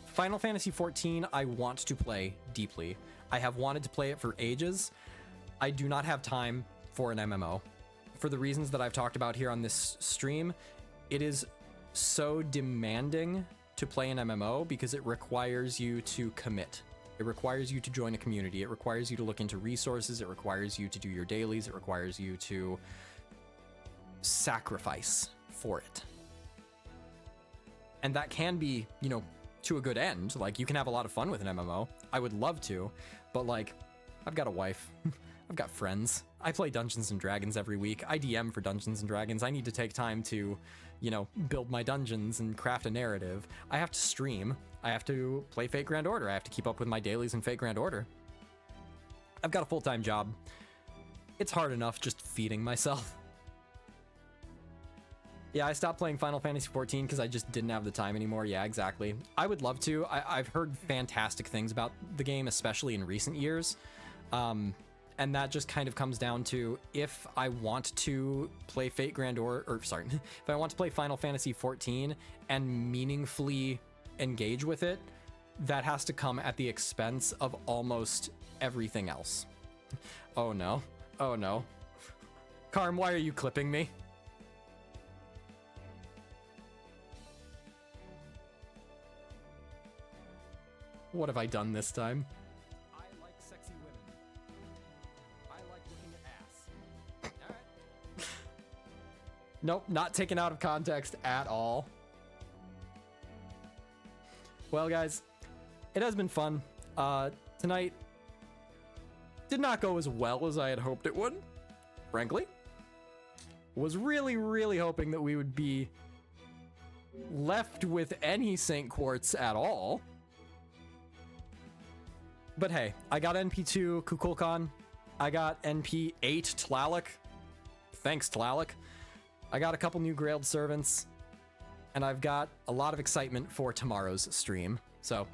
Final Fantasy XIV, I want to play deeply. I have wanted to play it for ages. I do not have time for an MMO. For the reasons that I've talked about here on this stream, it is so demanding to play an MMO because it requires you to commit. It requires you to join a community. It requires you to look into resources. It requires you to do your dailies. It requires you to sacrifice for it. And that can be, to a good end. Like, you can have a lot of fun with an MMO. I would love to, but like, I've got a wife. I've got friends. I play Dungeons and Dragons every week. I DM for Dungeons and Dragons. I need to take time to, you know, build my dungeons and craft a narrative. I have to stream. I have to play Fate Grand Order. I have to keep up with my dailies in Fate Grand Order. I've got a full-time job. It's hard enough just feeding myself. Yeah, I stopped playing Final Fantasy XIV because I just didn't have the time anymore. Yeah, exactly. I would love to. I've heard fantastic things about the game, especially in recent years. And that just kind of comes down to if I want to play Fate Grand Order, or sorry, if I want to play Final Fantasy XIV and meaningfully engage with it, that has to come at the expense of almost everything else. Oh no. Oh no. Karm, why are you clipping me? What have I done this time? I like sexy women. I like looking at ass. Alright. Nope, not taken out of context at all. Well, guys, it has been fun. Tonight did not go as well as I had hoped it would, frankly. Was really, really hoping that we would be left with any St. Quartz at all. But hey, I got NP2 Kukulkan. I got NP8 Tlaloc. Thanks, Tlaloc. I got a couple new Grailed Servants. And I've got a lot of excitement for tomorrow's stream. So,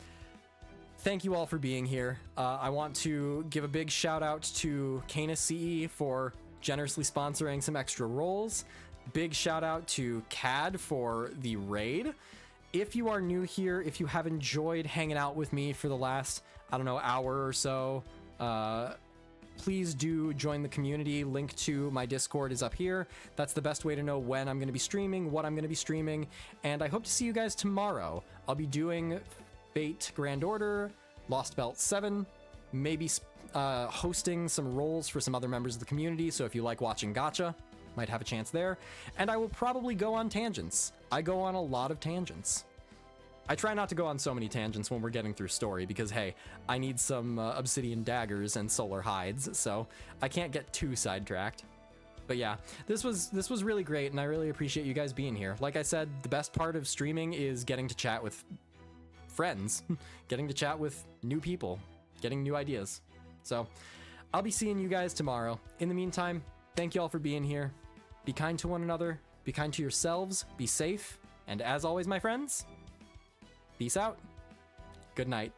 thank you all for being here. I want to give a big shout out to Canis CE for generously sponsoring some extra roles. Big shout out to CAD for the raid. If you are new here, if you have enjoyed hanging out with me for the last, I don't know, hour or so, please do join the community. Link to my Discord is up here. That's the best way to know when I'm going to be streaming, what I'm going to be streaming, and I hope to see you guys tomorrow. I'll be doing Fate Grand Order, Lost Belt 7, maybe hosting some roles for some other members of the community, so if you like watching Gacha, might have a chance there. And I will probably go on tangents. I go on a lot of tangents. I try not to go on so many tangents when we're getting through story because, hey, I need some obsidian daggers and solar hides, so I can't get too sidetracked. But yeah, this was really great, and I really appreciate you guys being here. Like I said, the best part of streaming is getting to chat with friends, getting to chat with new people, getting new ideas. So I'll be seeing you guys tomorrow. In the meantime, thank you all for being here. Be kind to one another, be kind to yourselves, be safe, and as always, my friends, peace out. Good night.